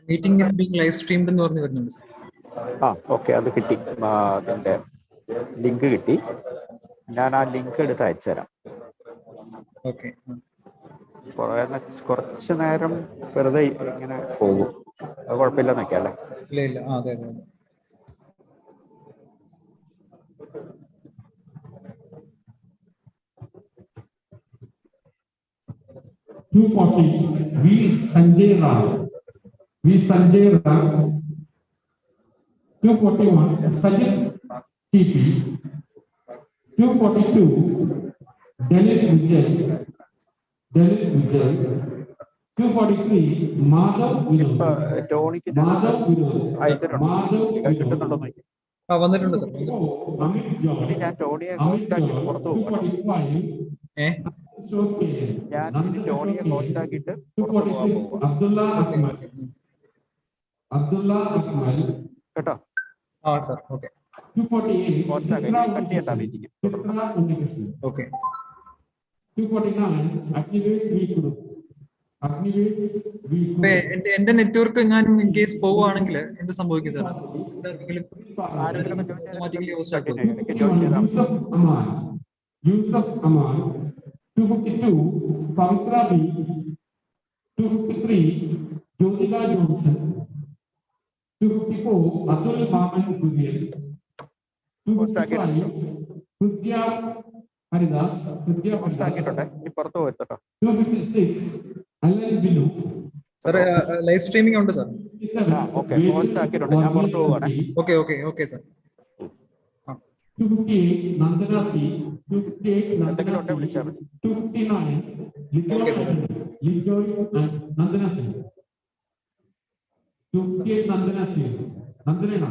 Meeting is being live streamed എന്ന് പറഞ്ഞു വരുന്നുണ്ട്. ഓക്കെ, അത് കിട്ടി. അതിൻ്റെ ലിങ്ക് കിട്ടി. ഞാൻ ആ ലിങ്ക് എടുത്ത് അയച്ചു തരാം. ഓക്കെ. കുറച്ച് നേരം വെറുതെ ഇങ്ങനെ പോകും, അത് കുഴപ്പമില്ലെന്നൊക്കെ അല്ലേ? ഇല്ല. അതെ. 240 V Sanjay Ram. 241 Sajid TP. 242 Dalit Vijay. 243 Madhav Vinod. വന്നിട്ടുണ്ട് സർ. ഞാൻ ടോണിയെ കോസ്റ്റാക്കിട്ട് പുറത്തു പോകും. ഞാൻ ടോണിയെ കോസ്റ്റാക്കിട്ട് പുറത്തു പോകാൻ കേട്ടോ. Sir okay. കോസ്റ്റാക്കി കട്ട് ചെയ്യണ്ട മീറ്റിംഗ്. ഓക്കെ. 249 എന്റെ നെറ്റ്വർക്ക് എങ്ങാനും ഇൻ കേസ് പോവുകയാണെങ്കിൽ എന്ത് സംഭവിക്കും sir? Yusuf Aman. 252 Pavitra B. 253 Jyotika Johnson. 254 Atul Maman Guriel. 255 Vidya Haridas. 256 Alan Bilu. Sir live streaming ഉണ്ട് സർ. ഓക്കെ, പോസ്റ്റ് ആക്കിയിട്ടുണ്ട്. ഞാൻ പുറത്തു പോവാണ്. Okay sir. 258 Nandana C. 258 Nandana C. 259 Lijoy and Nandana C. 258 Nandana C. Nandana.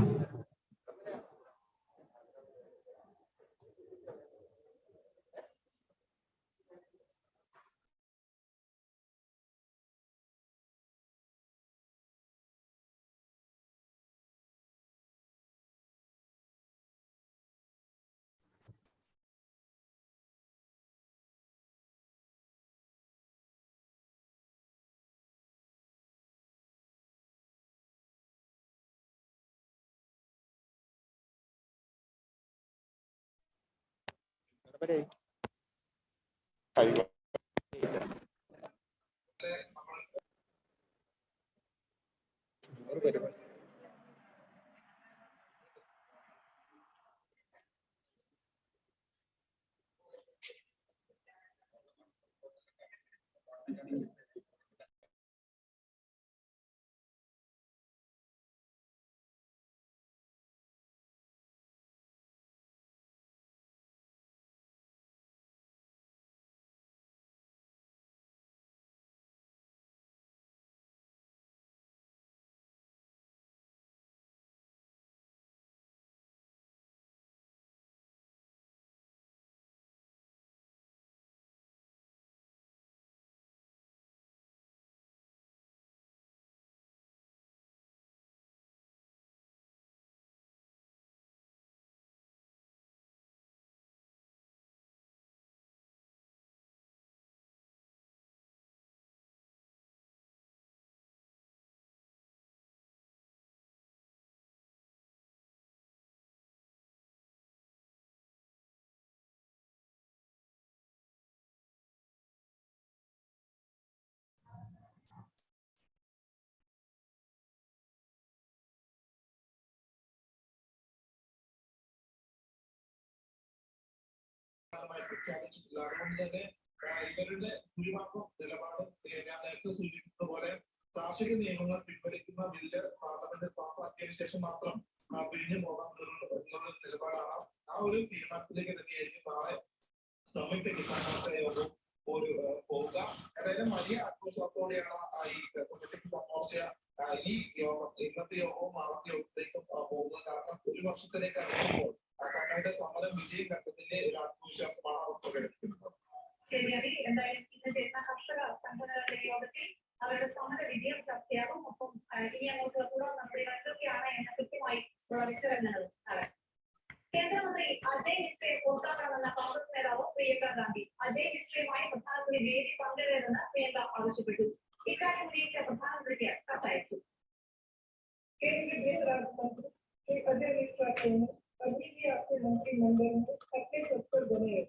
പ്രഖ്യാപിച്ചിട്ടില്ല. അതുകൊണ്ട് തന്നെ ഇവരുടെ ഭൂരിഭാഗം നിലപാട് ഞാൻ നേരത്തെ സൂചിപ്പിച്ചതുപോലെ കാർഷിക നിയമങ്ങൾ പിൻവലിക്കുന്ന ബില്ല് പാർലമെന്റ് പാസാക്കിയതിനു ശേഷം മാത്രം പിരിഞ്ഞു പോകാൻ എന്നുള്ള നിലപാടാണ്. ആ ഒരു തീരുമാനത്തിലേക്ക് തന്നെയായിരിക്കും നാളെ സംയുക്ത കിസാൻ മോർച്ച യോഗം പോവുക. ഏതായാലും വലിയ ആത്മവിശ്വാസത്തോടെയാണ് ഈ സംയുക്ത മോർച്ച ഈ യോഗം ഇന്നത്തെ യോഗവും നാളത്തെ യോഗത്തിലേക്കും പോകുന്നത്. കാരണം ഒരു വർഷത്തിലേക്ക് അടുക്കുമ്പോൾ തങ്ങളുടെ സമരം വിജയം കണ്ടതിന്റെ ഒരു ആത്മവിശ്വാസമാണ് അവർ പ്രകടിപ്പിക്കുന്നത്. എന്തായാലും ഇന്ന് ചേർന്ന കർഷക സംഘടനകളുടെ യോഗത്തിൽ അവരുടെ സമര വിജയം ചർച്ചയാകും. ഒപ്പം ഇനി അങ്ങോട്ട് തുടർന്ന് നമ്മുടെ എന്തൊക്കെയാണ് എന്ന കൃത്യമായ വിശകലനങ്ങളും അതെ കേന്ദ്രമന്ത്രി അജയ് മിശ്രയെ പുറത്താക്കണമെന്ന കോൺഗ്രസ് നേതാവ് പ്രിയങ്ക ഗാന്ധി അജയ് മിശ്രയുമായി പ്രധാനമന്ത്രി വേദി പങ്കിടരുതെന്ന് പ്രിയങ്ക ആവശ്യപ്പെട്ടു ഇക്കാര്യം ഉന്നയിച്ച പ്രധാനമന്ത്രിക്ക് കത്തയച്ചു केंद्रीय गृह राज्य मंत्री श्री अजय मिश्रा को अभी भी आपके मंत्रिमंडल में अच्छे सदस्य बने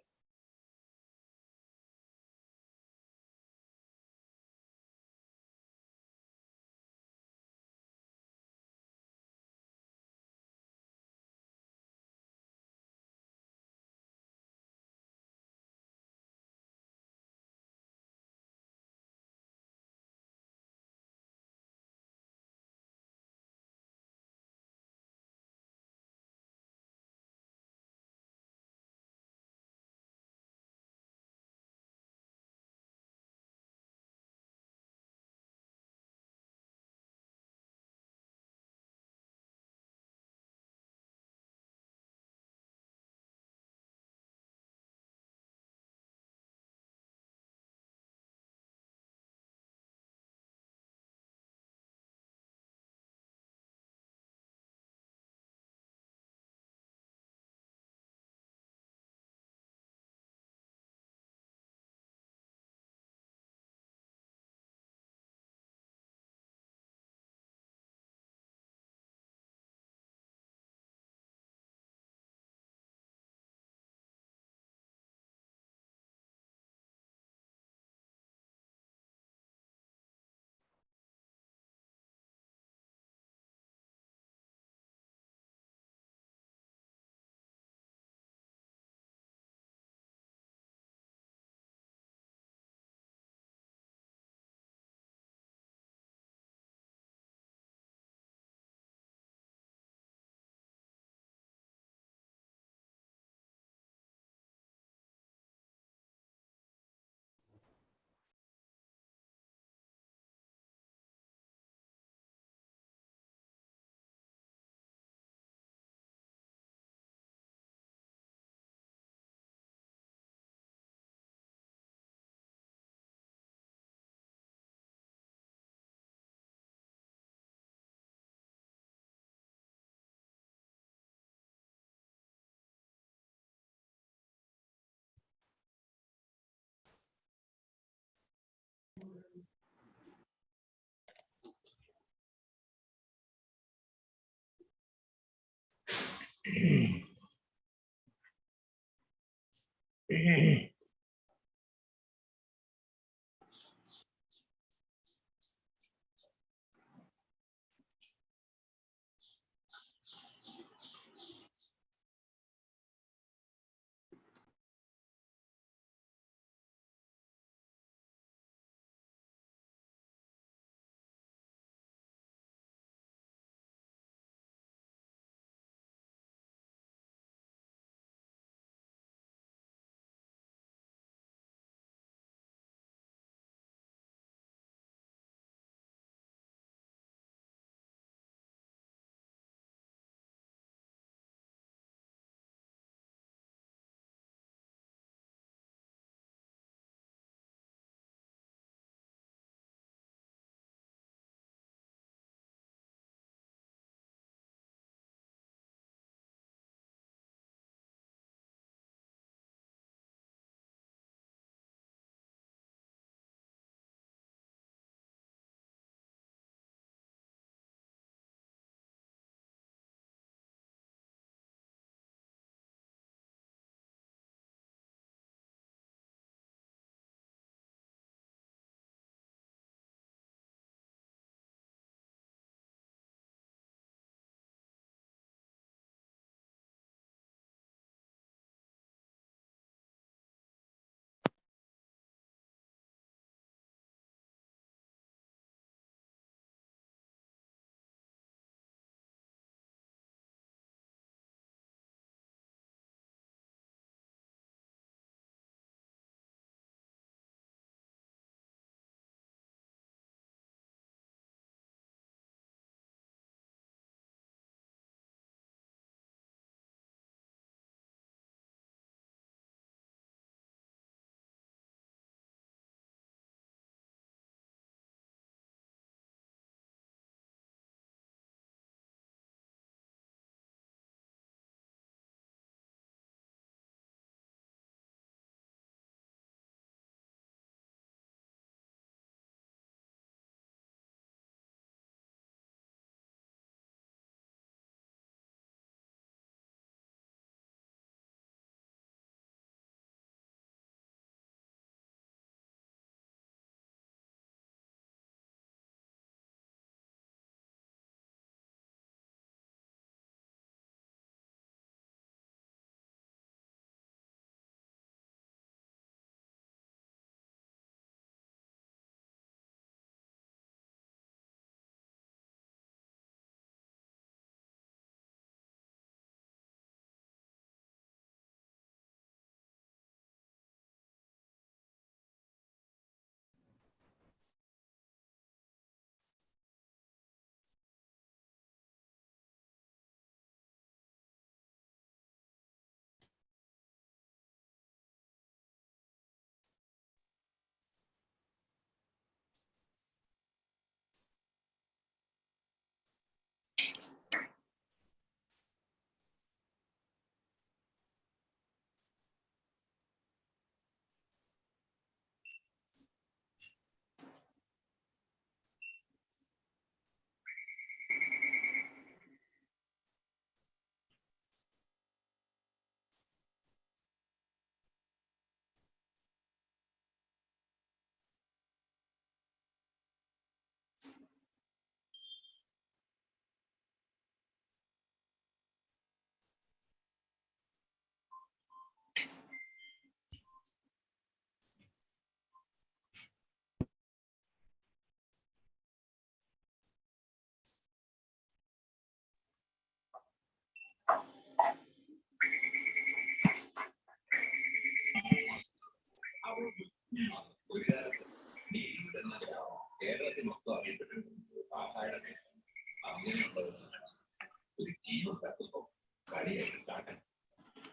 ഒരു ടീം ഉണ്ടാക്കുമ്പോൾ കളിയായിട്ടാണ്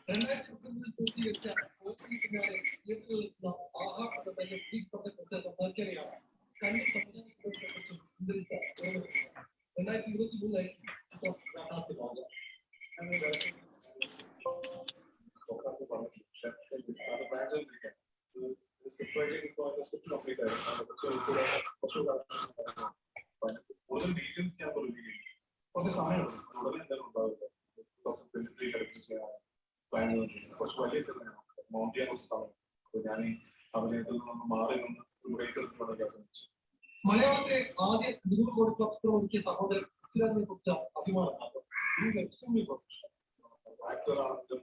2019 പൂർത്തീകരിച്ച കോച്ചിന് പിന്നാലെ ഉയർത്തിയുള്ള ആഹാരത്തിന്റെ നമുക്കറിയാം കണ്ണി സമുദായത്തെക്കുറിച്ചും ചിന്തിച്ച 2023 ഇപ്പോൾ യാഥാർത്ഥ്യമാകുക അങ്ങനെ കുറച്ച് വലിയ ഞാൻ അഭിനയത്തിൽ നിന്ന് മാറി നിന്ന് മലയാളത്തിലെ ആദ്യ 100 കോടി ക്ലബ് ചിത്രം ഒരുക്കിയ സഹോദരൻ പൃഥ്വിരാജിനെ കുറിച്ച അഭിമാനം ആക്ടറാണെങ്കിലും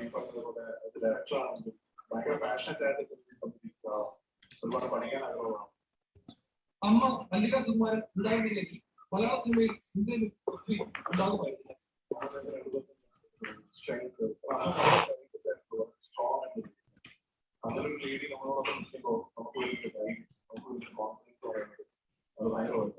ഈ പറഞ്ഞതുപോലെ ഡയറക്ടറാണെങ്കിലും ഭയങ്കര പാഷനറ്റ് ആയിട്ട് ഒരുപാട് പഠിക്കാൻ ആഗ്രഹമാണ്. അമ്മ മല്ലിക സുകുമാരൻ ഉണ്ടായിരുന്നില്ലെങ്കിൽ മലയാള സിനിമയിൽ ഇന്ത്യയിൽ പൃഥ്വി ഉണ്ടാകുമായിരുന്നു. സ്ട്രോങ് അങ്ങനെ ഒരു രീതി നമ്മളോടൊപ്പം നിൽക്കുമ്പോൾ നമുക്ക് ഒരു ധൈര്യം, നമുക്ക് ഒരു കോൺഫിഡൻസ് പറയുന്നത് അത് ഭയങ്കരമാണ്.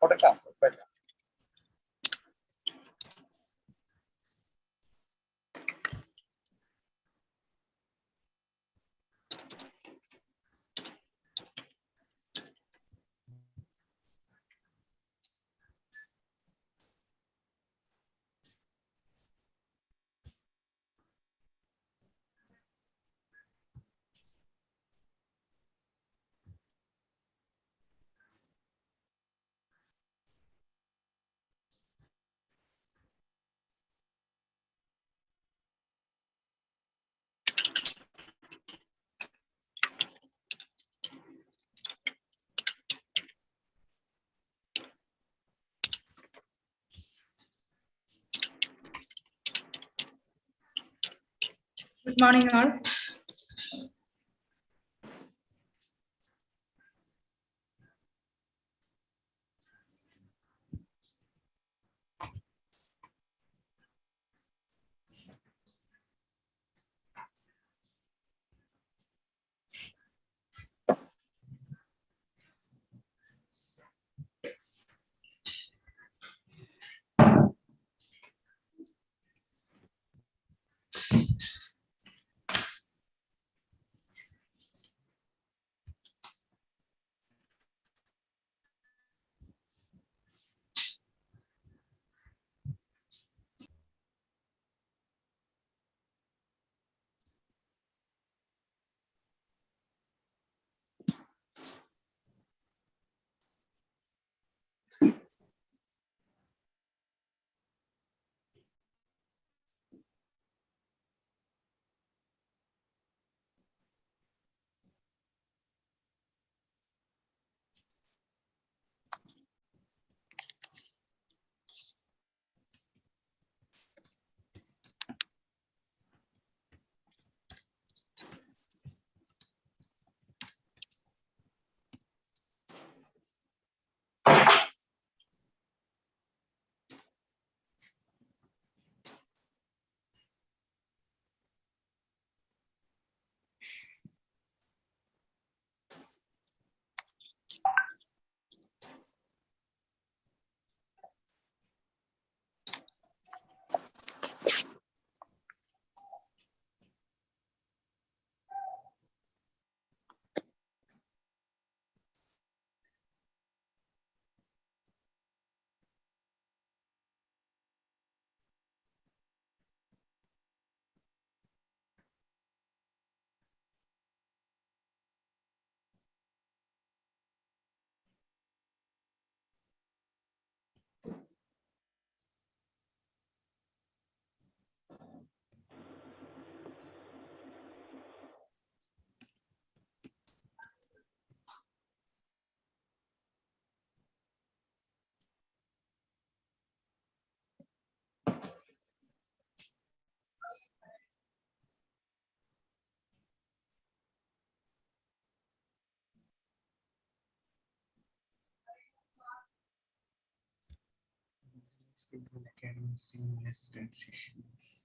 കൊടുക്കാം, കുഴപ്പമില്ല. Good morning, all. Skills and academic seamless transitions.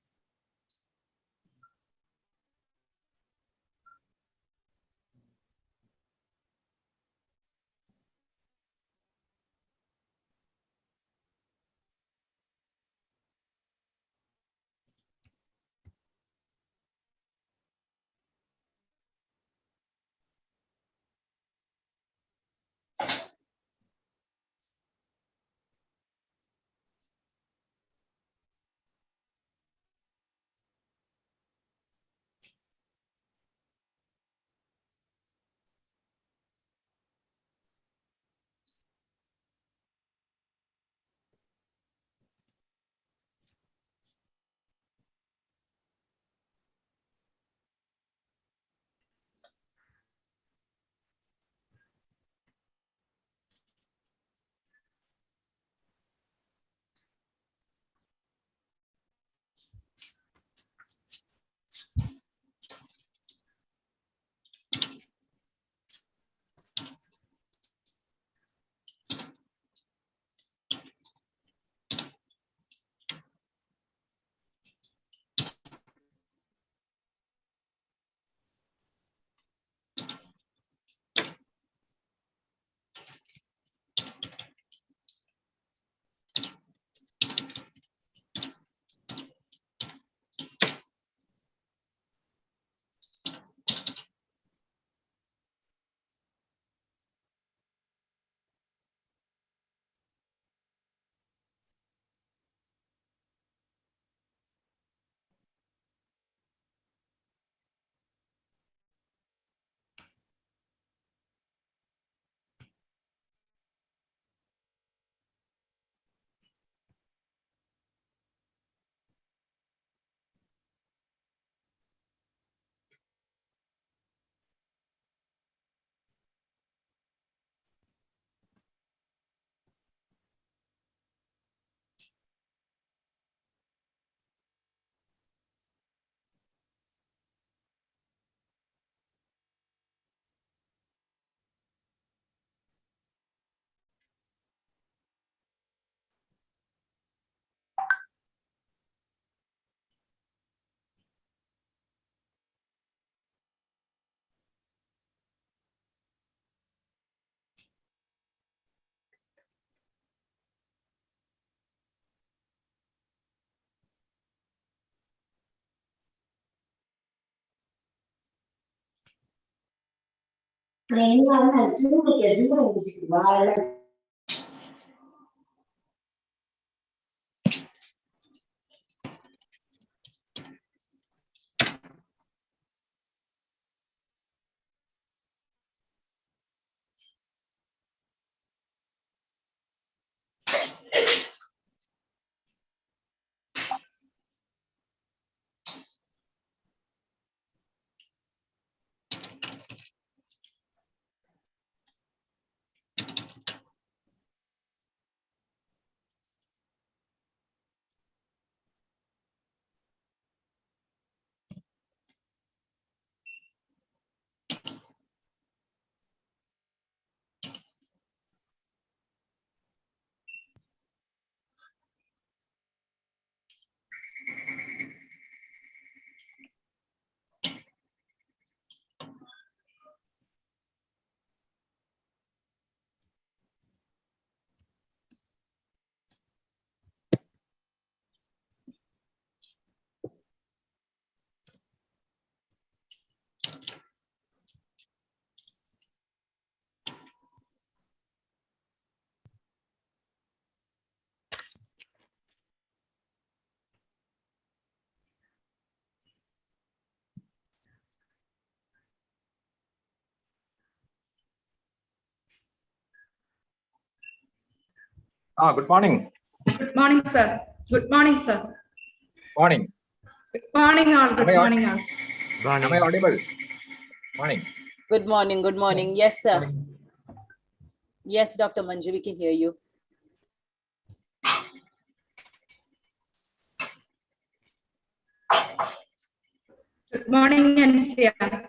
Good morning. Good morning, sir. Good morning, sir. Morning. Good morning, all. Good morning, all. Am I audible? Morning. Good morning. Good morning. Yes, sir. Yes, Dr. Manju, we can hear you. Good morning, NCR.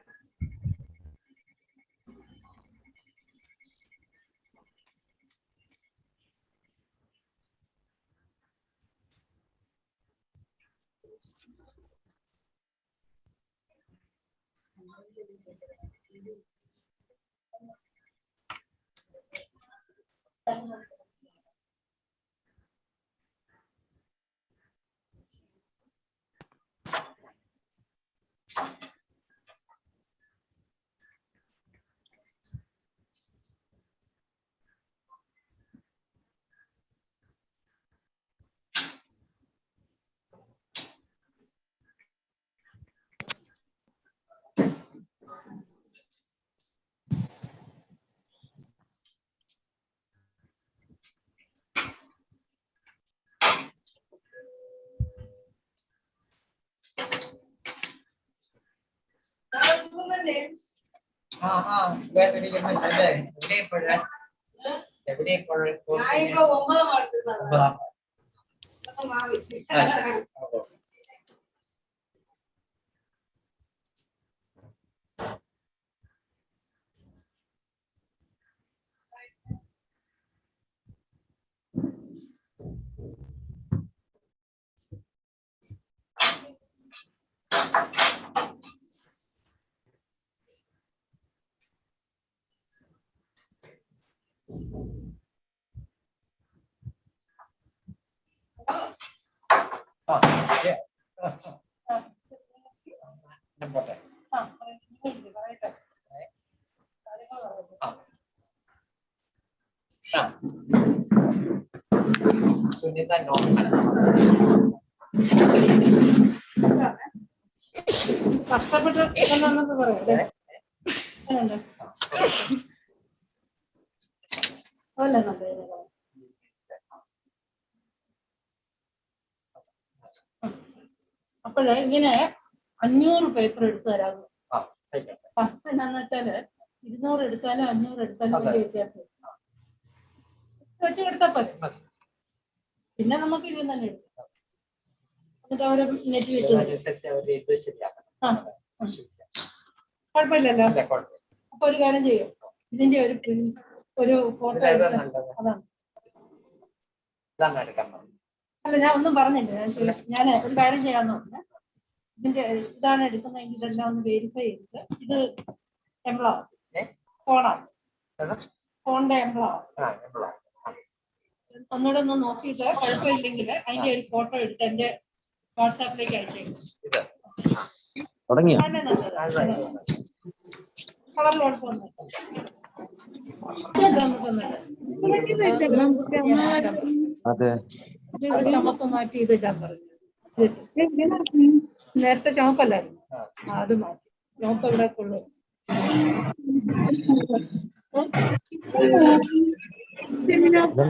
അപ്പോൾ ഇങ്ങനെ 500 paper എടുത്തു തരാമോ? എന്നാന്ന് വെച്ചാല് 200 എടുത്താലും 500 എടുത്താലും വലിയ വ്യത്യാസം വെച്ച് കൊടുത്താൽ പോലെ. പിന്നെ നമുക്ക് ഇത് തന്നെ എടുക്കാം. എന്നിട്ട് അവരെ നെറ്റ് വെച്ച് കുഴപ്പമില്ലല്ലോ. അപ്പൊ ഒരു കാര്യം ചെയ്യും, ഇതിന്റെ ഒരു ഫോട്ടോ അതാണ്. അല്ല, ഞാൻ ഒന്നും പറഞ്ഞില്ല. ഞാൻ ഒരു കാര്യം ചെയ്യാന്ന് പറഞ്ഞാൽ ഇതിന്റെ ഇതാണ് എടുക്കുന്നതെങ്കിൽ ഇതെല്ലാം ഒന്ന് വെരിഫൈ ചെയ്തിട്ട് ഇത് എംബ്ലം ഫോണാണ്, ഫോണിന്റെ എംബ്ലം ഒന്നുകൂടെ ഒന്ന് നോക്കിയിട്ട് കുഴപ്പമില്ലെങ്കിൽ അതിന്റെ ഒരു ഫോട്ടോ എടുത്ത് എന്റെ വാട്സാപ്പിലേക്ക് അയച്ചേക്കും. കളറിൽ കുഴപ്പമൊന്നും അതെ ചുമപ്പ് മാറ്റി ഇത് ഇടാൻ പറഞ്ഞു. നേരത്തെ ചുമപ്പല്ലായിരുന്നു, അത് മാറ്റി. ചുമപ്പ് ഇവിടെ കൊള്ളു.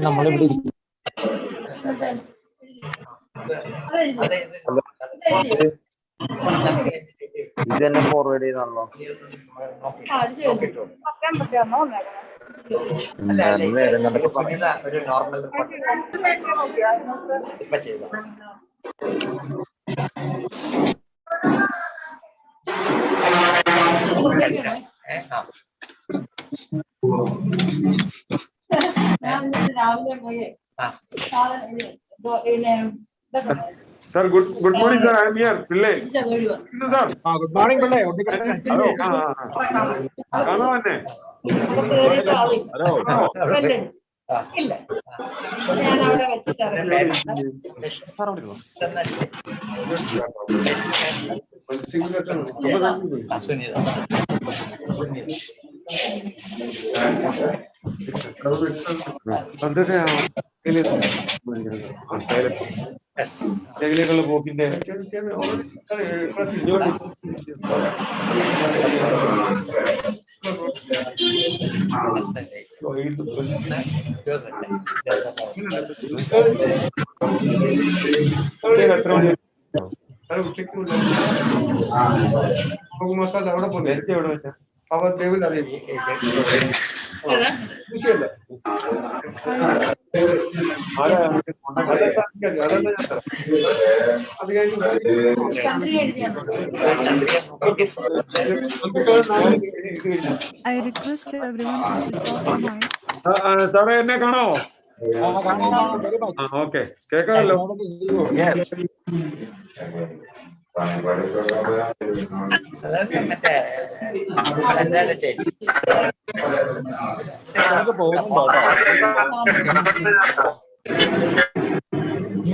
നമ്മളിവിടെ ഇത് തന്നെ ഫോർവേഡ് ചെയ്താണല്ലോ. ഒരു നോർമൽ റിപ്പോർട്ട് രാവിലെ പോയി Sir, good morning, sir. I am here. Pillai. Sir. Good morning, Pillai. Hello. Hello, Anne. Hello. ഇല്ല, ഞാൻ അവിടെ വെച്ചിട്ട് ജയിലുകളിലെ പോക്കിന്റെ മസാല അവിടെ പോലെ എവിടെ വെച്ചാൽ അവർ ദേവിൽ അറിയാം. I request everyone to switch off the mics. സാറേ എന്നെ കാണാമോ? ഓക്കെ കേൾക്കാമല്ലോ. ചേച്ചി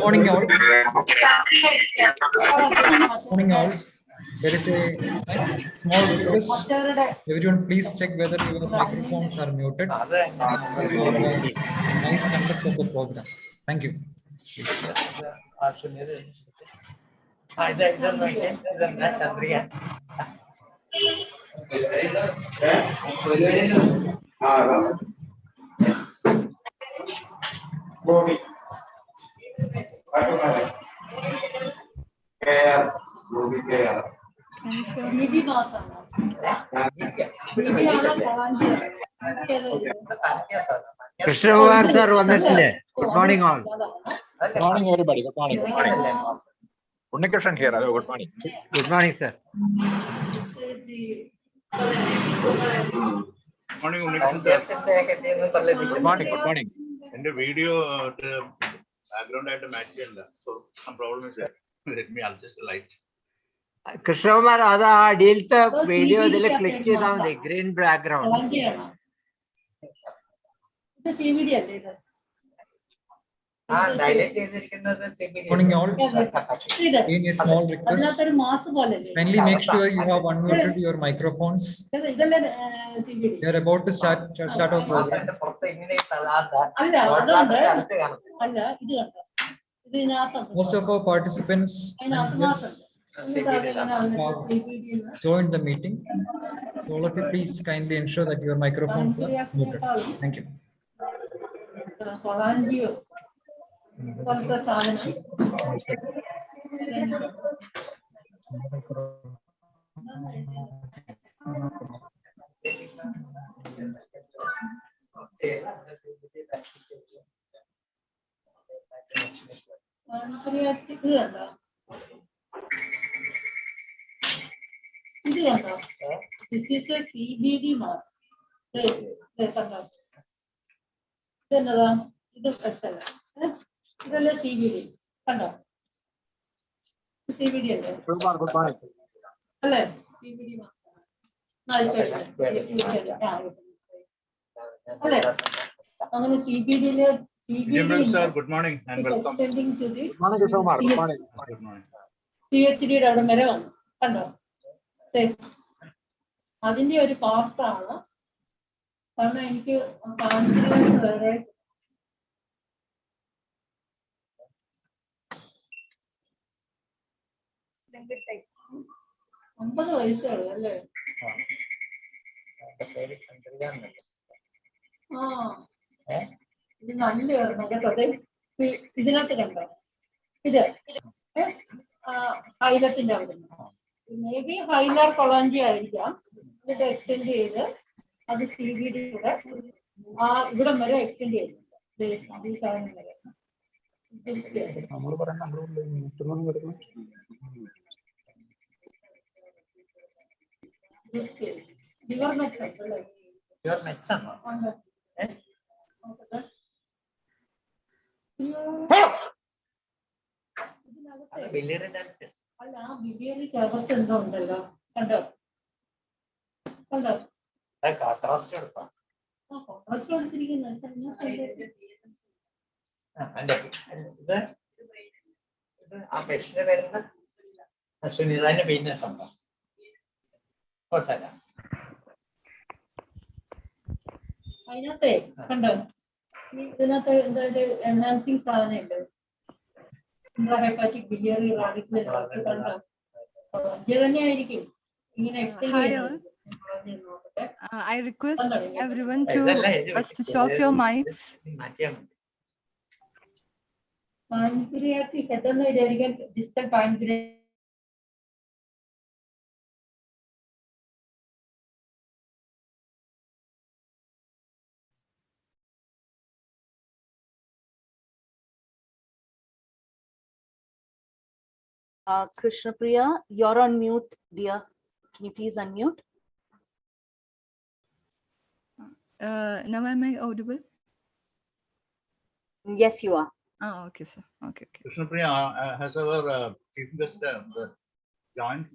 Morning all. Morning all. There is a small request. Everyone please check whether your microphones are muted. Nice conduct of the program. Thank you. Chandrika Krishnakumar sir വന്നിട്ടില്ലേ? Good morning all. Good morning, everybody. Good morning. Good morning. Unnikrishan here. Hello. Good morning. Good morning sir. Good morning. Good morning. എന്റെ video background ആയിട്ട് match ചെയ്യല്ല. So some problem is let me adjust the light. Krishnakumar അത് ആ അടിയിലത്തെ video ഇതിൽ click ചെയ്താൽ മതി. Green background. Morning all. In a small request, kindly make sure you have unmuted your microphones. We are about to start our program. Most of our participants joined the meeting. So all of you please kindly ensure that your microphones are muted. Thank you. പോലത്തെ സാധനം ഇത് കണ്ടോ? ഇത് കണ്ടോ? This is a CBD mask. കണ്ടോ? ഇതെന്നതാ? ഇത് അല്ല, ഇതെല്ലാം CBD കണ്ടോ? CBD അല്ലേ? അല്ലേ? CBD മാസ്ക് അല്ലേ? അങ്ങനെ CBD-യില് ഗുഡ് മോർണിംഗ് ആൻഡ് വെൽക്കം. CHD-യുടെ അവിടെ വരെ വന്നു കണ്ടോ? അതിന്റെ ഒരു പാർട്ടാണ്. കാരണം എനിക്ക് പാൻക്രിയാസ് വരെ 50 വയസ്സേ ഉള്ളൂ അല്ലേ? ആ ഇത് നല്ലതായിരുന്നു കേട്ടോ. ഇതിനകത്ത് കണ്ടോ ഇത് ഹൈലത്തിന്റെ അവിടെ മേ ബി ഹൈലർ കൊളാഞ്ചി ആയിരിക്കാം. എന്നിട്ട് എക്സ്റ്റെൻഡ് ചെയ്ത് അത് CBD കൂടെ ഇവിടം വരെ എക്സ്റ്റെൻഡ് ചെയ്തിട്ടുണ്ട്. ഈ സാധനം വരെ ലിവർ മെക്സ് അല്ലേ? ലിവർ മെക്സ് ആണോ? അല്ല, ആ ബിലിയറിക്കകത്ത് എന്തോ ഉണ്ടല്ലോ. കണ്ടോ കണ്ടോ? കോൺട്രാസ്റ്റ് എടുക്കാം. കോൺട്രാസ്റ്റ് എടുത്തിരിക്കുന്നത് ആ പേഷ്യന്റ് വരുന്ന സുനിതാന്റെ വീക്ക്നെസ് ഉണ്ടോ? അതിനകത്തെ കണ്ടോ ഇതിനകത്ത് എന്തായാലും എൻഹാൻസിങ് സാധനം ഉണ്ട്. ഇൻട്രാഹെപ്പാറ്റിക് ബിലിയറി റാഡിക്കൽ കണ്ടോ? ഇത് തന്നെയായിരിക്കും ഇങ്ങനെ എക്സ്റ്റെൻഡ് ചെയ്യുന്നത്. I request everyone to switch off your mics. Pancreatic പെട്ടെന്ന് വിചാരിക്കാൻ distal pancreatic Krishna Priya, you're on mute, dear. Can you please unmute? Now am I audible? Yes, you are. Oh, okay, sir. Okay. Krishna Priya, has our chief guest joined?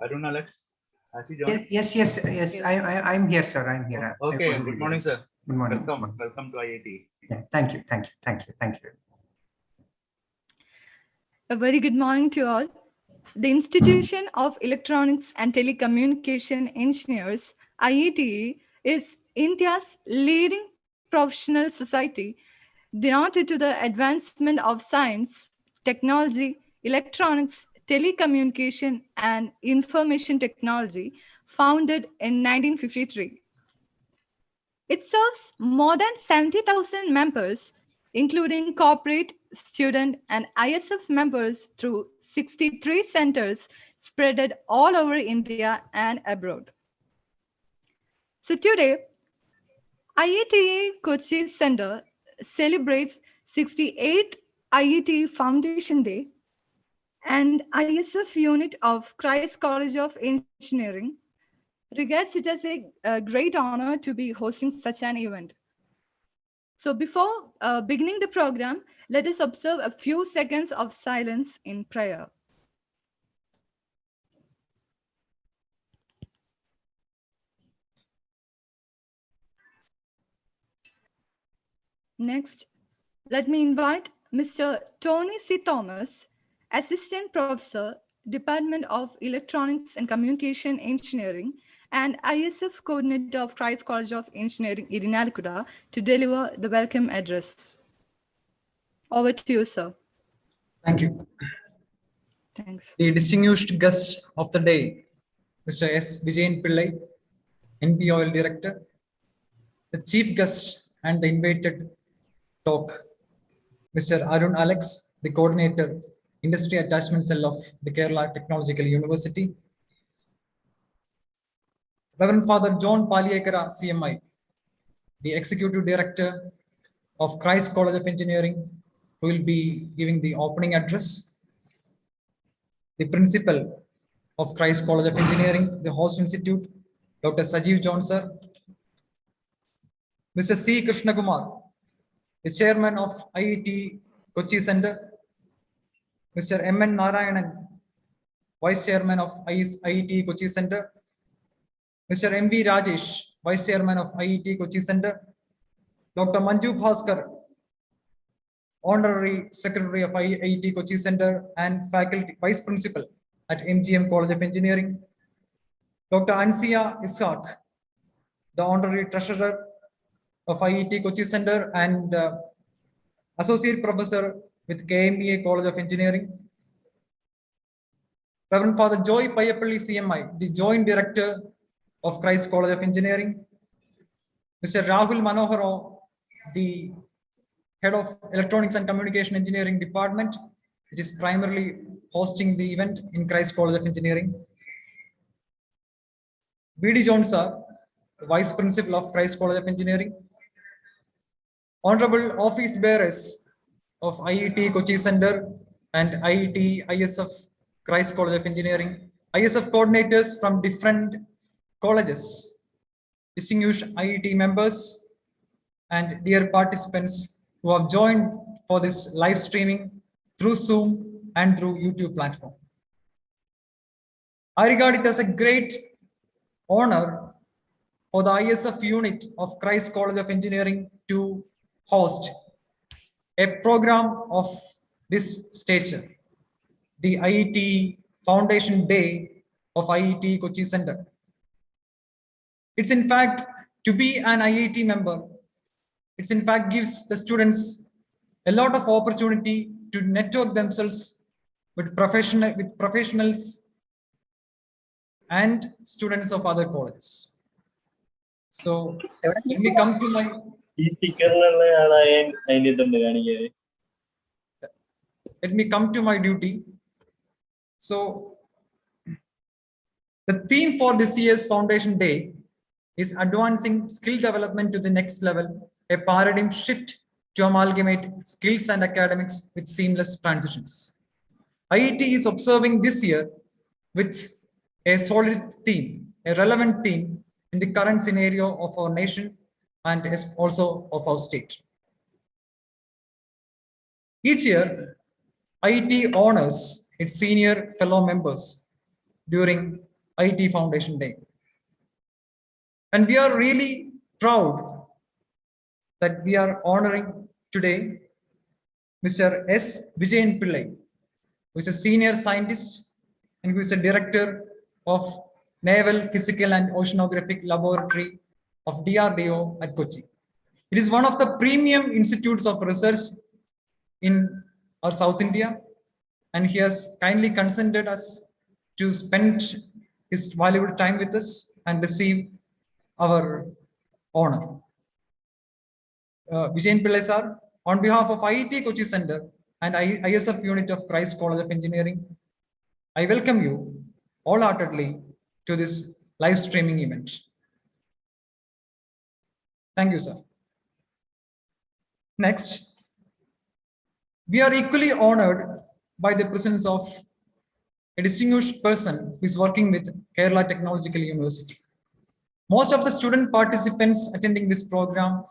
Arun Alex, has he joined? Yes. I'm here, sir. I'm here. Okay. Good morning, sir. Good morning. Welcome to IETE. Yeah, thank you. A very good morning to all. The Institution of Electronics and Telecommunication Engineers, IETE, is India's leading professional society devoted to the advancement of science, technology, electronics, telecommunication, and information technology, founded in 1953. It serves more than 70,000 members, including corporate, student, and ISF members through 63 centers spread all over India and abroad. So today, IETE Kochi Center celebrates 68th IETE Foundation Day and ISF unit of Christ College of Engineering regards it as a great honor to be hosting such an event. So before beginning the program, let us observe a few seconds of silence in prayer. Next, let me invite Mr. Tony C. Thomas, Assistant Professor, Department of Electronics and Communication Engineering, and ISF Coordinator of Christ College of Engineering, Irinalakuda, to deliver the welcome address. Over to you, sir. Thank you. Thanks. The distinguished guest of the day, Mr. S. Vijayan Pillai, NPOL Director, the chief guest and the invited talk, Mr. Arun Alex, the Coordinator, Industry Attachment Cell of the Kerala Technological University, Reverend Father John Paliyekara, CMI, the Executive Director of Christ College of Engineering, who will be giving the opening address, the Principal of Christ College of Engineering, the Host Institute, Dr. Sajeev John sir, Mr. C. Krishna Kumar, the Chairman of IETE Kochi Center, Mr. M.N. Narayanan, Vice Chairman of IETE Kochi Center, Mr. M.V. Rajesh, Vice Chairman of IETE Kochi Center, Dr. Manju Bhaskar, Honorary Secretary of IETE Kochi Center and Faculty Vice Principal at MGM College of Engineering, Dr. Ansia Ishaq, the Honorary Treasurer of IETE Kochi Center and Associate Professor with KMEA College of Engineering. Reverend Father Joy Payapalli CMI, the Joint Director of Christ College of Engineering. Mr. Rahul Manoharo, the Head of Electronics and Communication Engineering Department, which is primarily hosting the event in Christ College of Engineering. B.D. Jones, sir, Vice Principal of Christ College of Engineering. Honorable Office Bearers of IETE Kochi Center and IETE ISF Christ College of Engineering, ISF coordinators from different colleges, distinguished IETE members, and dear participants who have joined for this live streaming through Zoom and through YouTube platform. I regard it as a great honor for the ISF unit of Christ College of Engineering to host a program of this stature, the IETE Foundation Day of IETE Kochi Center. It's in fact to be an IETE member. It's in fact gives the students a lot of opportunity to network themselves with professionals and students of other colleges. So let me come to my duty. So the theme for this year's Foundation Day is advancing skill development to the next level, a paradigm shift to amalgamate skills and academics with seamless transitions. IETE is observing this year with a solid theme, a relevant theme in the current scenario of our nation and also of our state. Each year, IETE honors its senior fellow members during IETE Foundation Day. And we are really proud that we are honoring today Mr. S. Vijayan Pillai, who is a senior scientist and who is a director of Naval Physical and Oceanographic Laboratory of DRDO at Kochi. It is one of the premium institutes of research in our South India, and he has kindly consented us to spend his valuable time with us and receive our honor. Vijayan Pillai sir, on behalf of IETE Kochi Center and ISF unit of Christ College of Engineering, I welcome you wholeheartedly to this live streaming event. Thank you, sir. Next, we are equally honored by the presence of a distinguished person who is working with Kerala Technological University. Most of the student participants attending this program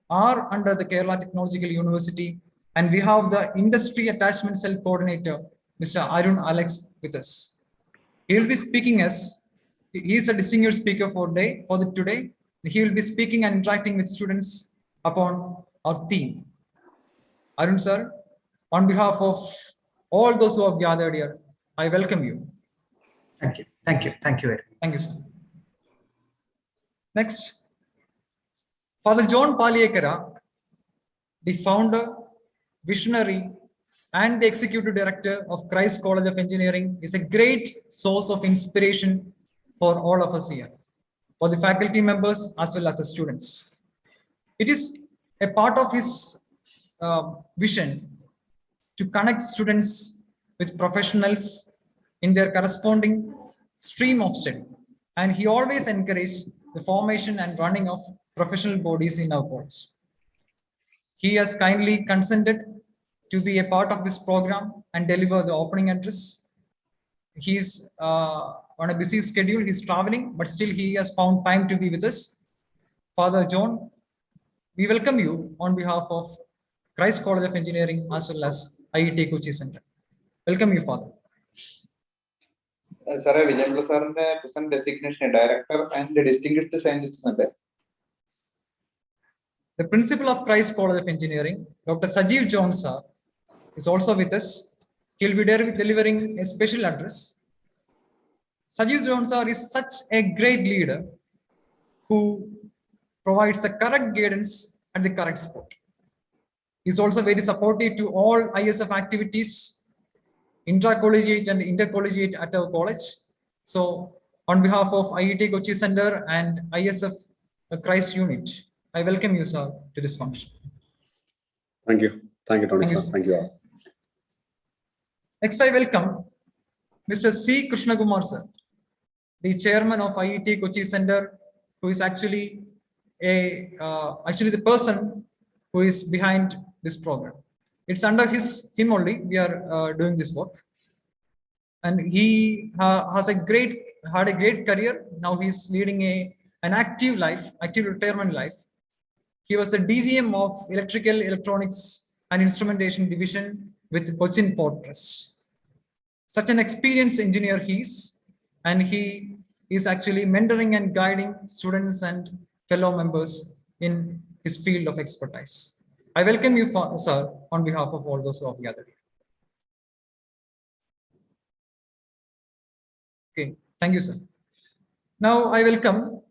are under the Kerala Technological University, and we have the Industry Attachment Cell Coordinator, Mr. Arun Alex, with us. He will be speaking as, he is a distinguished speaker for today. He will be speaking and interacting with students upon our theme. Arun sir, on behalf of all those who have gathered here, I welcome you. Thank you. Thank you. Thank you very much. Thank you, sir. Next, Father John Paliyekara, the founder, visionary, and the executive director of Christ College of Engineering, is a great source of inspiration for all of us here, for the faculty members as well as the students. It is a part of his vision to connect students with professionals in their corresponding stream of study. And he always encouraged the formation and running of professional bodies in our college. He has kindly consented to be a part of this program and deliver the opening address. He's on a busy schedule, he's traveling, but still he has found time to be with us. Father John, we welcome you on behalf of Christ College of Engineering as well as IETE Kochi Center. Welcome you, Father. Sir, Vijayendra sir, present designation director and distinguished scientist. The principal of Christ College of Engineering, Dr. Sajeev Jones sir, is also with us. He'll be delivering a special address. Sajeev Jones sir is such a great leader who provides the correct guidance at the correct spot. He's also very supportive to all ISF activities, intra-collegiate and intercollegiate at our college. So on behalf of IETE Kochi Center and ISF Christ Unit, I welcome you, sir, to this function. Thank you. Thank you, Tony, Thank you, sir. sir. Thank you all. Next, I welcome Mr. C. Krishnakumar, sir, the chairman of IETE Kochi Center, who is actually the person who is behind this program. It's under him only we are doing this work, and he had a great career. Now he's leading an active retirement life. He was the DGM of Electrical, Electronics and Instrumentation Division with Cochin Port Trust. Such an experienced engineer he is, and he is actually mentoring and guiding students and fellow members in his field of expertise. I welcome you, sir, on behalf of all those who have gathered. Okay, thank you, sir. Now I welcome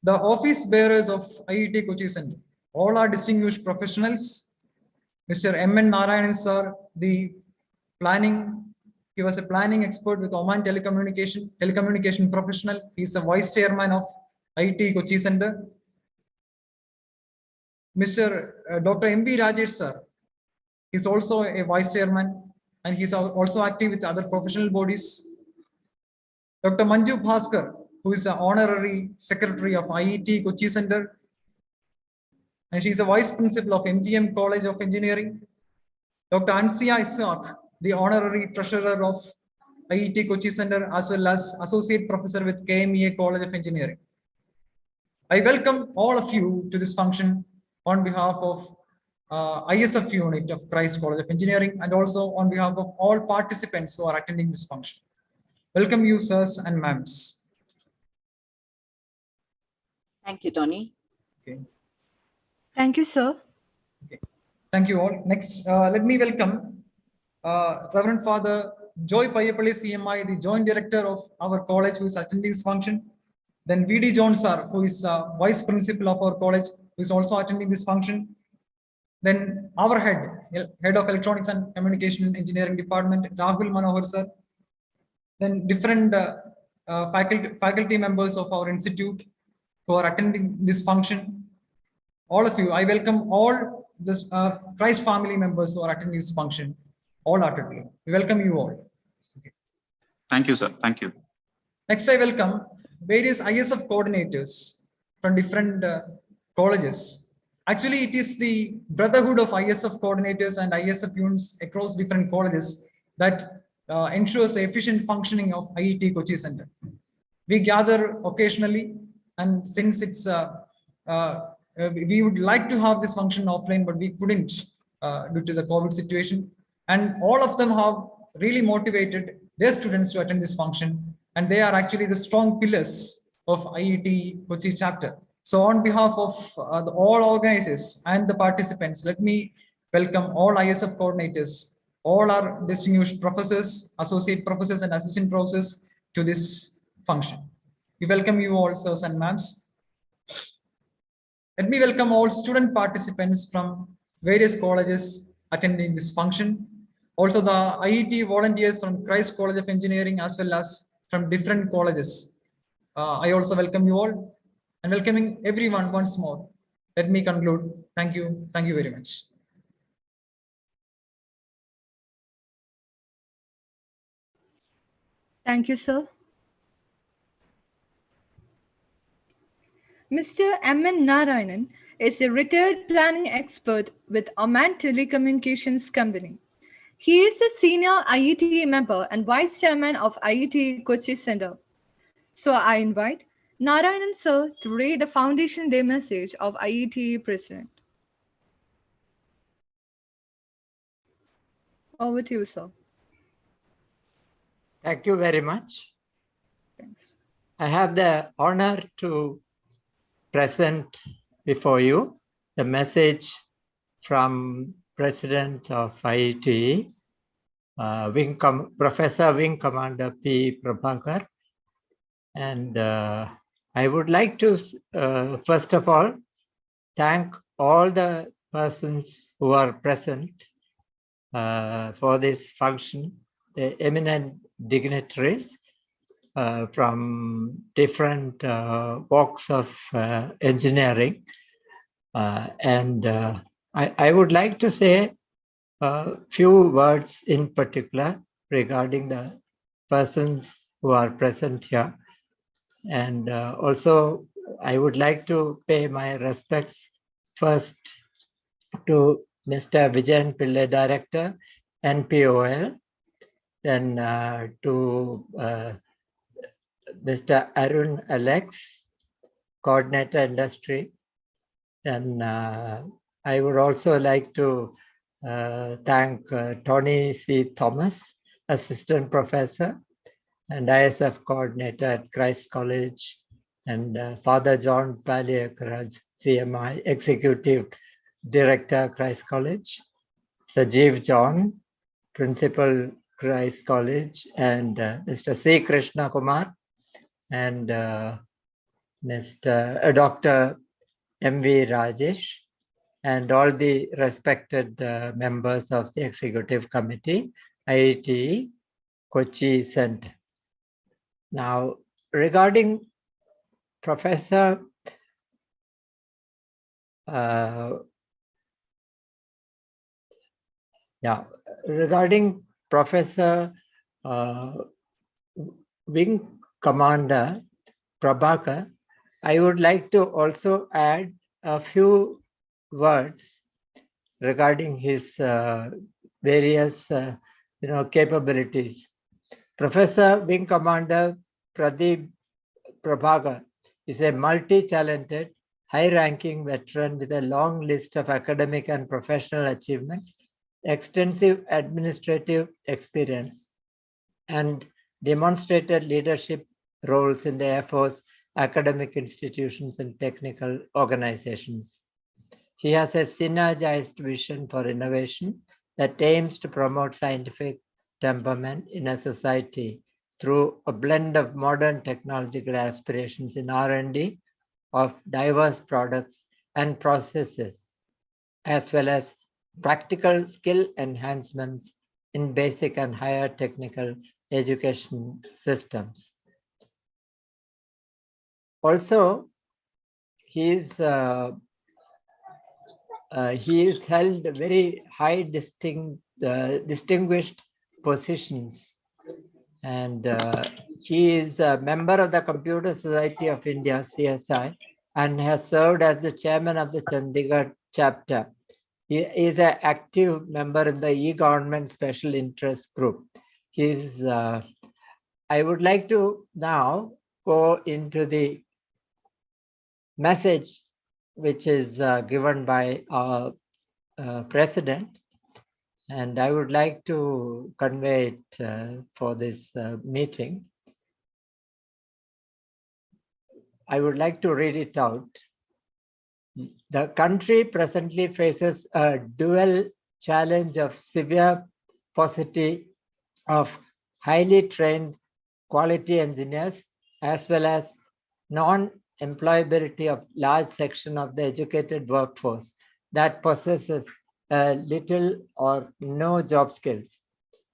the office bearers of IETE Kochi Center. All are distinguished professionals. Mr. M.N. Narayanan, sir, he was a planning expert with Oman telecommunication professional. He's the vice chairman of IETE Kochi Center. Mr. Dr. M.B. Rajesh, sir, he's also a vice chairman, and he's also active with other professional bodies. Dr. Manju Bhaskar, who is the honorary secretary of IETE Kochi Center, and she's a vice principal of MGM College of Engineering. Dr. Ansia Isaac, the honorary treasurer of IETE Kochi Center, as well as associate professor with KMEA College of Engineering. I welcome all of you to this function on behalf of ISF unit of Christ College of Engineering, and also on behalf of all participants who are attending this function. Welcome you, sirs and ma'ams. Thank you, Tony. Okay. Thank you, sir. Okay. Thank you all. Next, let me welcome Reverend Father Joy Payapalli CMI, the Joint Director of our college, who is attending this function. Then V.D. Jones, sir, who is Vice Principal of our college, who is also attending this function. Then our Head of Electronics and Communication Engineering Department, Rahul Manohar, sir. Then different faculty members of our institute who are attending this function. All of you, I welcome all this Christ family members who are attending this function, all heartedly. We welcome you all. Okay. Thank you, sir. Thank you. Next, I welcome various ISF coordinators from different colleges. Actually, it is the brotherhood of ISF coordinators and ISF units across different colleges that ensures the efficient functioning of IETE Kochi Center. We gather occasionally, and since it's we would like to have this function offline, but we couldn't due to the COVID situation. And all of them have really motivated their students to attend this function, and they are actually the strong pillars of IETE Kochi chapter. So on behalf of all organizers and the participants, let me welcome all ISF coordinators, all our distinguished professors, associate professors and assistant professors to this function. We welcome you all, sirs and ma'ams. Let me welcome all student participants from various colleges attending this function. Also the IET volunteers from Christ College of Engineering, as well as from different colleges. I also welcome you all, and welcoming everyone once more. Let me conclude. Thank you. Thank you very much. Thank you, sir. Mr. M.N. Narayanan is a retired planning expert with Oman Telecommunications Company. He is a senior IET member and vice chairman of IETE Kochi Center. So I invite Narayanan sir to read the Foundation Day message of IETE President. Over to you, sir. Thank you very much. Thanks. I have the honor to present before you the message from President of IETE, Professor Wing Commander P. Prabhakar, And I would like to, first of all, thank all the persons who are present for this function, the eminent dignitaries from different walks of engineering. And I would like to say a few words in particular regarding the persons who are present here. And also, I would like to pay my respects first to Mr. Vijayan Pillai, Director, NPOL, then to Mr. Arun Alex, Coordinator Industry. Then I would also like to thank Tony C. Thomas, Assistant Professor and ISF Coordinator at Christ College, and Father John Palyakaraj, CMI, Executive Director, Christ College, Sajeev John, Principal, Christ College, and Mr. C. Krishna Kumar, and Mr. Dr. M.V. Rajesh, and all the respected members of the Executive Committee, IETE Kochi Center. Now, regarding Professor regarding Professor Wing Commander Prabhakar, I would like to also add a few words regarding his various capabilities. Professor Wing Commander Pradeep Prabhakar is a multi-talented, high-ranking veteran with a long list of academic and professional achievements, extensive administrative experience, and demonstrated leadership roles in the Air Force, academic institutions, and technical organizations. He has a synergized vision for innovation that aims to promote scientific temperament in a society through a blend of modern technological aspirations in R&D of diverse products and processes, as well as practical skill enhancements in basic and higher technical education systems. Also, he is held very high distinguished positions, and he is a member of the Computer Society of India, CSI, and has served as the chairman of the Chandigarh chapter. He is an active member in the e-government special interest group. I would like to now go into the message which is given by our president, and I would like to convey it for this meeting. I would like to read it out. The country presently faces a dual challenge of severe paucity of highly trained quality engineers, as well as non-employability of large section of the educated workforce that possesses little or no job skills.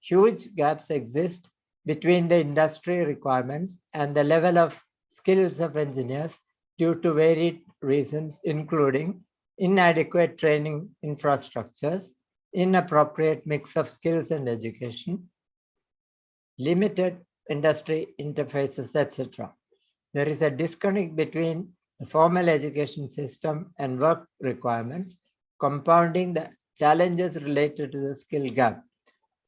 Huge gaps exist between the industry requirements and the level of skills of engineers due to varied reasons, including inadequate training infrastructures, inappropriate mix of skills and education, limited industry interfaces, etc. There is a disconnect between the formal education system and work requirements, compounding the challenges related to the skill gap.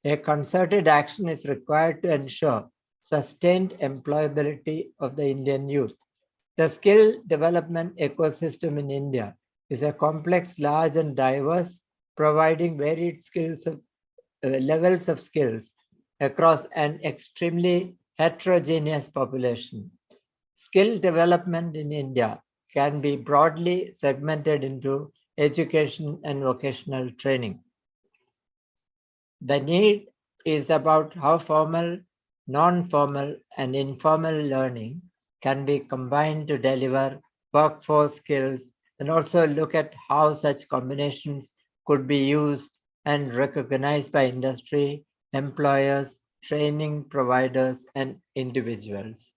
A concerted action is required to ensure sustained employability of the Indian youth. The skill development ecosystem in India is a complex, large, and diverse, providing varied skills of levels of skills across an extremely heterogeneous population. Skill development in India can be broadly segmented into education and vocational training. The need is about how formal, non-formal, and informal learning can be combined to deliver workforce skills, and also look at how such combinations could be used and recognized by industry, employers, training providers, and individuals.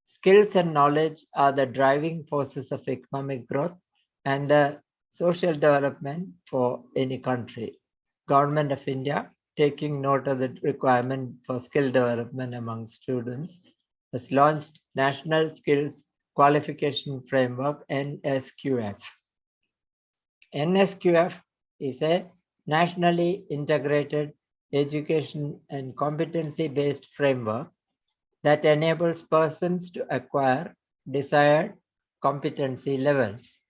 Skills and knowledge are the driving forces of economic growth and the social development for any country. Government of India, taking note of the requirement for skill development among students, has launched National Skills Qualification Framework (NSQF). NSQF is a nationally integrated education and competency-based framework that enables persons to acquire desired competency levels.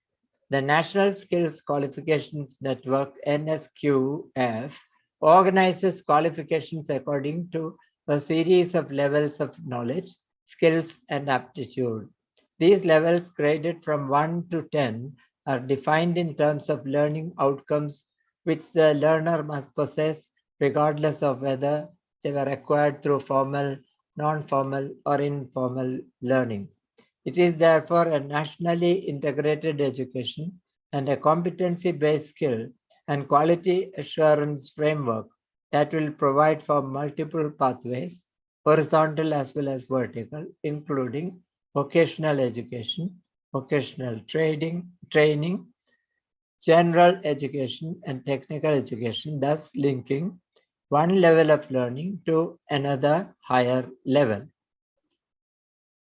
The National Skills Qualifications Network (NSQF) organizes qualifications according to a series of levels of knowledge, skills, and aptitude. These levels, graded from 1 to 10, are defined in terms of learning outcomes which the learner must possess regardless of whether they were acquired through formal, non-formal, or informal learning. It is therefore a nationally integrated education and a competency-based skill and quality assurance framework that will provide for multiple pathways, horizontal as well as vertical, including vocational education, vocational training, general education, and technical education, thus linking one level of learning to another higher level.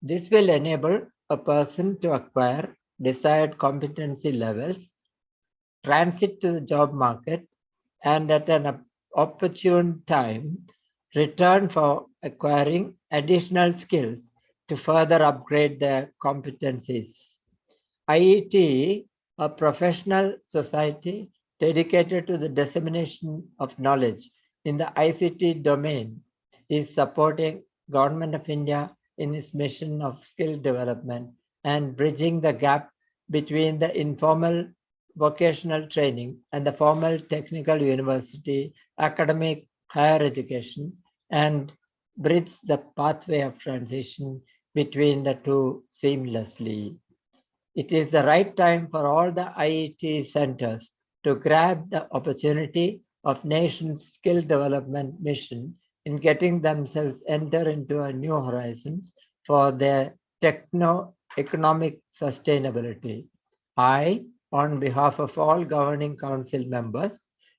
This will enable a person to acquire desired competency levels, transit to the job market, and at an opportune time, return for acquiring additional skills to further upgrade their competencies. IETE, a professional society dedicated to the dissemination of knowledge in the ICT domain, is supporting Government of India in its mission of skill development and bridging the gap between the informal vocational training and the formal technical university academic higher education, and bridge the pathway of transition between the two seamlessly. It is the right time for all the IET centers to grab the opportunity of nation's skill development mission in getting themselves enter into a new horizons for their techno-economic sustainability. I, on behalf of all governing council members,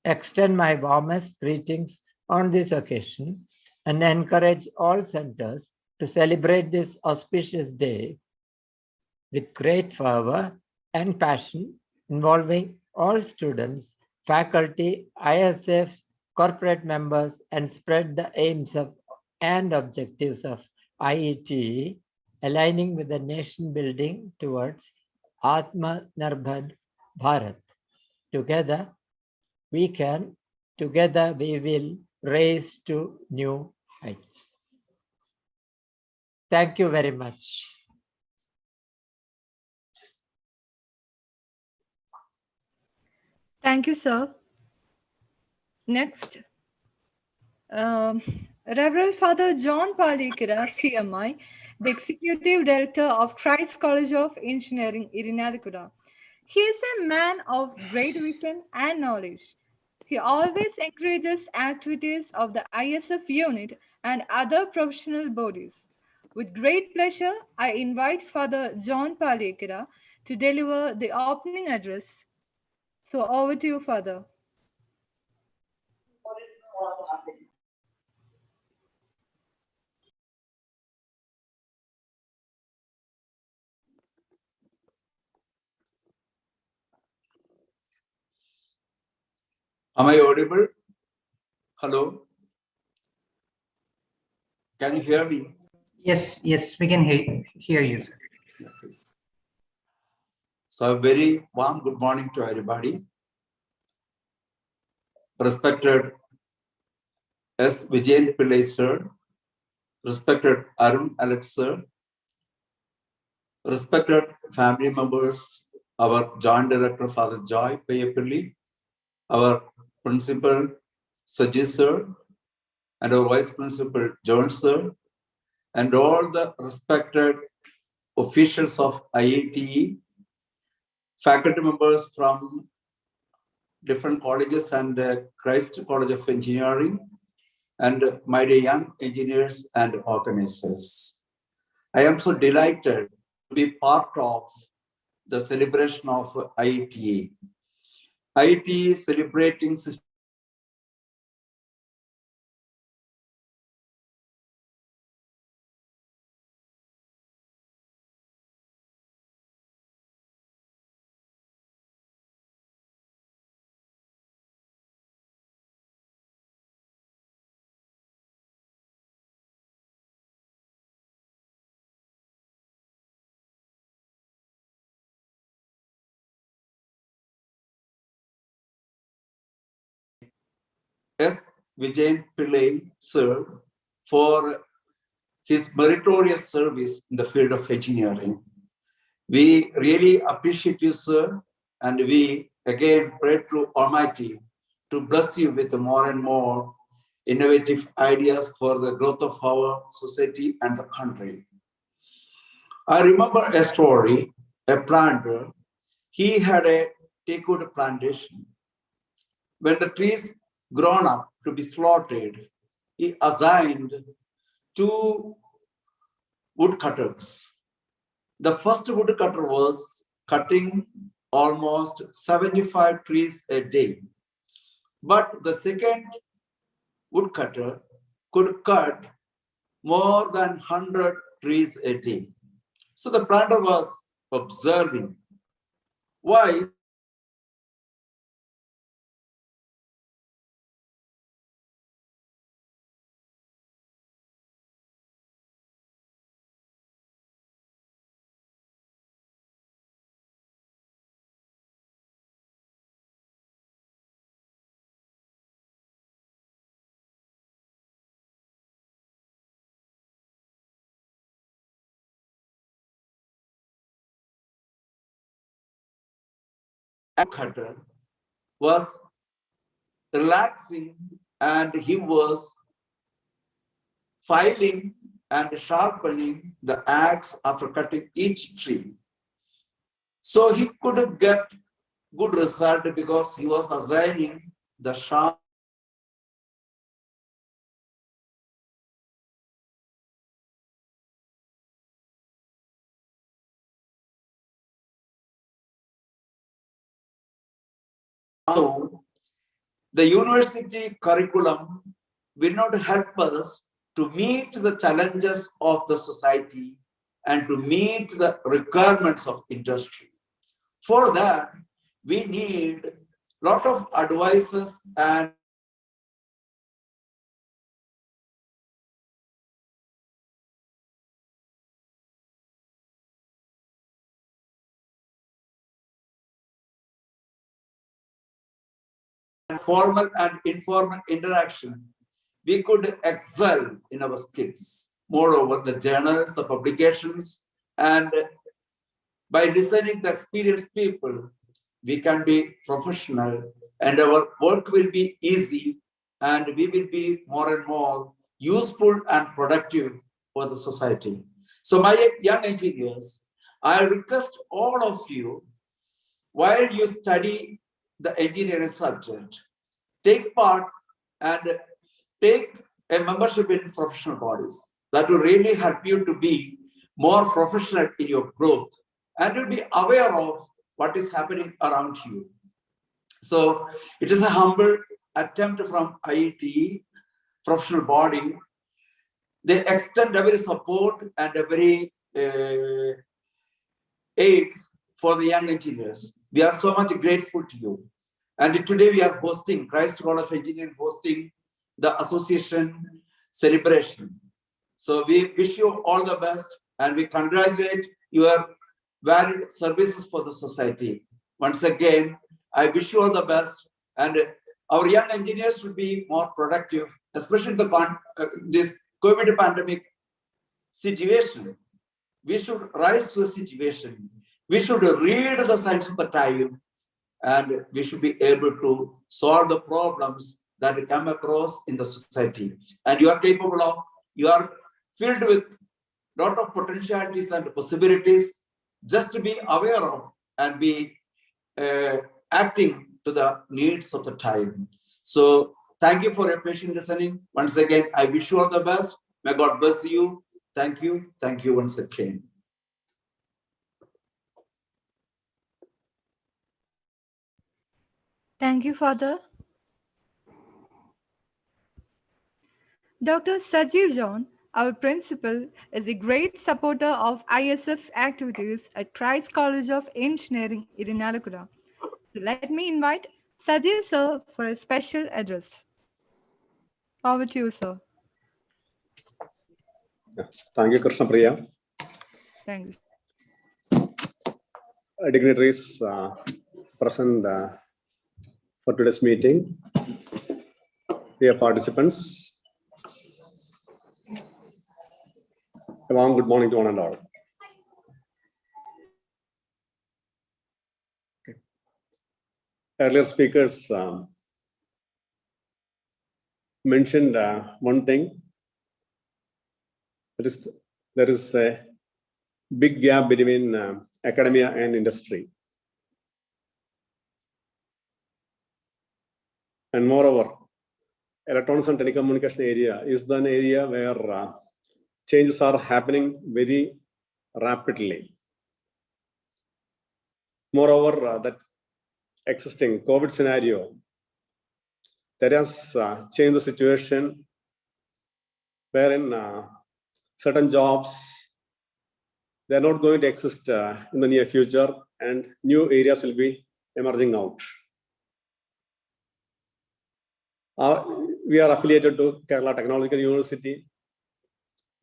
extend my warmest greetings on this occasion and encourage all centers to celebrate this auspicious day with great fervor and passion, involving all students, faculty, ISFs, corporate members, and spread the aims of and objectives of IETE, aligning with the nation building towards Atmanirbhar Bharat. Together we will raise to new heights. Thank you very much. Thank you, sir. Next, Reverend Father John Palikira, CMI, the Executive Director of Christ College of Engineering, Irinadikuda. He is a man of great vision and knowledge. He always encourages activities of the ISF unit and other professional bodies. With great pleasure, I invite Father John Palikira to deliver the opening address. So over to you, Father. Am I audible? Hello? Can you hear me? Yes, yes, we can hear you, sir. Yeah, please. So a very warm good morning to everybody. Respected S. Vijayan Pillai sir, respected Arun Alex sir, respected family members, our Joint Director Father Joy Payapilli, our Principal Sajid sir, and our Vice Principal John sir, and all the respected officials of IETE, faculty members from different colleges and Christ College of Engineering, and my dear young engineers and organizers. I am so delighted to be part of the celebration of IETE. IETE is celebrating S. Vijayan Pillai, sir, for his meritorious service in the field of engineering. We really appreciate you, sir, and we again pray to Almighty to bless you with more and more innovative ideas for the growth of our society and the country. I remember a story, a planter, he had a teakwood plantation. When the trees grown up to be slaughtered, he assigned 2 woodcutters. The first woodcutter was cutting almost 75 trees a day. But the second woodcutter could cut more than 100 trees a day. So the planter was observing why cutter was relaxing and he was filing and sharpening the axe after cutting each tree. So he could get good result because he was assigning the sharp the university curriculum will not help us to meet the challenges of the society and to meet the requirements of industry. For that, we need a lot of advices and formal and informal interaction, we could excel in our skills. Moreover, the journals, the publications, and by listening to experienced people, we can be professional and our work will be easy and we will be more and more useful and productive for the society. So my young engineers, I request all of you, while you study the engineering subject, take part and take a membership in professional bodies. That will really help you to be more professional in your growth and you'll be aware of what is happening around you. So it is a humble attempt from IETE, professional body. They extend every support and every aids for the young engineers. We are so much grateful to you. And today we are hosting, Christ College of Engineering hosting the association celebration. So we wish you all the best and we congratulate your valued services for the society. Once again, I wish you all the best and our young engineers should be more productive, especially this COVID pandemic situation. We should rise to the situation. We should read the signs of the time and we should be able to solve the problems that come across in the society. And you are capable of, you are filled with lot of potentialities and possibilities just to be aware of and be acting to the needs of the time. So thank you for your patient listening. Once again, I wish you all the best. May God bless you. Thank you. Thank you once again. Thank you, Father. Dr. Sajeev John, our principal, is a great supporter of ISF activities at Christ College of Engineering, Irinalakuda. So let me invite Sajeev sir for a special address. Over to you, sir. Thank you, Krishna Priya. Thank you. Dignitaries present for today's meeting, dear participants, a warm good morning to one and all. Okay. Earlier speakers mentioned one thing, that is there is a big gap between academia and industry. And moreover, electronics and telecommunication area is an area where changes are happening very rapidly. Moreover, that existing COVID scenario, that has changed the situation wherein certain jobs, they're not going to exist in the near future, and new areas will be emerging out. We are affiliated to Kerala Technological University.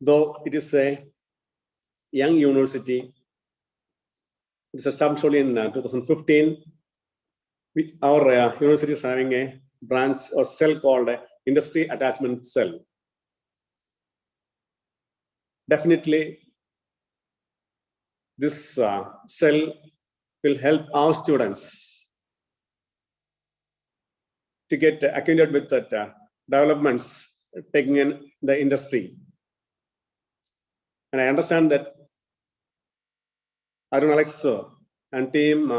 Though it is a young university, it's established only in 2015. Our university is having a branch or cell called Industry Attachment Cell. Definitely, this cell will help our students to get acquainted with the developments taking in the industry. And I understand that Arun Alex and team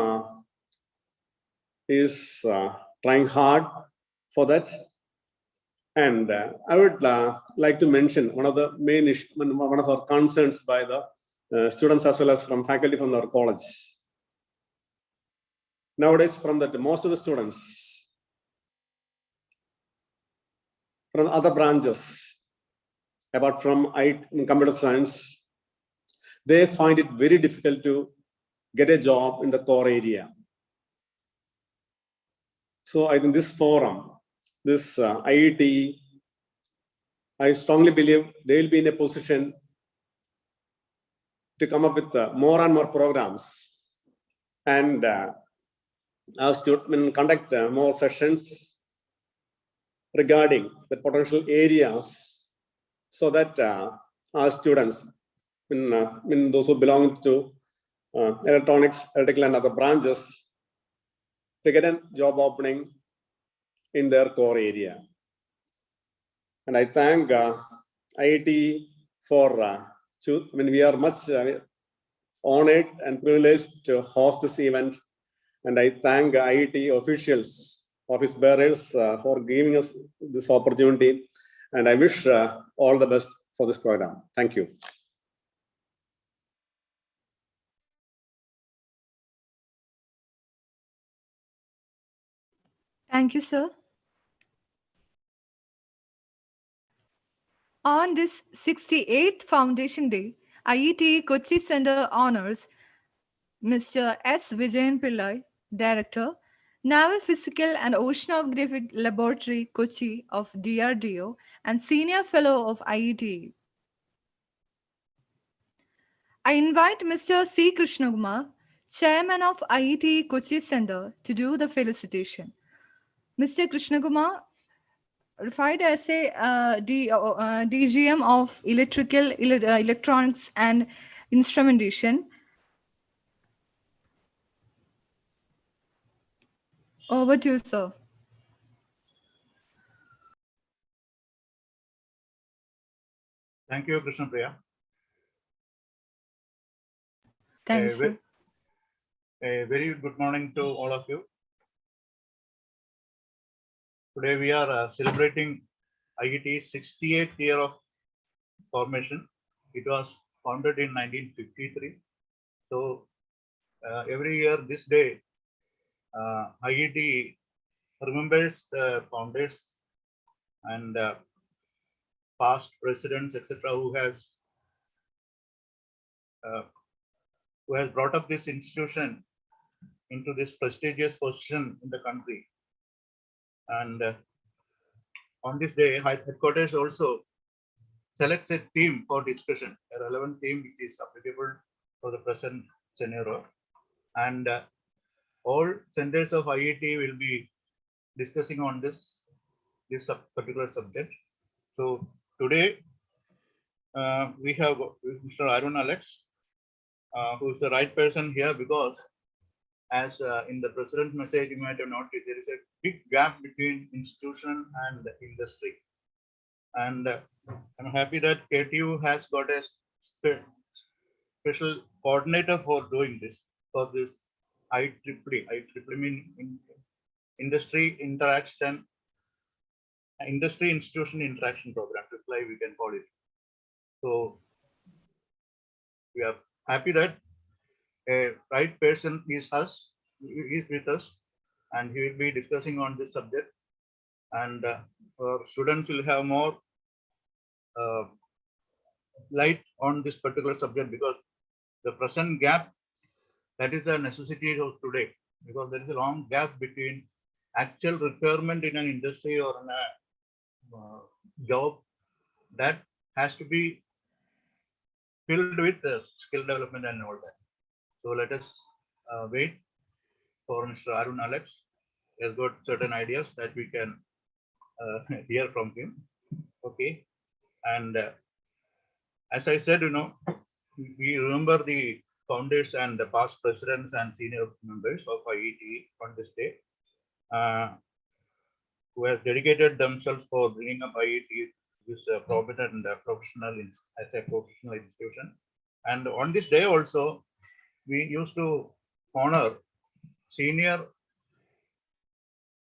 is trying hard for that. And I would like to mention one of the main issues, one of our concerns by the students as well as from faculty from our college. Nowadays, from that, most of the students from other branches, apart from computer science, they find it very difficult to get a job in the core area. So I think this forum, this IETE, I strongly believe they will be in a position to come up with more and more programs and conduct more sessions regarding the potential areas, so that our students, those who belong to electronics, electrical and other branches, to get a job opening in their core area. And I thank IIT for, we are much honored and privileged to host this event. And I thank IIT officials, office bearers for giving us this opportunity. And I wish all the best for this program. Thank you. Thank you, sir. On this 68th Foundation Day, IETE Kochi Center honors Mr. S. Vijayan Pillai, Director, Naval Physical and Oceanographic Laboratory, Kochi of DRDO, and Senior Fellow of IETE. I invite Mr. C. Krishnakumar, Chairman of IETE Kochi Center, to do the felicitation. Mr. Krishnakumar, retired as a DGM of Electronics and Instrumentation. Over to you, sir. Thank you, Krishna Priya. Thanks, sir. A very good morning to all of you. Today we are celebrating IET's 68th year of formation. It was founded in 1953. So every year this day, IET remembers the founders and past presidents, etc., who has brought up this institution into this prestigious position in the country. And on this day, headquarters also selects a theme for discussion, a relevant theme which is applicable for the present scenario. And all centers of IET will be discussing on this particular subject. So today we have Mr. Arun Alex, who is the right person here, because as in the president's message, you might have noticed there is a big gap between institution and industry. And I'm happy that KTU has got a special coordinator for doing this, for this IEEE. IEEE mean industry interaction, industry institution interaction program, IEEE we can call it. So we are happy that a right person is with us, and he will be discussing on this subject. And our students will have more light on this particular subject, because the present gap, that is the necessity of today, because there is a long gap between actual requirement in an industry or in a job that has to be filled with skill development and all that. So let us wait for Mr. Arun Alex. He has got certain ideas that we can hear from him. Okay. And as I said, we remember the founders and the past presidents and senior members of IET on this day, who have dedicated themselves for bringing up IET this prominent and professional as a professional institution. And on this day also, we used to honor senior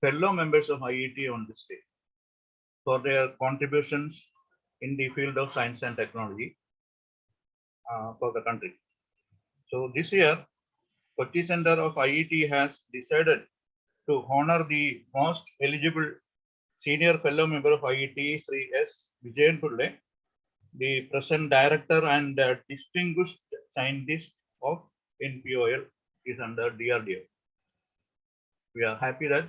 fellow members of IET on this day for their contributions in the field of science and technology for the country. So this year, Kochi Center of IET has decided to honor the most eligible senior fellow member of IET, Sri S. Vijayan Pulle, the present director and distinguished scientist of NPOL, is under DRDO. We are happy that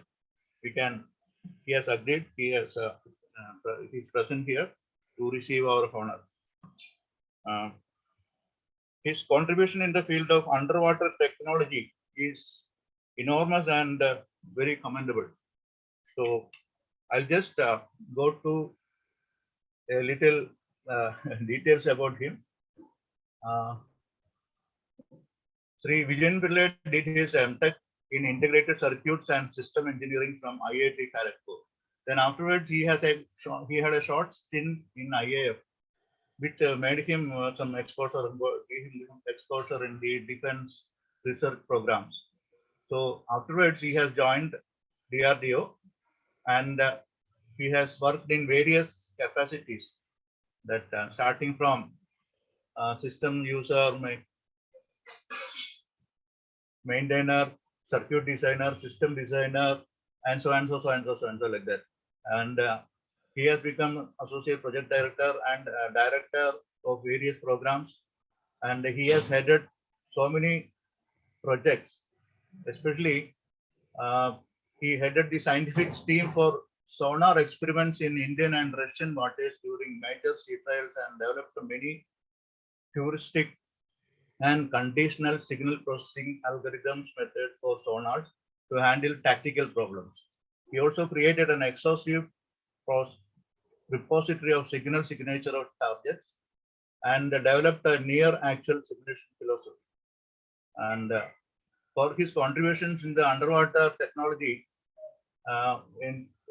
he has agreed, he is present here to receive our honor. His contribution in the field of underwater technology is enormous and very commendable. So I'll just go to a little details about him. Sri Vijayan Pillai did his MTech in integrated circuits and system engineering from IIT Kharagpur. Then afterwards, he had a short stint in IAF, which made him some exposure, gave him exposure in the defense research programs. So afterwards, he has joined DRDO, and he has worked in various capacities, that starting from system user, maintainer, circuit designer, system designer, and so on, so like that. And he has become associate project director and director of various programs, and he has headed so many projects. Especially, he headed the scientific team for sonar experiments in Indian and Russian waters during major sea trials, and developed many heuristic and conditional signal processing algorithms methods for sonars to handle tactical problems. He also created an exhaustive repository of signal signature of targets, and developed a near actual simulation philosophy. And for his contributions in the underwater technology,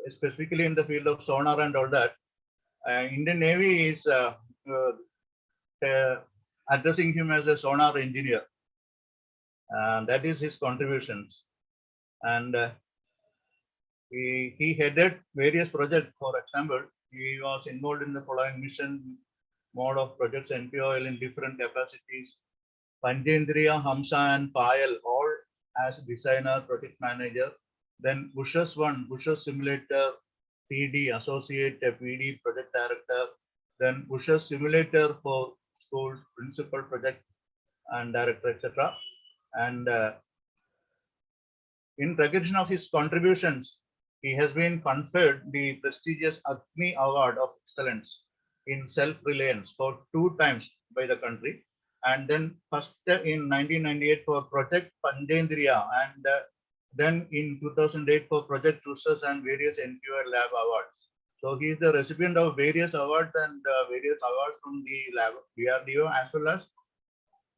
specifically in the field of sonar and all that, Indian Navy is addressing him as a sonar engineer. That is his contributions. And he headed various projects. For example, he was involved in the following mission mode of projects NPOL in different capacities. Panjendriya, Hamsa, and Payal, all as designer, project manager. Then Bushes 1, Bushes Simulator, PD, Associate PD, Project Director. Then Bushes Simulator for schools, Principal Project and Director, etc. And in recognition of his contributions, he has been conferred the prestigious Agni Award of Excellence in Self-Reliance for 2 times by the country. And then first in 1998 for Project Panjendriya, and then in 2008 for Project Research and various NPO Lab Awards. So he is the recipient of various awards and various awards from the lab, DRDO, as well as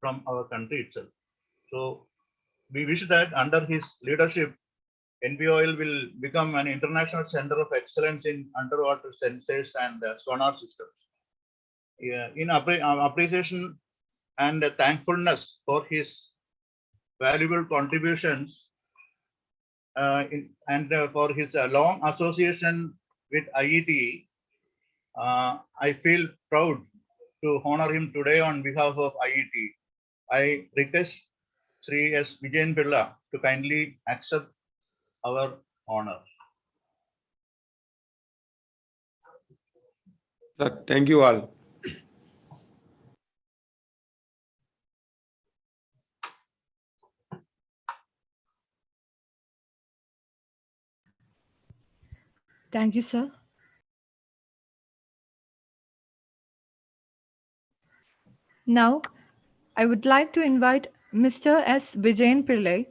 from our country itself. So we wish that under his leadership, NPOL will become an international center of excellence in underwater sensors and sonar systems. In appreciation and thankfulness for his valuable contributions and for his long association with IETE, I feel proud to honor him today on behalf of IETE. I request Sri S. Vijayan Pilla to kindly accept our honor. Sir, thank you all. Thank you, sir. Now, I would like to invite Mr. S. Vijayan Pillai,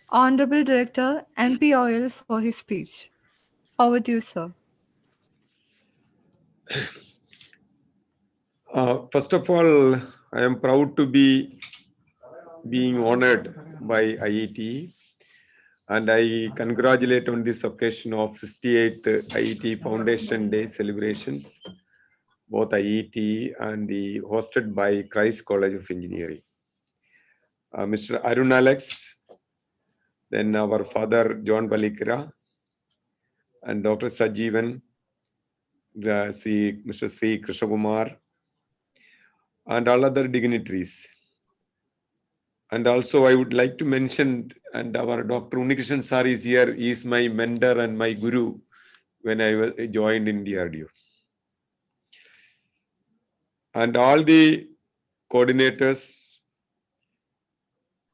Honorable Director, NPOL, for his speech. Over to you, sir. First of all, I am proud to be being honored by IETE, and I congratulate on this occasion of 68th IETE Foundation Day celebrations, both IETE and the hosted by Christ College of Engineering. Mr. Arun Alex, then our father John Balikira, and Dr. Sajeevan, Mr. C. Krishnakumar, and all other dignitaries. And also I would like to mention, and our Dr. Unikrishan sir is here, he is my mentor and my guru when I joined in DRDO. And all the coordinators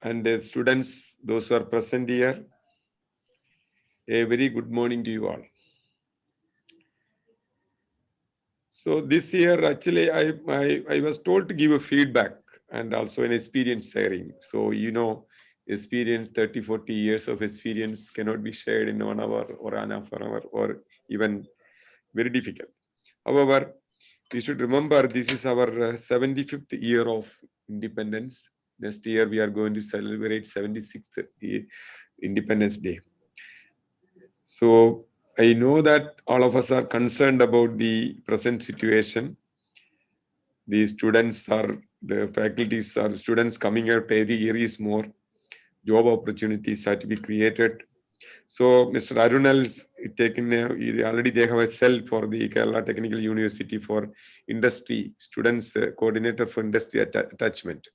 and the students, those who are present here, a very good morning to you all. So this year, actually, I was told to give a feedback and also an experience sharing. So, you know, experience, 30, 40 years of experience cannot be shared in 1 hour or an half an hour or even very difficult. However, we should remember this is our 75th year of independence. Next year, we are going to celebrate 76th Independence Day. So I know that all of us are concerned about the present situation. The students are, the faculties are, students coming out every year is more. Job opportunities are to be created. So Mr. Arunal is taken, already they have a cell for the Kerala Technical University for industry, students coordinator for industry attachment.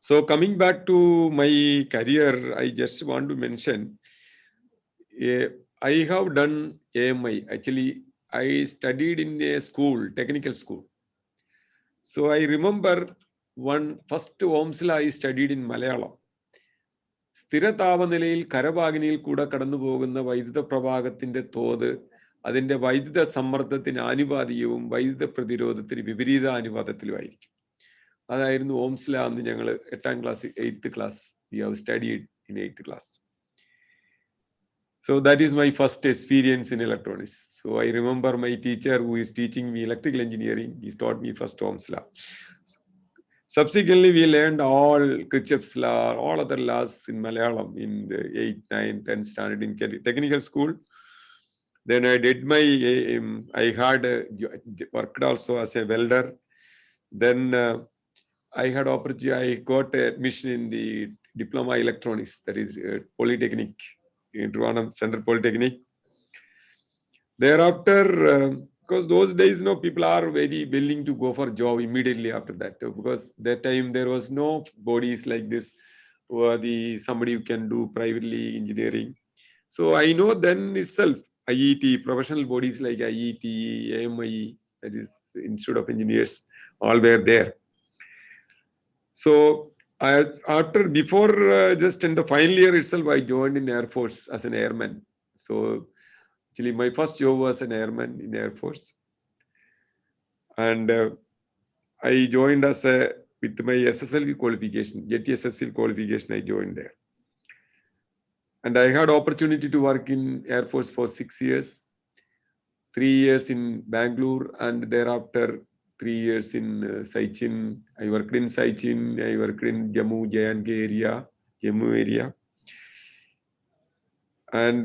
So coming back to my career, I just want to mention, I have done AMI. Actually, I studied in a school, technical school. So I remember one first OMSLA I studied in Malayalam. സ്ഥിരതാപനിലയിൽ കരഭാഗിനിയിൽ കൂടെ കടന്നു പോകുന്ന വൈദ്യുത പ്രവാഹത്തിന്റെ തോത് അതിന്റെ വൈദ്യുത സമ്മർദ്ദത്തിന് ആനുപാതികവും വൈദ്യുത പ്രതിരോധത്തിന് വിപരീതാനുപാതത്തിലുമായിരിക്കും. അതായിരുന്നു ഓംസ്ല അന്ന് ഞങ്ങൾ 8th class, 8th class. We have studied in 8th class. So that is my first experience in electronics. So I remember my teacher who is teaching me electrical engineering, he taught me first Ohm's law. Subsequently, we learned all Kirchhoff's law, all other laws in Malayalam in the 8th, 9th, 10th standard in technical school. Then I did my, I had worked also as a welder. Then I had opportunity. I got admission in the diploma electronics, that is Polytechnic in Trivandrum Central Polytechnic. Thereafter, because those days, people are very willing to go for job immediately after that, because that time there was no bodies like this, or somebody who can do privately engineering. So I know then itself, IET, professional bodies like IET, AMI, that is Institute of Engineers, all were there. So before just in the final year itself, I joined in Air Force as an airman. So actually, my first job was an airman in Air Force, and I joined with my SSLV qualification, Jet SSL qualification. I joined there, and I had opportunity to work in Air Force for 6 years, 3 years in Bangalore, and thereafter 3 years in Saichin. I worked in Saichin. I worked in Jammu area. And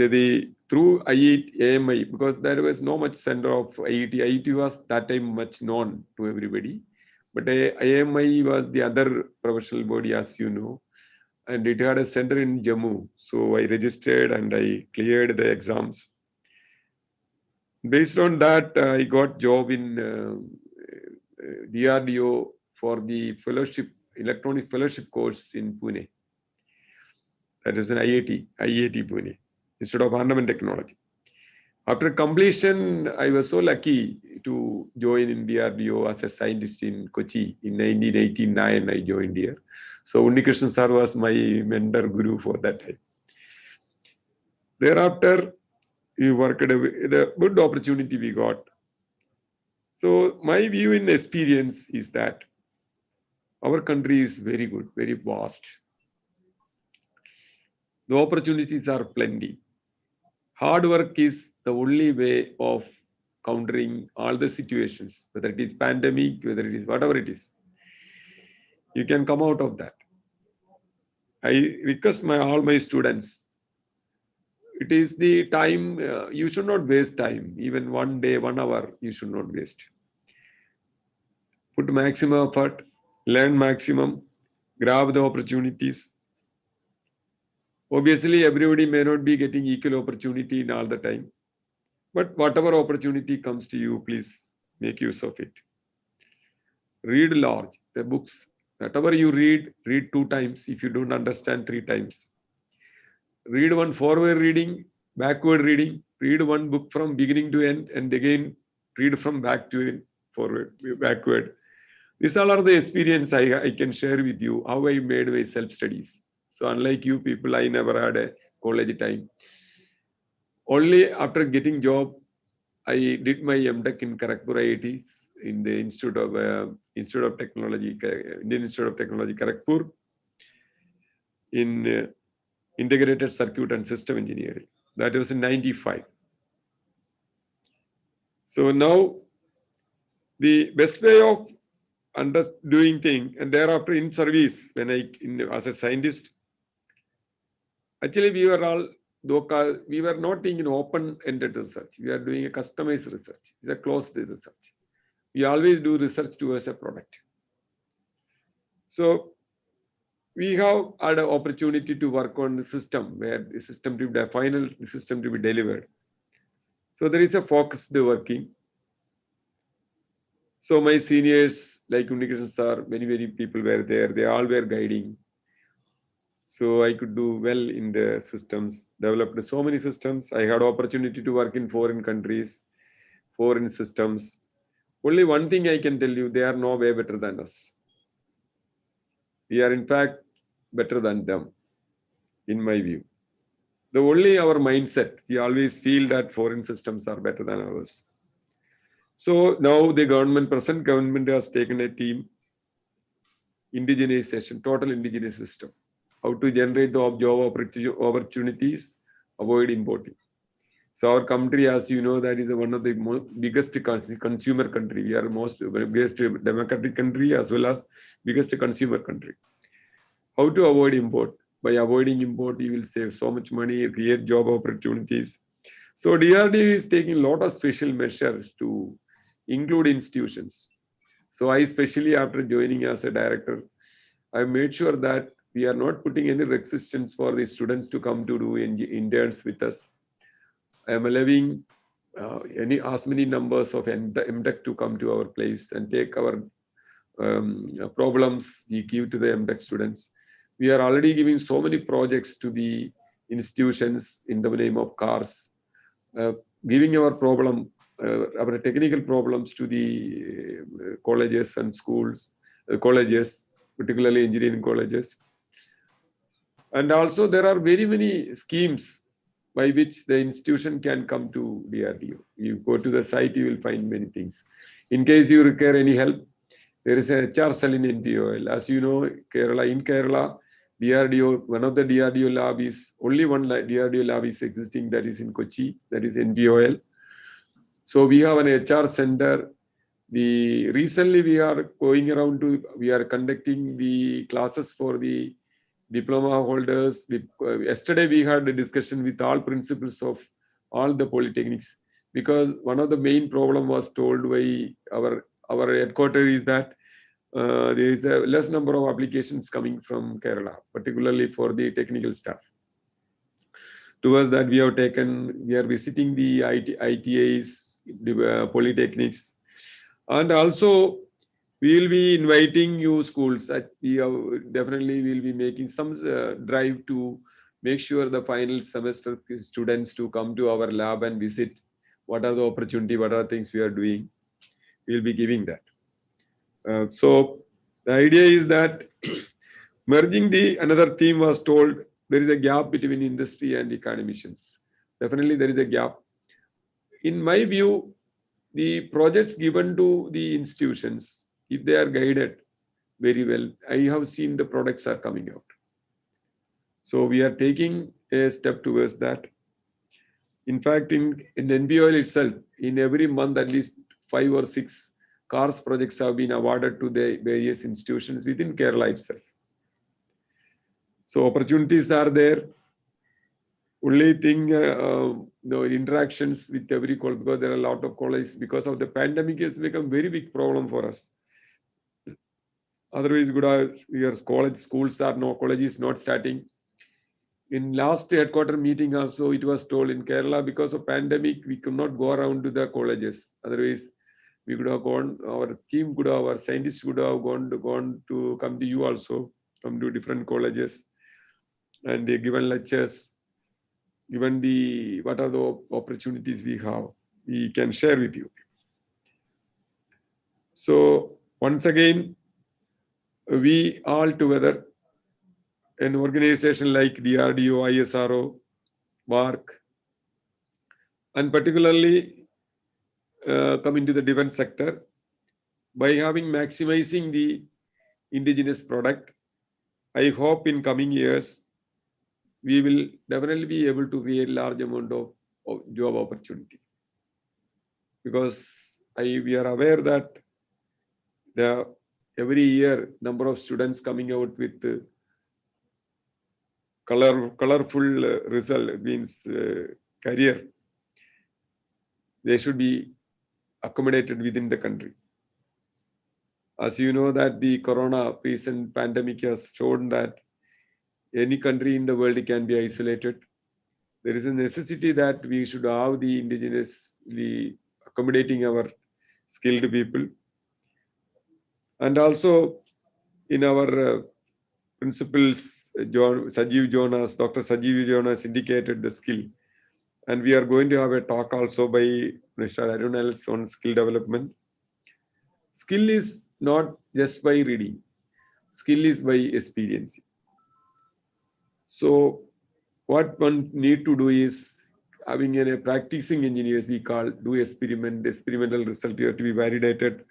through IET, AMI, because there was no much center of IET. IET was that time much known to everybody. But AMI was the other professional body, as you know. And it had a center in Jammu. So I registered and I cleared the exams. Based on that, I got job in DRDO for the fellowship, electronic fellowship course in Pune. That is an IIT Pune, Institute of Ornament Technology. After completion, I was so lucky to join in DRDO as a scientist in Kochi. In 1989, I joined here. So Unnikrishnan sir was my mentor guru for that time. Thereafter, we worked the good opportunity we got. So my view in experience is that our country is very good, very vast. The opportunities are plenty. Hard work is the only way of countering all the situations, whether it is pandemic, whether it is whatever it is. You can come out of that. I request all my students, it is the time, you should not waste time. Even 1 day, 1 hour, you should not waste. Put maximum effort, learn maximum, grab the opportunities. Obviously, everybody may not be getting equal opportunity in all the time. But whatever opportunity comes to you, please make use of it. Read large, the books. Whatever you read 2 times. If you don't understand, 3 times. Read one forward reading, backward reading. Read one book from beginning to end, and again read from back to end, forward, backward. These all are the experience I can share with you, how I made my self-studies. So unlike you people, I never had a college time. Only after getting job, I did my MTech in Kharagpur IITs in the Institute of Technology, Indian Institute of Technology, Kharagpur, in Integrated Circuit and System Engineering. That was in 95. So now the best way of doing thing, and thereafter in service, when as a scientist, actually we were not doing an open-ended research. We are doing a customized research. It's a closed research. We always do research towards a product. So we have had an opportunity to work on the system, where the system to be the final system to be delivered. So there is a focused working. So my seniors like Unnikrishnan sir, many people were there. They all were guiding. So I could do well in the systems, developed so many systems. I had opportunity to work in foreign countries, foreign systems. Only one thing I can tell you, they are no way better than us. We are in fact better than them, in my view. The only our mindset, we always feel that foreign systems are better than ours. So now the present government has taken a team, indigenization, total indigenous system. How to generate the job opportunities, avoid importing. So our country, as you know, that is one of the biggest consumer country. We are biggest democratic country as well as biggest consumer country. How to avoid import? By avoiding import, you will save so much money, create job opportunities. So DRDO is taking a lot of special measures to include institutions. So I, especially after joining as a director, I made sure that we are not putting any resistance for the students to come to do interns with us. I am allowing as many numbers of MTech to come to our place and take our problems we give to the MTech students. We are already giving so many projects to the institutions in the name of cars, giving our our technical problems to the colleges and schools, colleges, particularly engineering colleges. And also there are very many schemes by which the institution can come to DRDO. You go to the site, you will find many things. In case you require any help, there is a HR cell in NPOL. As you know, in Kerala, DRDO, one of the DRDO lab is, only one DRDO lab is existing, that is in Kochi, that is NPOL. So we have an HR center. Recently we are going around we are conducting the classes for the diploma holders. Yesterday we had a discussion with all principals of all the polytechnics, because one of the main problem was told by our headquarters is that there is a less number of applications coming from Kerala, particularly for the technical staff. Towards that, we are visiting the ITIs, the polytechnics, and also we will be inviting you schools. We definitely will be making some drive to make sure the final semester students to come to our lab and visit what are the opportunity, what are things we are doing. We will be giving that. So the idea is that merging another theme was told, there is a gap between industry and academicians. Definitely there is a gap. In my view, the projects given to the institutions, if they are guided very well, I have seen the products are coming out. So we are taking a step towards that. In fact, in NPOL itself, in every month, at least 5 or 6 cars projects have been awarded to the various institutions within Kerala itself. So opportunities are there. Only thing, interactions with every college, because there are a lot of colleges, because of the pandemic, has become very big problem for us. Otherwise, your schools are colleges not starting. In last headquarter meeting also, it was told in Kerala, because of pandemic, we could not go around to the colleges. Otherwise, we could have gone, our team could have, our scientists could have gone to come to you also, come to different colleges, and they given lectures, given what are the opportunities we have, we can share with you. So once again, we all together, an organization like DRDO, ISRO, WARC, and particularly coming to the defense sector, by maximizing the indigenous product, I hope in coming years, we will definitely be able to create large amount of job opportunity. Because we are aware that every year number of students coming out with colorful result, means career, they should be accommodated within the country. As you know that the corona recent pandemic has shown that any country in the world can be isolated. There is a necessity that we should have the indigenously accommodating our skilled people. And also in our principles, Dr. Sajeev Jonas indicated the skill. And we are going to have a talk also by Mr. Arunals on skill development. Skill is not just by reading. Skill is by experience. So what one need to do is having a practicing engineers, we call, do experimental result here to be validated.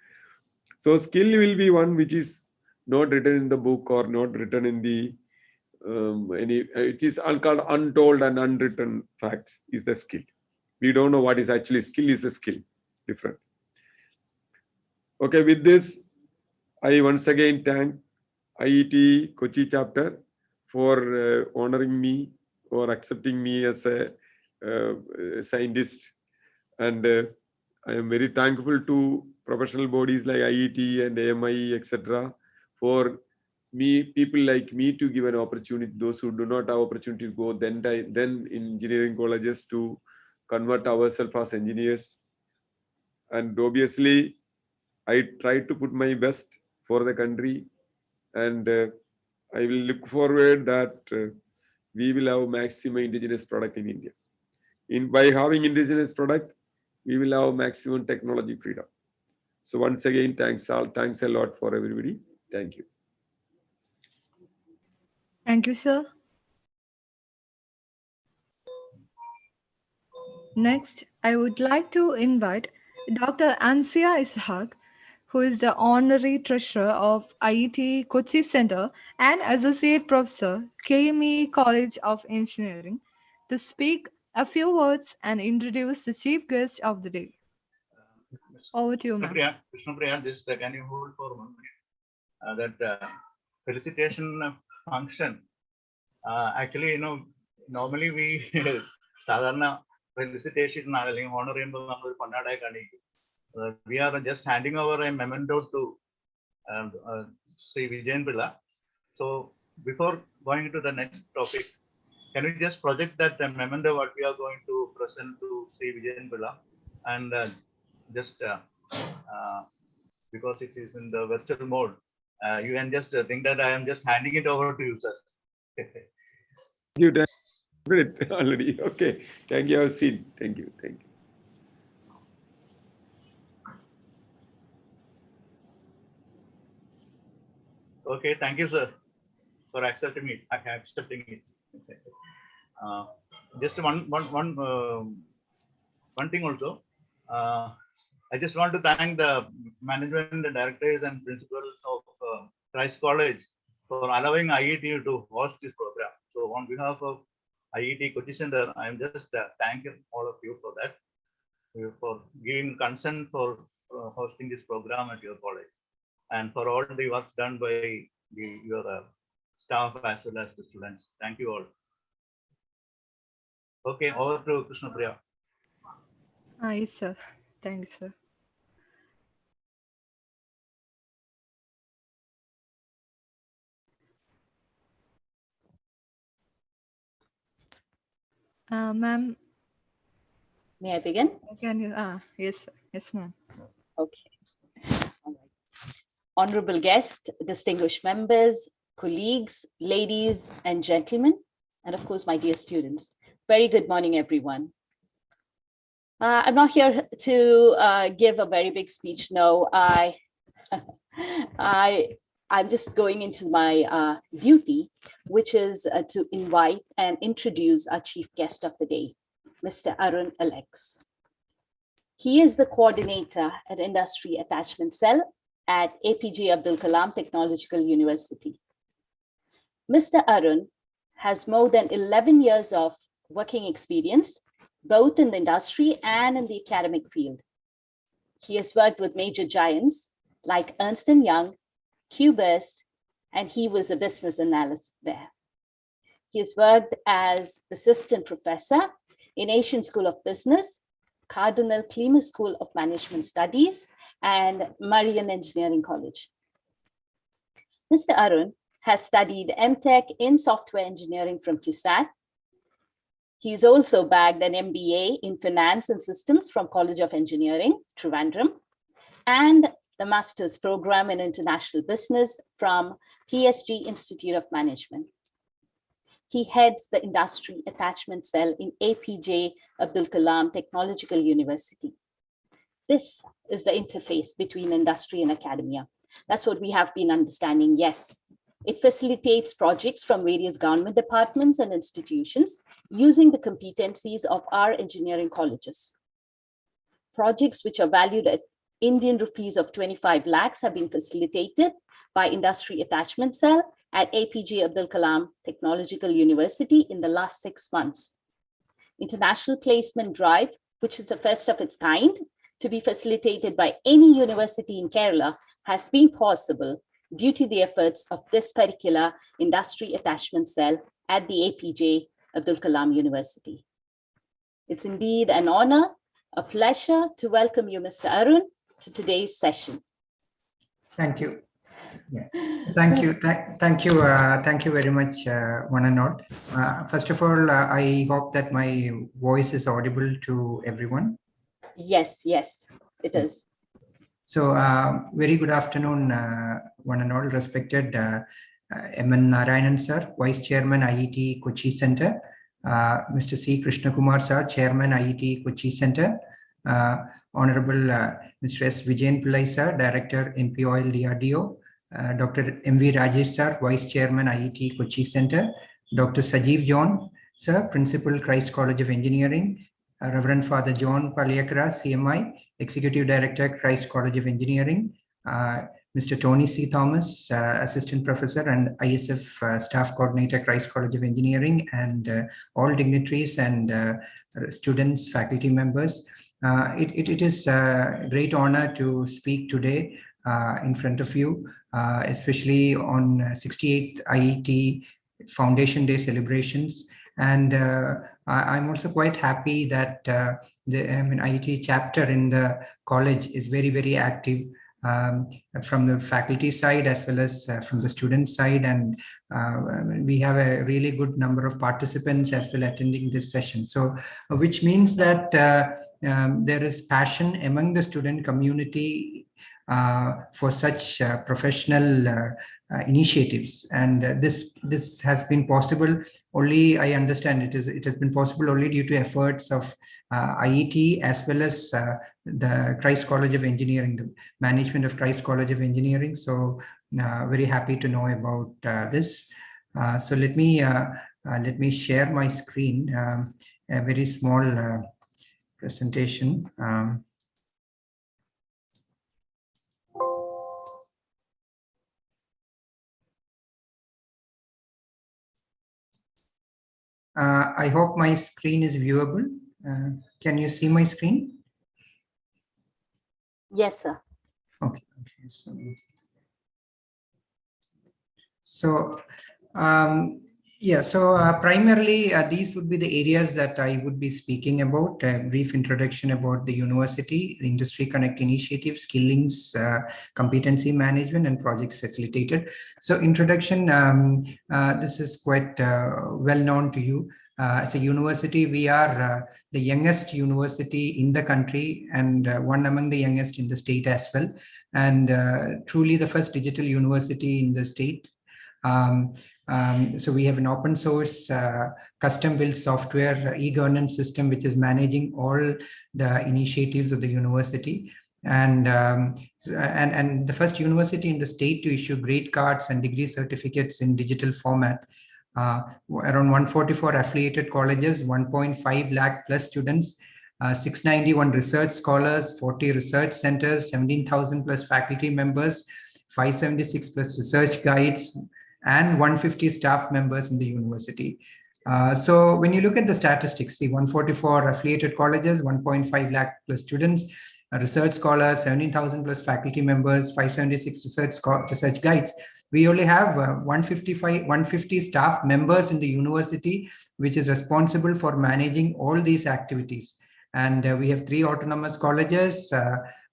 So skill will be one which is not written in the book or not written in the it is called untold and unwritten facts is the skill. We don't know what is actually skill is a skill, different. Okay, with this, I once again thank IETE Kochi chapter for honoring me or accepting me as a scientist, and I am very thankful to professional bodies like IET and AMI, etc., for people like me to give an opportunity, those who do not have opportunity to go then in engineering colleges, to convert ourselves as engineers. And obviously, I try to put my best for the country, and I will look forward that we will have maximum indigenous product in India. By having indigenous product, we will have maximum technology freedom. So once again, thanks a lot for everybody. Thank you. Thank you, sir. Next, I would like to invite Dr. Ansia Ishaq, who is the Honorary Treasurer of IETE Kochi Center and Associate Professor, KME College of Engineering, to speak a few words and introduce the chief guest of the day. Over to you, ma'am. Krishnapriya, just can you hold for 1 minute? That felicitation function. Actually, normally we sadharna felicitation honor we are just handing over a memento to Sri Vijayan Pilla. So before going to the next topic, can you just project that memento what we are going to present to Sri Vijayan Pilla, and just because it is in the virtual mode, you can just think that I am just handing it over to you, sir. You done it already. Okay. Thank you. Have a seat. Thank you. Thank you. Okay, thank you, sir, for accepting it. Just one thing also. I just want to thank the management, the directors, and principals of Christ College for allowing IET to host this program. So, on behalf of IET Kochi Center, I am just thanking all of you for that, for giving consent for hosting this program at your college, and for all the work done by your staff as well as the students. Thank you all. Okay, over to Krishnapriya. Yes, sir. Thanks, sir. Ma'am. May I begin? Can you? Yes, sir. Yes, ma'am. Okay. All right. Honorable guests, distinguished members, colleagues, ladies and gentlemen, and of course, my dear students. Very good morning, everyone. I'm not here to give a very big speech. No, I'm just going into my duty, which is to invite and introduce our chief guest of the day, Mr. Arun Alex. He is the coordinator at Industry Attachment Cell at APJ Abdul Kalam Technological University. Mr. Arun has more than 11 years of working experience, both in the industry and in the academic field. He has worked with major giants like Ernst & Young, Cubist, and he was a business analyst there. He has worked as assistant professor in Asian School of Business, Cardinal Klima School of Management Studies, and Marian Engineering College. Mr. Arun has studied MTech in software engineering from CUSAT. He's also bagged an MBA in Finance and Systems from College of Engineering, Trivandrum, and the Master's Program in International Business from PSG Institute of Management. He heads the Industry Attachment Cell in APJ Abdul Kalam Technological University. This is the interface between industry and academia. That's what we have been understanding, yes. It facilitates projects from various government departments and institutions using the competencies of our engineering colleges. Projects which are valued at Indian rupees of 25 lakhs have been facilitated by Industry Attachment Cell at APJ Abdul Kalam Technological University in the last 6 months. International Placement Drive, which is the first of its kind to be facilitated by any university in Kerala, has been possible due to the efforts of this particular Industry Attachment Cell at the APJ Abdul Kalam University. It's indeed an honor A pleasure to welcome you, Mr. Arun, to today's session. Thank you. Yeah. Thank you. Thank you. Thank you very much, one and all. First of all, I hope that my voice is audible to everyone. Yes, yes, it is. So, very good afternoon, one and all, respected M.N. Narayanan sir, Vice Chairman, IETE Kochi Center, Mr. C. Krishnakumar sir, Chairman, IETE Kochi Center, Honorable Mr. S. Vijayan Pillai sir, Director, NP Oil DRDO, Dr. M.V. Rajesh sir, Vice Chairman, IETE Kochi Center, Dr. Sajeev John sir, Principal, Christ College of Engineering, Reverend Father John Paliakara, CMI, Executive Director, Christ College of Engineering, Mr. Tony C. Thomas, Assistant Professor and ISF Staff Coordinator, Christ College of Engineering, and all dignitaries and students, faculty members. It is a great honor to speak today in front of you, especially on 68th IETE Foundation Day celebrations. And I'm also quite happy that the IETE chapter in the college is very, very active from the faculty side as well as from the student side. And we have a really good number of participants as well attending this session. So, which means that there is passion among the student community for such professional initiatives, and this has been possible only, I understand it has been possible only due to efforts of IETE as well as the Christ College of Engineering, the management of Christ College of Engineering. So very happy to know about this. So let me share my screen, a very small presentation. I hope my screen is viewable. Can you see my screen? Yes, sir. Okay. So yeah, so primarily these would be the areas that I would be speaking about. A brief introduction about the university, the Industry Connect initiative, skillings, competency management, and projects facilitated. So introduction, this is quite well known to you. As a university, we are the youngest university in the country and one among the youngest in the state as well. And truly the first digital university in the state. So we have an open source custom built software e-governance system which is managing all the initiatives of the university, and the first university in the state to issue grade cards and degree certificates in digital format. Around 144 affiliated colleges, 1.5 lakh plus students, 691 research scholars, 40 research centers, 17,000 plus faculty members, 576 plus research guides, and 150 staff members in the university. So when you look at the statistics, see 144 affiliated colleges, 1.5 lakh plus students, research scholars, 17,000 plus faculty members, 576 research guides. We only have 150 staff members in the university, which is responsible for managing all these activities. And we have 3 autonomous colleges.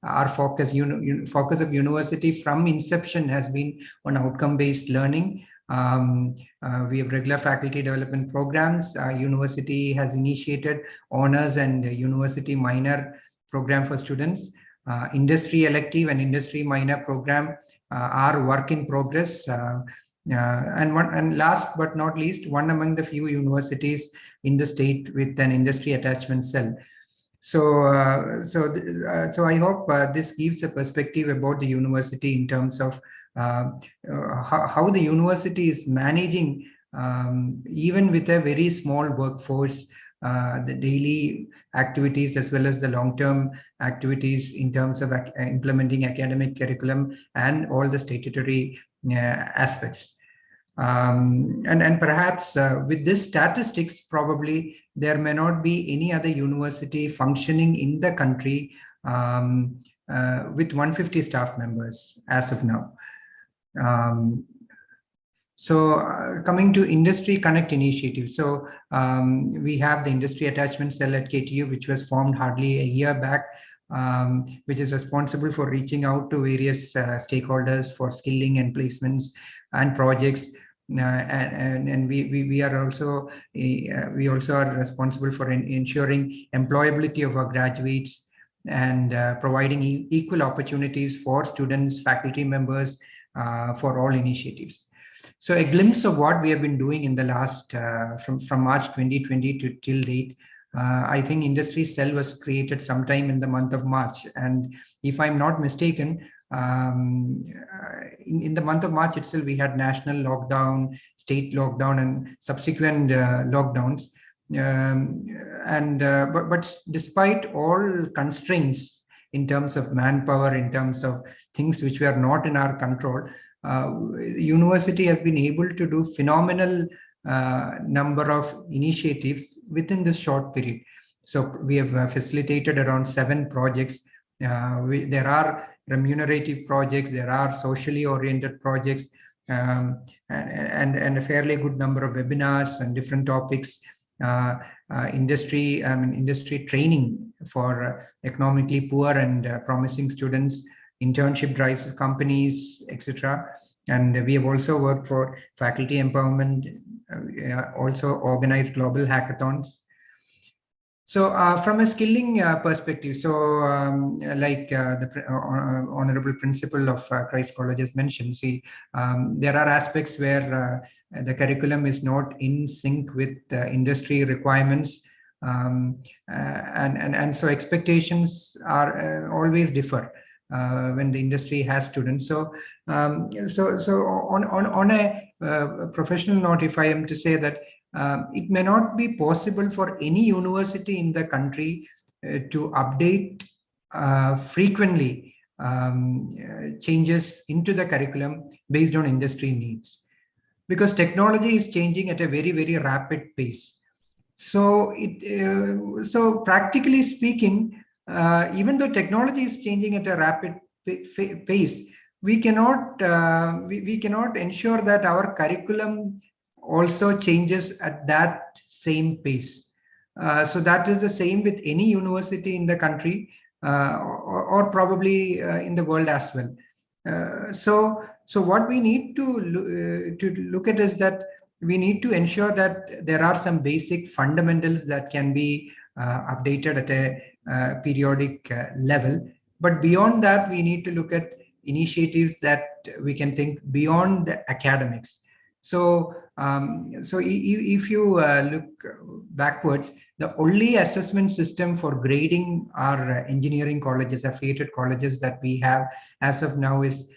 Our focus of university from inception has been on outcome-based learning. We have regular faculty development programs. University has initiated honors and university minor program for students. Industry elective and industry minor program are work in progress. And last but not least, one among the few universities in the state with an industry attachment cell. So I hope this gives a perspective about the university in terms of how the university is managing, even with a very small workforce, the daily activities as well as the long-term activities in terms of implementing academic curriculum and all the statutory aspects. And perhaps with this statistics, probably there may not be any other university functioning in the country with 150 staff members as of now. So coming to Industry Connect initiative. So we have the Industry Attachment Cell at KTU, which was formed hardly a year back, which is responsible for reaching out to various stakeholders for skilling and placements and projects. And we are also we also are responsible for ensuring employability of our graduates and providing equal opportunities for students, faculty members for all initiatives. So a glimpse of what we have been doing in the last from March 2020 to till date. I think Industry Cell was created sometime in the month of March, and if I'm not mistaken, in the month of March itself, we had national lockdown, state lockdown, and subsequent lockdowns. But despite all constraints in terms of manpower, in terms of things which were not in our control, university has been able to do phenomenal number of initiatives within this short period. So we have facilitated around 7 projects. There are remunerative projects, there are socially oriented projects, and a fairly good number of webinars and different topics. Industry training for economically poor and promising students, internship drives of companies, etc. And we have also worked for faculty empowerment, also organized global hackathons. So from a skilling perspective, so like the Honorable Principal of Christ College has mentioned, see, there are aspects where the curriculum is not in sync with industry requirements, and so expectations are always differ when the industry has students. So on a professional note, if I am to say that it may not be possible for any university in the country to update frequently changes into the curriculum based on industry needs, because technology is changing at a very, very rapid pace. So so practically speaking, even though technology is changing at a rapid pace, we cannot ensure that our curriculum also changes at that same pace. So that is the same with any university in the country, or probably in the world as well. So what we need to look at is that we need to ensure that there are some basic fundamentals that can be updated at a periodic level. But beyond that, we need to look at initiatives that we can think beyond the academics. So, if you look backwards, the only assessment system for grading our engineering colleges, affiliated colleges that we have as of now is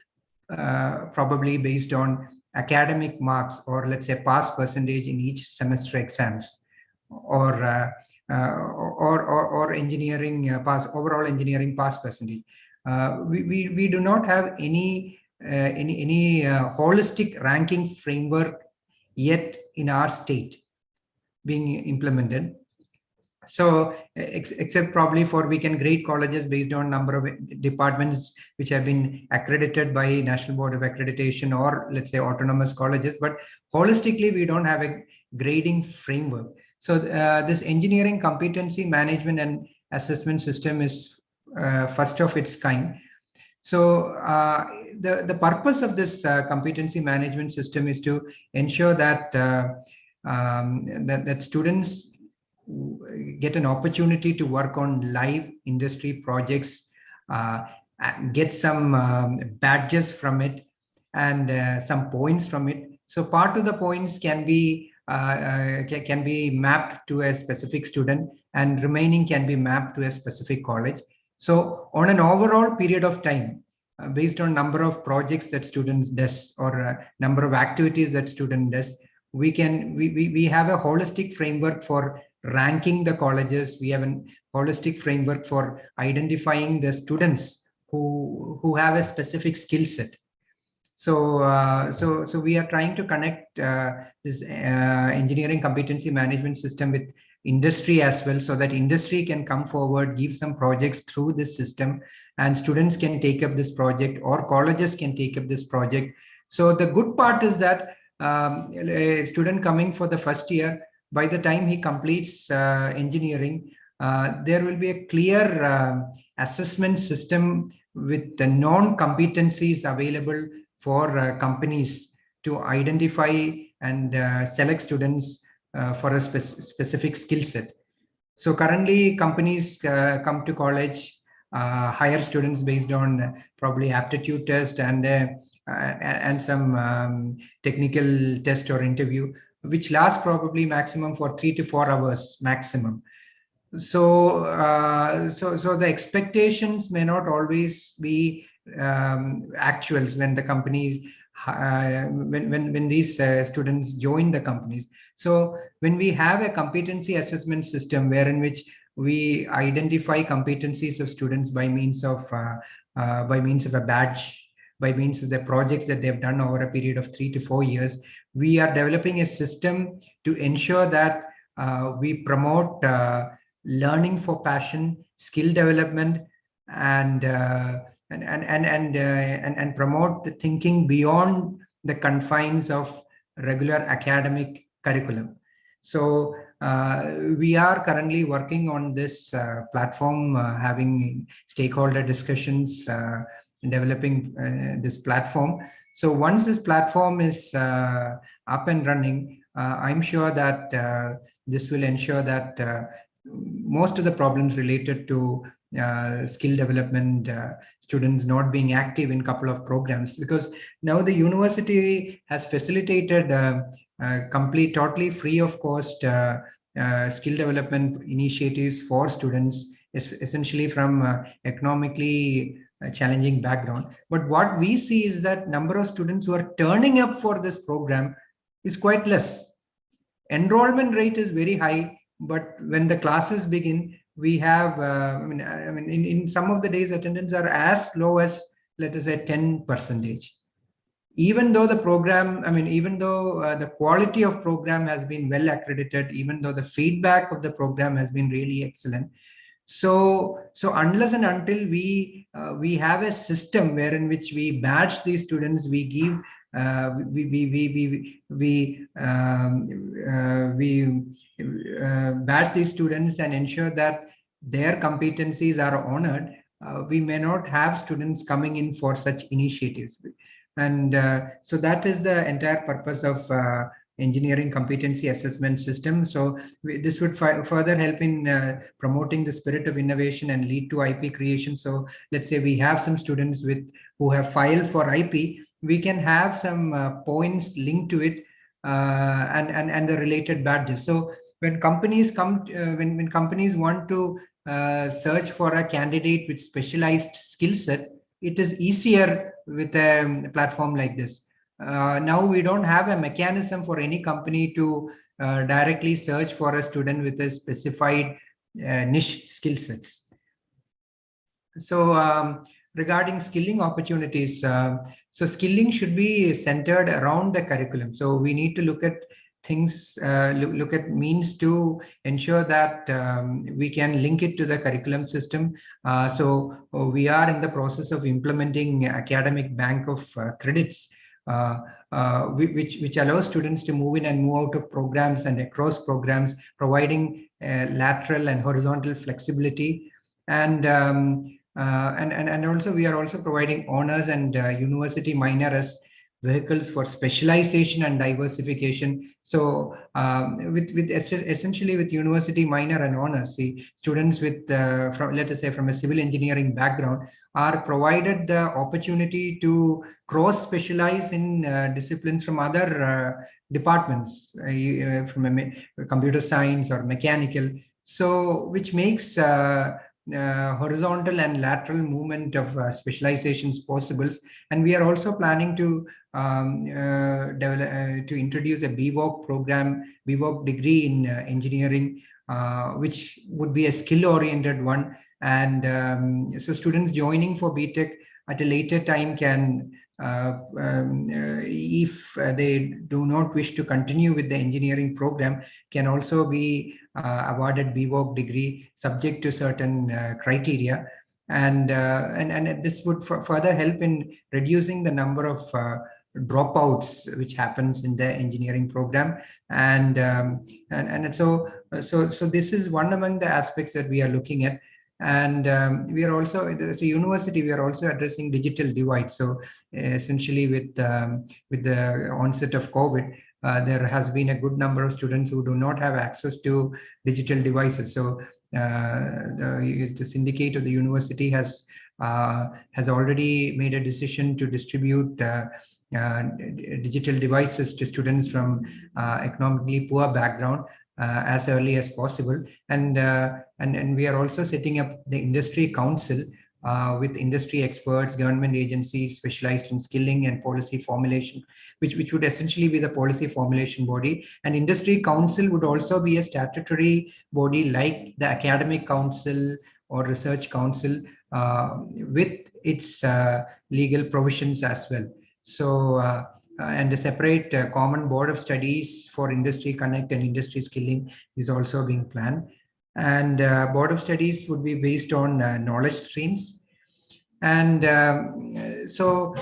probably based on academic marks, or let's say pass percentage in each semester exams, or engineering pass, overall engineering pass percentage. We do not have any holistic ranking framework yet in our state being implemented. So except probably for we can grade colleges based on number of departments which have been accredited by National Board of Accreditation, or let's say autonomous colleges, but holistically we don't have a grading framework. So this engineering competency management and assessment system is first of its kind. So the purpose of this competency management system is to ensure that that students get an opportunity to work on live industry projects, get some badges from it, and some points from it. So part of the points can be mapped to a specific student, and remaining can be mapped to a specific college. So on an overall period of time, based on number of projects that students does, or number of activities that student does, we have a holistic framework for ranking the colleges. We have a holistic framework for identifying the students who have a specific skill set. So so we are trying to connect this engineering competency management system with industry as well, so that industry can come forward, give some projects through this system, and students can take up this project, or colleges can take up this project. So the good part is that a student coming for the first year, by the time he completes engineering, there will be a clear assessment system with the non-competencies available for companies to identify and select students for a specific skill set. So currently companies come to college, hire students based on probably aptitude test and some technical test or interview, which lasts probably maximum for 3 to 4 hours maximum. So the expectations may not always be actuals when the companies when these students join the companies. So when we have a competency assessment system wherein which we identify competencies of students by means of a badge, by means of the projects that they've done over a period of 3 to 4 years, we are developing a system to ensure that we promote learning for passion, skill development, and promote the thinking beyond the confines of regular academic curriculum. So we are currently working on this platform, having stakeholder discussions, developing this platform. So once this platform is up and running, I'm sure that this will ensure that most of the problems related to skill development, students not being active in a couple of programs, because now the university has facilitated complete, totally free of cost skill development initiatives for students, essentially from economically challenging background. But what we see is that number of students who are turning up for this program is quite less. Enrollment rate is very high, but when the classes begin, we have, in some of the days, attendance are as low as, let us say, 10%. Even though the program, even though the quality of program has been well accredited, even though the feedback of the program has been really excellent. So unless and until we have a system wherein which we badge these students, we give badge these students and ensure that their competencies are honored, we may not have students coming in for such initiatives. And so that is the entire purpose of engineering competency assessment system. So this would further help in promoting the spirit of innovation and lead to IP creation. So let's say we have some students who have filed for IP, we can have some points linked to it and the related badges. So when companies come, when companies want to search for a candidate with specialized skill set, it is easier with a platform like this. Now we don't have a mechanism for any company to directly search for a student with a specified niche skill sets. So regarding skilling opportunities, so skilling should be centered around the curriculum. So we need to look at things, look at means to ensure that we can link it to the curriculum system. So we are in the process of implementing academic bank of credits, which allows students to move in and move out of programs and across programs, providing lateral and horizontal flexibility. And also we are also providing honors and university minor as vehicles for specialization and diversification. So essentially with university minor and honors, see, students with let us say from a civil engineering background are provided the opportunity to cross specialize in disciplines from other departments, from a computer science or mechanical. So which makes horizontal and lateral movement of specializations possible. And we are also planning to to introduce a BVOC program, BVOC degree in engineering, which would be a skill-oriented one. And so students joining for BTech at a later time can, if they do not wish to continue with the engineering program, can also be awarded BVOC degree subject to certain criteria. And this would further help in reducing the number of dropouts which happens in the engineering program, and so this is one among the aspects that we are looking at. And we are also, as a university, we are also addressing digital divide. So essentially with the onset of COVID, there has been a good number of students who do not have access to digital devices. So the syndicate of the university has already made a decision to distribute digital devices to students from economically poor background as early as possible. And we are also setting up the industry council with industry experts, government agencies specialized in skilling and policy formulation, which would essentially be the policy formulation body. And industry council would also be a statutory body like the academic council or research council, with its legal provisions as well. So and a separate common board of studies for industry connect and industry skilling is also being planned. And board of studies would be based on knowledge streams. And so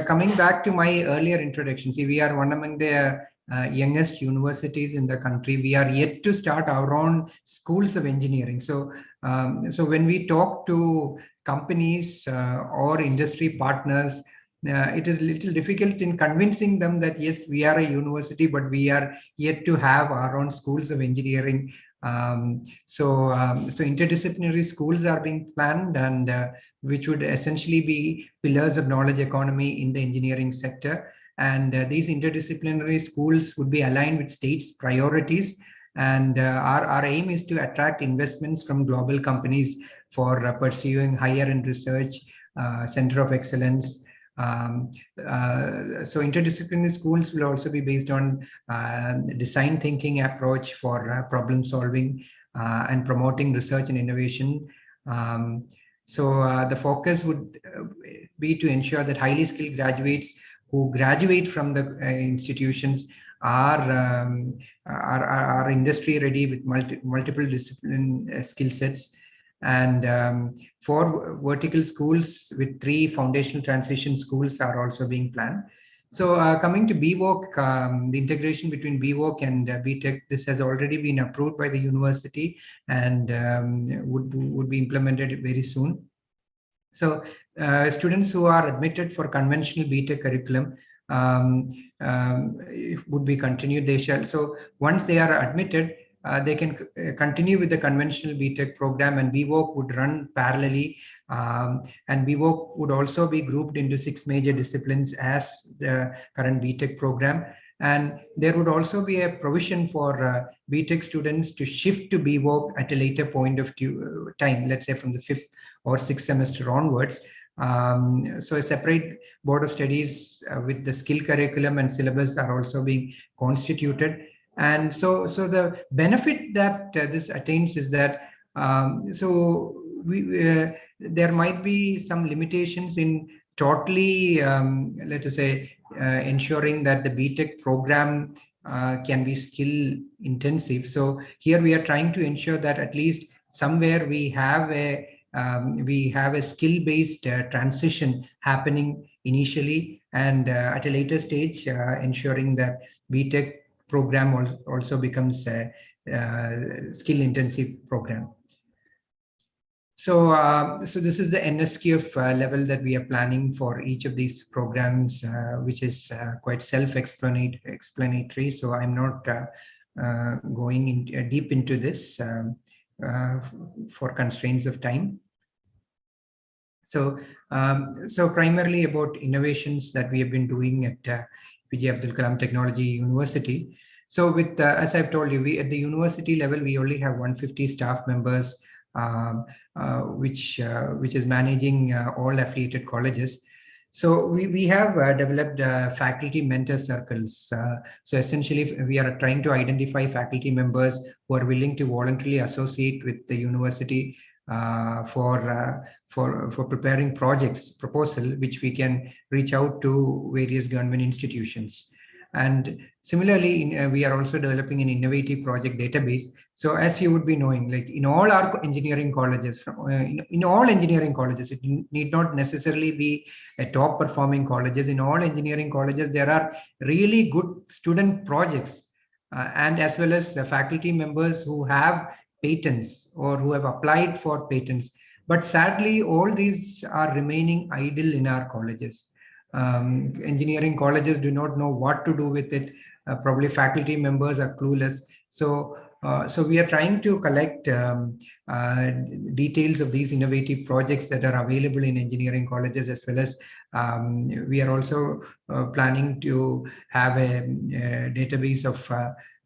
coming back to my earlier introduction, see, we are one among the youngest universities in the country. We are yet to start our own schools of engineering. So so when we talk to companies or industry partners, it is a little difficult in convincing them that yes, we are a university, but we are yet to have our own schools of engineering. So interdisciplinary schools are being planned, and which would essentially be pillars of knowledge economy in the engineering sector. And these interdisciplinary schools would be aligned with states' priorities. And our aim is to attract investments from global companies for pursuing higher end research, center of excellence. So interdisciplinary schools will also be based on design thinking approach for problem solving and promoting research and innovation. So the focus would be to ensure that highly skilled graduates who graduate from the institutions are industry ready with multiple discipline skill sets. And 4 vertical schools with 3 foundational transition schools are also being planned. So coming to BVOC, the integration between BVOC and BTech, this has already been approved by the university and would be implemented very soon. So students who are admitted for conventional BTech curriculum would be continued. They shall, so once they are admitted, they can continue with the conventional BTech program, and BVOC would run parallelly. And BVOC would also be grouped into 6 major disciplines as the current BTech program. And there would also be a provision for BTech students to shift to BVOC at a later point of time, let's say from the 5th or 6th semester onwards. So a separate board of studies with the skill curriculum and syllabus are also being constituted. And so the benefit that this attains is that there might be some limitations in totally, let us say, ensuring that the BTech program can be skill intensive. So here we are trying to ensure that at least somewhere we have a skill-based transition happening initially, and at a later stage, ensuring that BTech program also becomes a skill-intensive program. So, so this is the NSQF level that we are planning for each of these programs, which is quite self-explanatory. So I'm not going deep into this for constraints of time. So, so primarily about innovations that we have been doing at PJ Abdul Kalam Technology University. So with, as I've told you, we at the university level, we only have 150 staff members, which is managing all affiliated colleges. So we have developed faculty mentor circles. So essentially, we are trying to identify faculty members who are willing to voluntarily associate with the university for preparing projects proposal, which we can reach out to various government institutions. And similarly, we are also developing an innovative project database. So as you would be knowing, like in all our engineering colleges, in all engineering colleges, it need not necessarily be a top performing colleges. In all engineering colleges, there are really good student projects and as well as faculty members who have patents or who have applied for patents. But sadly, all these are remaining idle in our colleges. Engineering colleges do not know what to do with it. Probably faculty members are clueless. So we are trying to collect details of these innovative projects that are available in engineering colleges, as well as we are also planning to have a database of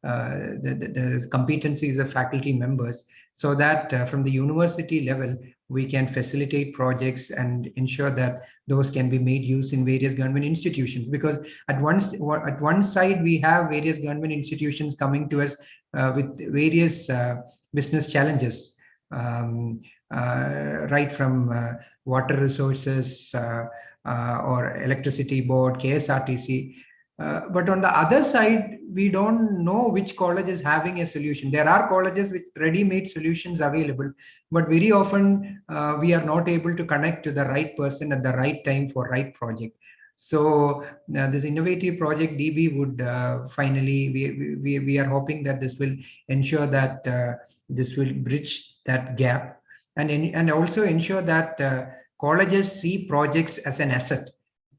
the competencies of faculty members, so that from the university level, we can facilitate projects and ensure that those can be made use in various government institutions. Because at one side, we have various government institutions coming to us with various business challenges, right from water resources or electricity board, KSRTC. But on the other side, we don't know which college is having a solution. There are colleges with ready-made solutions available, but very often we are not able to connect to the right person at the right time for right project. So this innovative project DB would finally, we are hoping that this will ensure that this will bridge that gap, and also ensure that colleges see projects as an asset.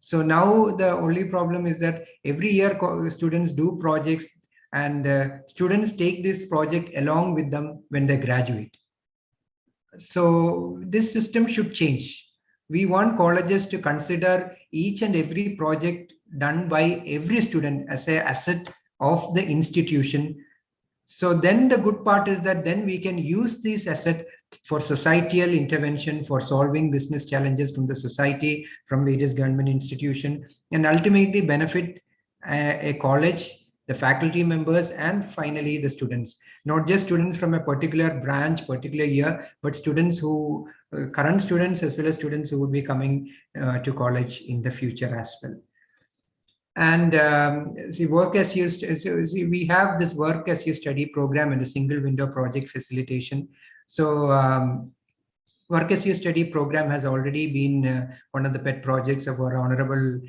So now the only problem is that every year students do projects, and students take this project along with them when they graduate. So this system should change. We want colleges to consider each and every project done by every student as an asset of the institution. So then the good part is that then we can use this asset for societal intervention, for solving business challenges from the society, from various government institutions, and ultimately benefit a college, the faculty members, and finally the students. Not just students from a particular branch, particular year, but students who, current students, as well as students who will be coming to college in the future as well. And see, we have this work as you study program and a single window project facilitation. So work as you study program has already been one of the pet projects of our Honorable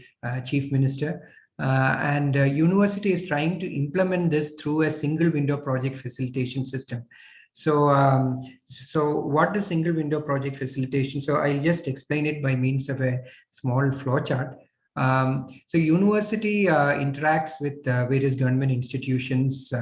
Chief Minister. And university is trying to implement this through a single window project facilitation system. So, so what is single window project facilitation? So I'll just explain it by means of a small flow chart. So university interacts with various government institutions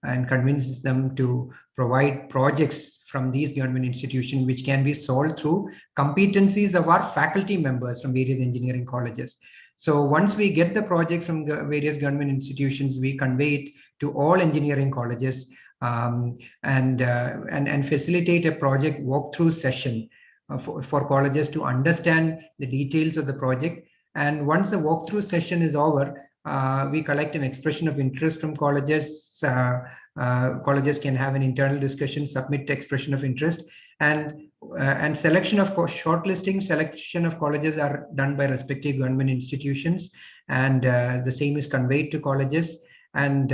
and convinces them to provide projects from these government institutions, which can be solved through competencies of our faculty members from various engineering colleges. So once we get the projects from various government institutions, we convey it to all engineering colleges and facilitate a project walkthrough session for colleges to understand the details of the project. And once the walkthrough session is over, we collect an expression of interest from colleges. Colleges can have an internal discussion, submit expression of interest, and selection of shortlisting, selection of colleges are done by respective government institutions, and the same is conveyed to colleges. And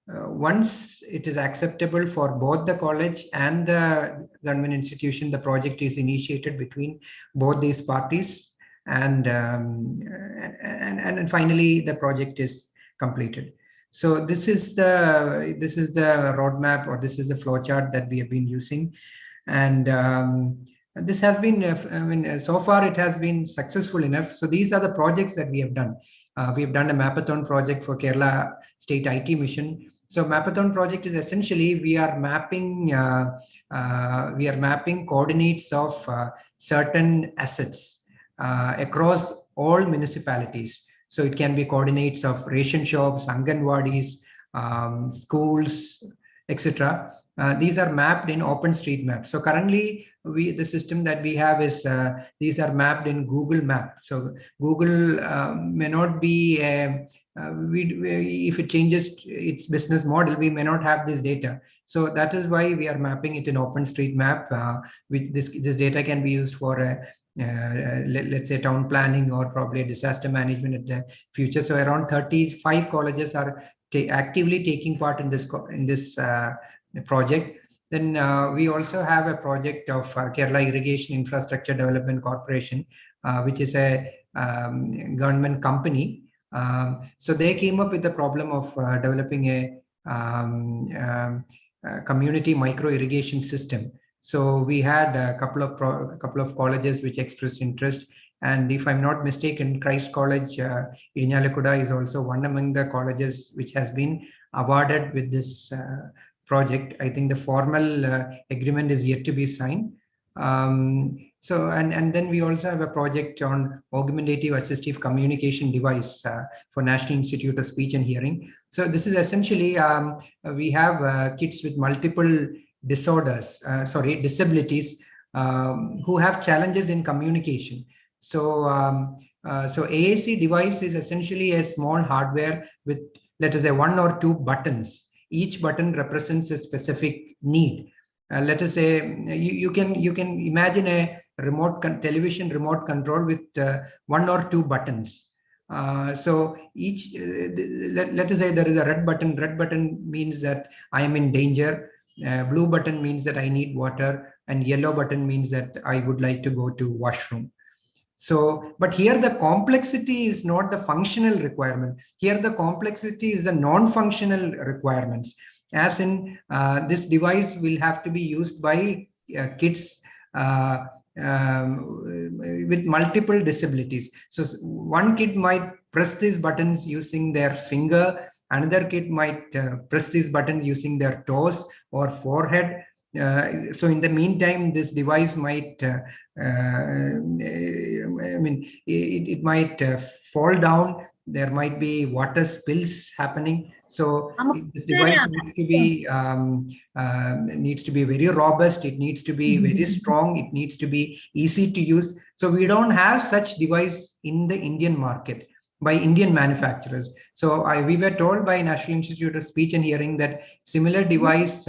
once it is acceptable for both the college and the government institution, the project is initiated between both these parties. And finally the project is completed. So this is the roadmap, or this is the flowchart that we have been using, and this has been so far it has been successful enough. So these are the projects that we have done. We have done a Mapathon project for Kerala State IT Mission. So Mapathon project is essentially we are mapping coordinates of certain assets across all municipalities. So it can be coordinates of ration shops, Anganwadis, schools, etc. These are mapped in OpenStreetMap. So currently, the system that we have is these are mapped in Google Map. So Google may not be if it changes its business model, we may not have this data. So that is why we are mapping it in OpenStreetMap, which this data can be used for let's say town planning or probably disaster management in the future. So around 35 colleges are actively taking part in this project. Then we also have a project of Kerala Irrigation Infrastructure Development Corporation, which is a government company. So they came up with the problem of developing a community micro irrigation system. So we had a couple of colleges which expressed interest, and if I'm not mistaken, Christ College Irinjalakuda is also one among the colleges which has been awarded with this project. I think the formal agreement is yet to be signed. So and then we also have a project on augmentative assistive communication device for National Institute of Speech and Hearing. So this is essentially we have kids with multiple disabilities who have challenges in communication. So so AAC device is essentially a small hardware with, let us say, 1 or 2 buttons. Each button represents a specific need. Let us say you can imagine a television remote control with 1 or 2 buttons. So each let us say there is a red button. Red button means that I am in danger. Blue button means that I need water, and yellow button means that I would like to go to washroom. So, but here the complexity is not the functional requirement. Here the complexity is the non-functional requirements. As in, this device will have to be used by kids with multiple disabilities. So one kid might press these buttons using their finger. Another kid might press this button using their toes or forehead. So in the meantime, this device might, it might fall down. There might be water spills happening. So this device needs to be very robust. It needs to be very strong. It needs to be easy to use. So we don't have such device in the Indian market by Indian manufacturers. So we were told by National Institute of Speech and Hearing that similar device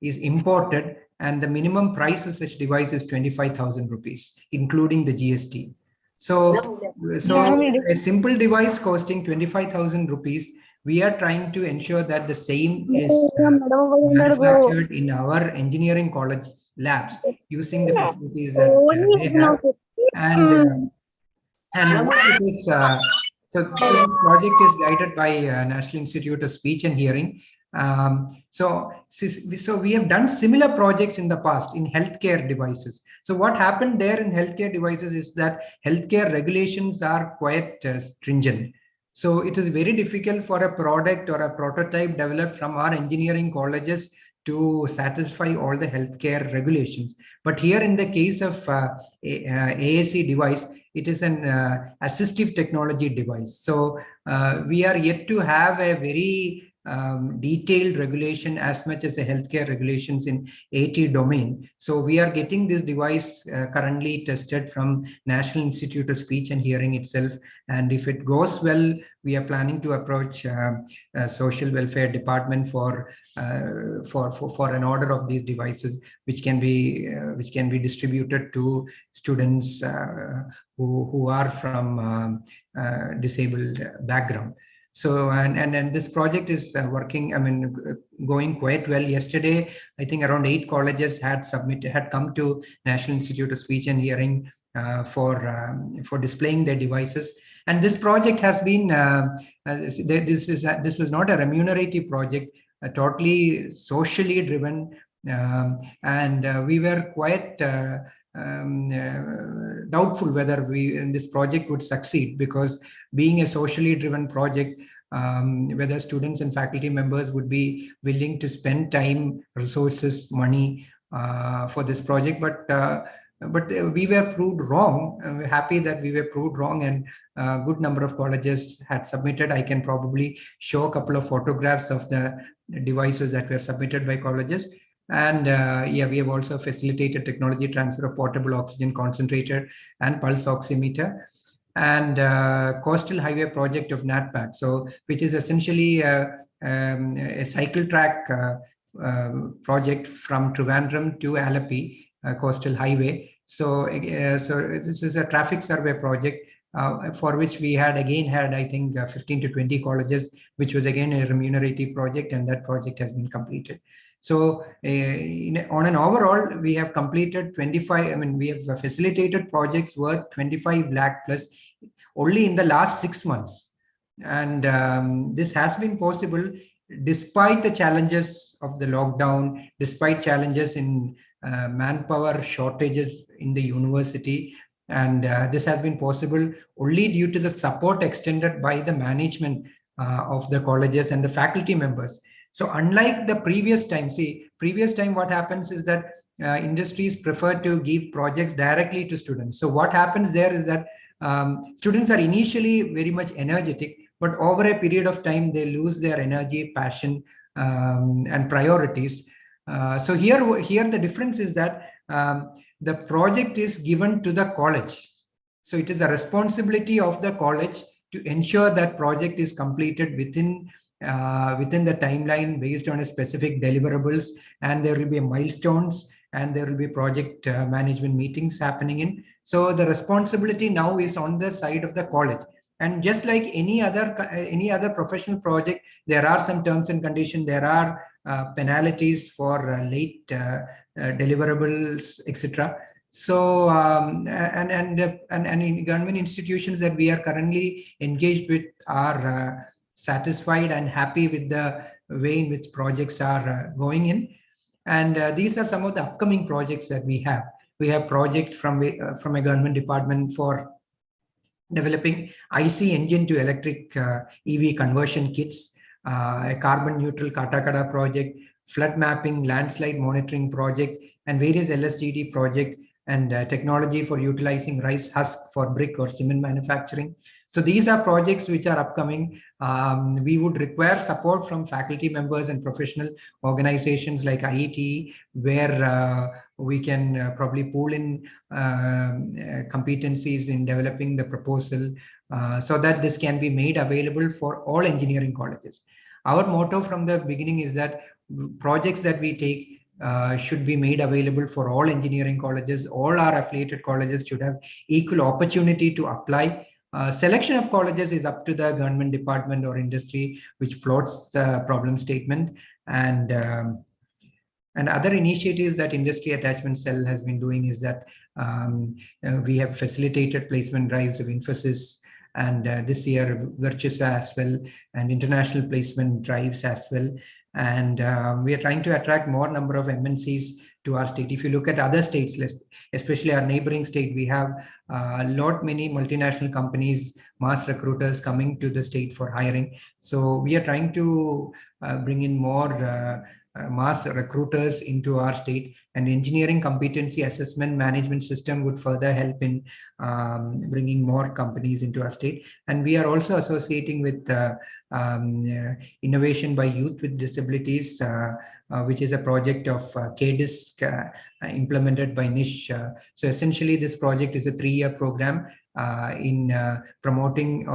is imported, and the minimum price of such device is 25,000 rupees, including the GST. So a simple device costing 25,000 rupees, we are trying to ensure that the same is manufactured in our engineering college labs using the facilities that they have. So this project is guided by National Institute of Speech and Hearing. So we have done similar projects in the past in healthcare devices. So what happened there in healthcare devices is that healthcare regulations are quite stringent. So it is very difficult for a product or a prototype developed from our engineering colleges to satisfy all the healthcare regulations. But here in the case of AAC device, it is an assistive technology device. So we are yet to have a very detailed regulation as much as the healthcare regulations in AT domain. So we are getting this device currently tested from National Institute of Speech and Hearing itself. And if it goes well, we are planning to approach Social Welfare Department for an order of these devices, which can be distributed to students who are from disabled background. So and this project is working, going quite well. Yesterday, I think around 8 colleges had come to National Institute of Speech and Hearing for displaying their devices. And this project has been this was not a remunerative project, totally socially driven, and we were quite doubtful whether this project would succeed, because being a socially driven project, whether students and faculty members would be willing to spend time, resources, money for this project. But we were proved wrong. We're happy that we were proved wrong, and a good number of colleges had submitted. I can probably show a couple of photographs of the devices that were submitted by colleges. And we have also facilitated technology transfer of portable oxygen concentrator and pulse oximeter, and coastal highway project of NATPAC, so which is essentially a cycle track project from Trivandrum to Alleppey coastal highway. So, so this is a traffic survey project for which we had I think 15 to 20 colleges, which was again a remunerative project, and that project has been completed. So on an overall, we have completed 25, I mean, we have facilitated projects worth 25 lakh plus only in the last 6 months. And this has been possible despite the challenges of the lockdown, despite challenges in manpower shortages in the university. And this has been possible only due to the support extended by the management of the colleges and the faculty members. So unlike the previous time, previous time what happens is that industries prefer to give projects directly to students. So what happens there is that students are initially very much energetic, but over a period of time, they lose their energy, passion, and priorities. So here the difference is that the project is given to the college. So it is a responsibility of the college to ensure that project is completed within the timeline based on a specific deliverables, and there will be milestones, and there will be project management meetings happening in. So the responsibility now is on the side of the college. And just like any other professional project, there are some terms and conditions, there are penalties for late deliverables, etc. So and in government institutions that we are currently engaged with are satisfied and happy with the way in which projects are going in. And these are some of the upcoming projects that we have. We have projects from a government department for developing IC engine to electric EV conversion kits, a carbon neutral Katakada project, flood mapping, landslide monitoring project, and various LSGD project, and technology for utilizing rice husk for brick or cement manufacturing. So these are projects which are upcoming. We would require support from faculty members and professional organizations like IETE, where we can probably pool in competencies in developing the proposal so that this can be made available for all engineering colleges. Our motto from the beginning is that projects that we take should be made available for all engineering colleges. All our affiliated colleges should have equal opportunity to apply. Selection of colleges is up to the government department or industry, which floats the problem statement. And other initiatives that Industry Attachment Cell has been doing is that we have facilitated placement drives of Infosys, and this year Virtusa as well, and international placement drives as well. And we are trying to attract more number of MNCs to our state. If you look at other states, especially our neighboring state, we have many multinational companies, mass recruiters coming to the state for hiring. So we are trying to bring in more mass recruiters into our state, and engineering competency assessment management system would further help in bringing more companies into our state. And we are also associating with Innovation by Youth with Disabilities, which is a project of KDISC implemented by NISH. So essentially this project is a 3-year program in promoting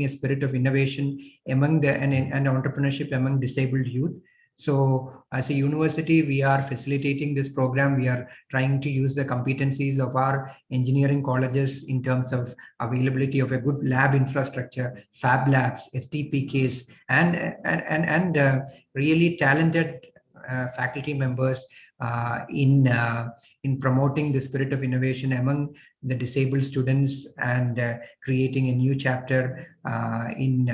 a spirit of innovation among and entrepreneurship among disabled youth. So as a university, we are facilitating this program. We are trying to use the competencies of our engineering colleges in terms of availability of a good lab infrastructure, fab labs, STPKs, and really talented faculty members in promoting the spirit of innovation among the disabled students, and creating a new chapter in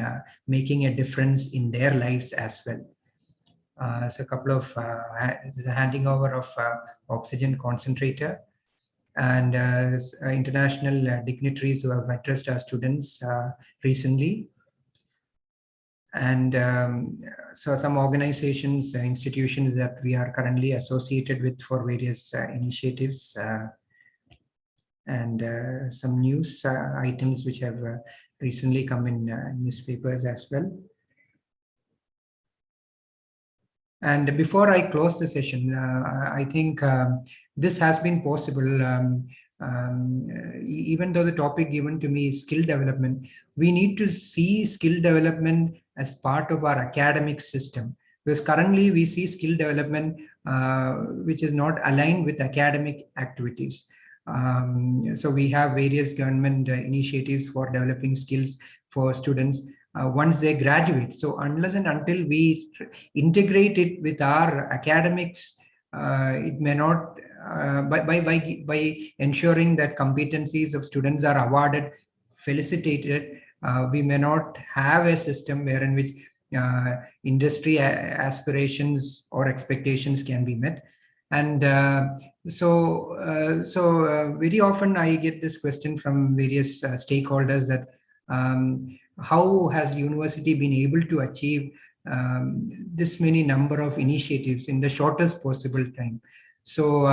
making a difference in their lives as well. So a couple of handing over of oxygen concentrator, and international dignitaries who have addressed our students recently. And so some organizations, institutions that we are currently associated with for various initiatives, and some news items which have recently come in newspapers as well. And before I close the session, I think this has been possible. Even though the topic given to me is skill development, we need to see skill development as part of our academic system. Because currently we see skill development which is not aligned with academic activities. So we have various government initiatives for developing skills for students once they graduate. So unless and until we integrate it with our academics, it may not, by ensuring that competencies of students are awarded, felicitated, we may not have a system wherein which industry aspirations or expectations can be met. And so very often I get this question from various stakeholders that how has university been able to achieve this many number of initiatives in the shortest possible time? So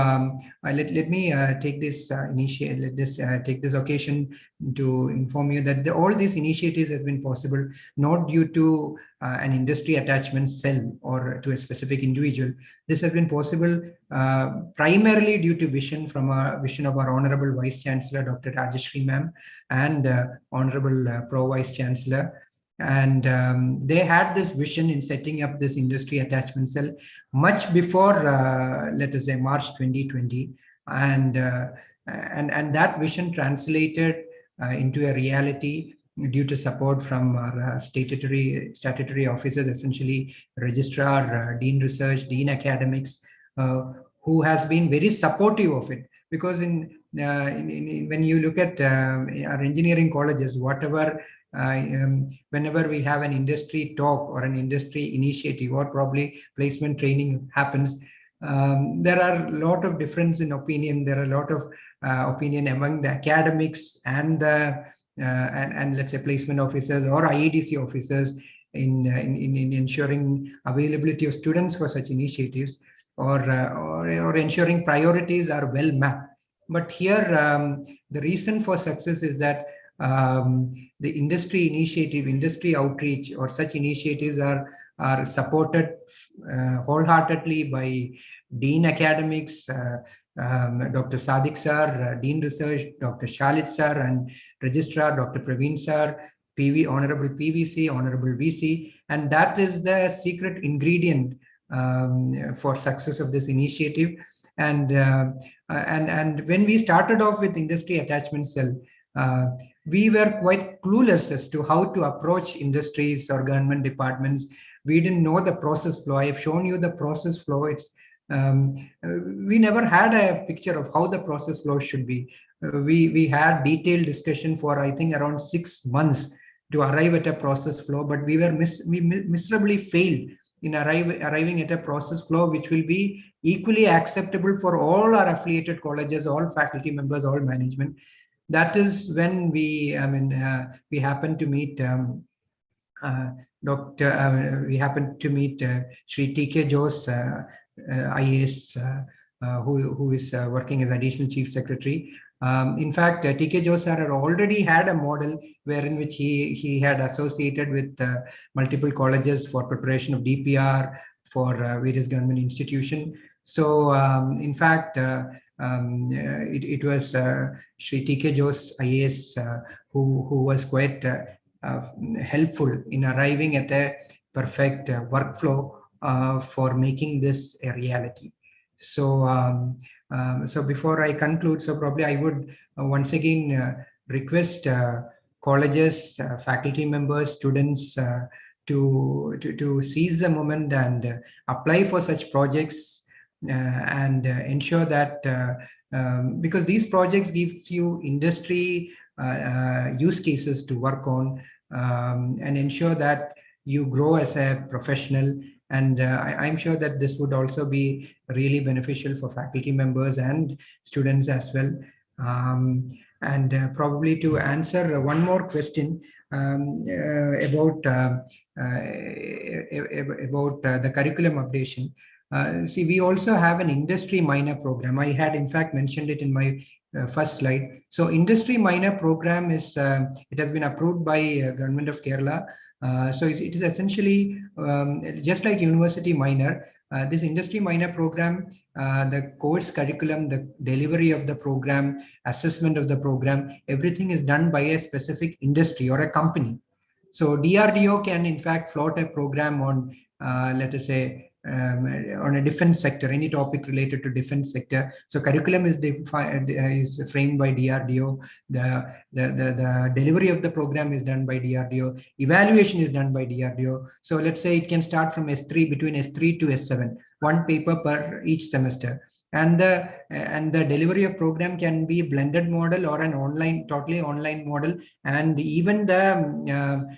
let me take this take this occasion to inform you that all these initiatives has been possible not due to an industry attachment cell or to a specific individual. This has been possible primarily due to vision of our Honorable Vice Chancellor, Dr. Rajeshri Ma'am, and Honorable Pro Vice Chancellor. And they had this vision in setting up this industry attachment cell much before, let us say, March 2020. And that vision translated into a reality due to support from our statutory officers, essentially Registrar, Dean Research, Dean Academics, who has been very supportive of it. Because when you look at our engineering colleges, whatever whenever we have an industry talk or an industry initiative or probably placement training happens, there are a lot of difference in opinion. There are a lot of opinion among the academics and the and let's say placement officers or IEDC officers in ensuring availability of students for such initiatives or ensuring priorities are well mapped. But here the reason for success is that the industry initiative, industry outreach, or such initiatives are supported wholeheartedly by Dean Academics, Dr. Sadiq Sir, Dean Research, Dr. Shalit Sir, and Registrar Dr. Praveen Sir, Honorable PVC, Honorable VC, and that is the secret ingredient for success of this initiative. And when we started off with industry attachment cell, we were quite clueless as to how to approach industries or government departments. We didn't know the process flow. I have shown you the process flow. It's we never had a picture of how the process flow should be. We had detailed discussion for I think around 6 months to arrive at a process flow, but we miserably failed in arriving at a process flow which will be equally acceptable for all our affiliated colleges, all faculty members, all management. That is when we happened to meet we happened to meet Shri T.K. Jose, IAS, who is working as additional chief secretary. In fact, T.K. Jose had already had a model wherein which he had associated with multiple colleges for preparation of DPR for various government institutions. So in fact, it was Shri T.K. Jose IAS who was quite helpful in arriving at a perfect workflow for making this a reality. So so before I conclude, so probably I would once again request colleges, faculty members, students to seize the moment and apply for such projects and ensure that because these projects gives you industry use cases to work on and ensure that you grow as a professional. And I'm sure that this would also be really beneficial for faculty members and students as well. And probably to answer one more question about the curriculum updation. See, we also have an industry minor program. I had in fact mentioned it in my first slide. So industry minor program is, it has been approved by Government of Kerala. So it is essentially just like university minor. This industry minor program, the course curriculum, the delivery of the program, assessment of the program, everything is done by a specific industry or a company. So DRDO can in fact float a program on, let us say, on a defense sector, any topic related to defense sector. So curriculum is framed by DRDO. The delivery of the program is done by DRDO. Evaluation is done by DRDO. So let's say it can start from S3, between S3 to S7, one paper per each semester. And the delivery of program can be a blended model or an online, totally online model. And even the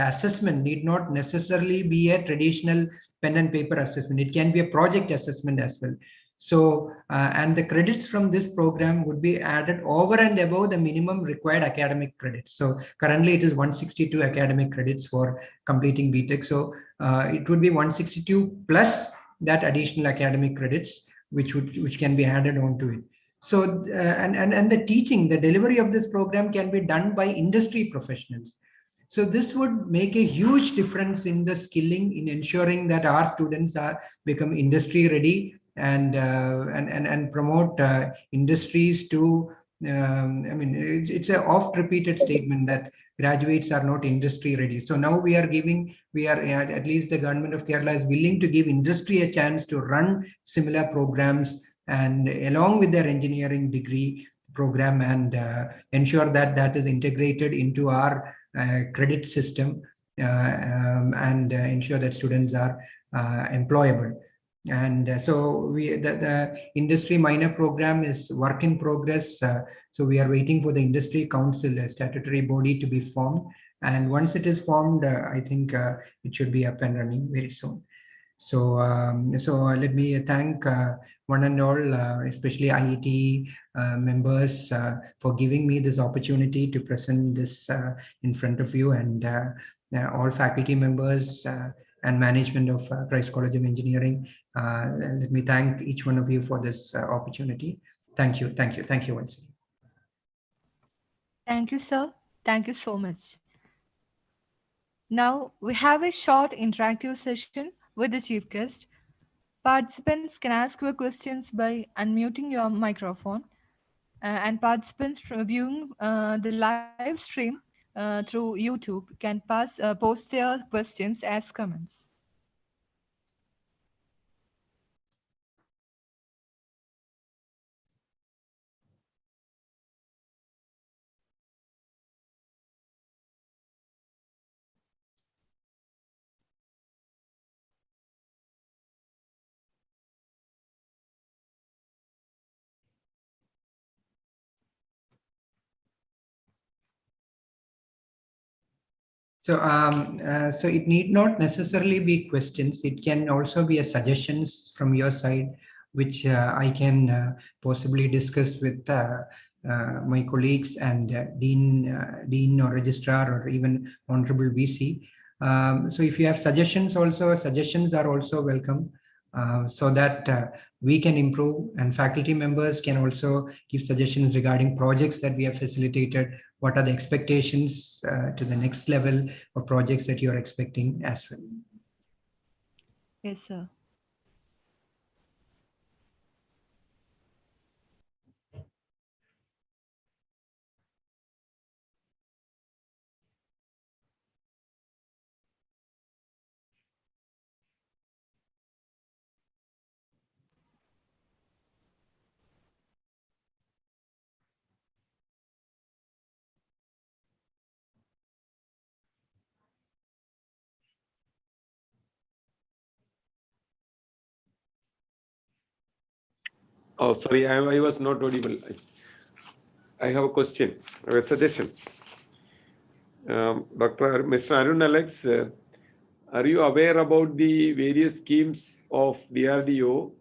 assessment need not necessarily be a traditional pen and paper assessment. It can be a project assessment as well. So, and the credits from this program would be added over and above the minimum required academic credits. So currently it is 162 academic credits for completing BTech. So it would be 162 plus that additional academic credits, which can be added on to it. So, and the teaching, the delivery of this program can be done by industry professionals. So this would make a huge difference in the skilling, in ensuring that our students become industry ready and promote industries to. I mean, it's a oft repeated statement that graduates are not industry ready. So now at least the government of Kerala is willing to give industry a chance to run similar programs, and along with their engineering degree program, and ensure that that is integrated into our credit system, and ensure that students are employable. And so the industry minor program is work in progress. So we are waiting for the industry council, a statutory body, to be formed. And once it is formed, I think it should be up and running very soon. So, let me thank one and all, especially IETE members, for giving me this opportunity to present this in front of you, and all faculty members and management of Christ College of Engineering. Let me thank each one of you for this opportunity. Thank you, thank you, thank you once again. Thank you, sir. Thank you so much. Now we have a short interactive session with the chief guest. Participants can ask your questions by unmuting your microphone, and participants viewing the live stream through YouTube can post their questions as comments. So, so it need not necessarily be questions. It can also be a suggestions from your side, which I can possibly discuss with my colleagues and dean or registrar, or even honorable VC. So if you have suggestions, also suggestions are also welcome, so that we can improve, and faculty members can also give suggestions regarding projects that we have facilitated. What are the expectations to the next level of projects that you're expecting as well? Yes, sir. Oh, sorry, I was not audible. I have a question, a suggestion. Mr. Arun Alex, are you aware about the various schemes of DRDO?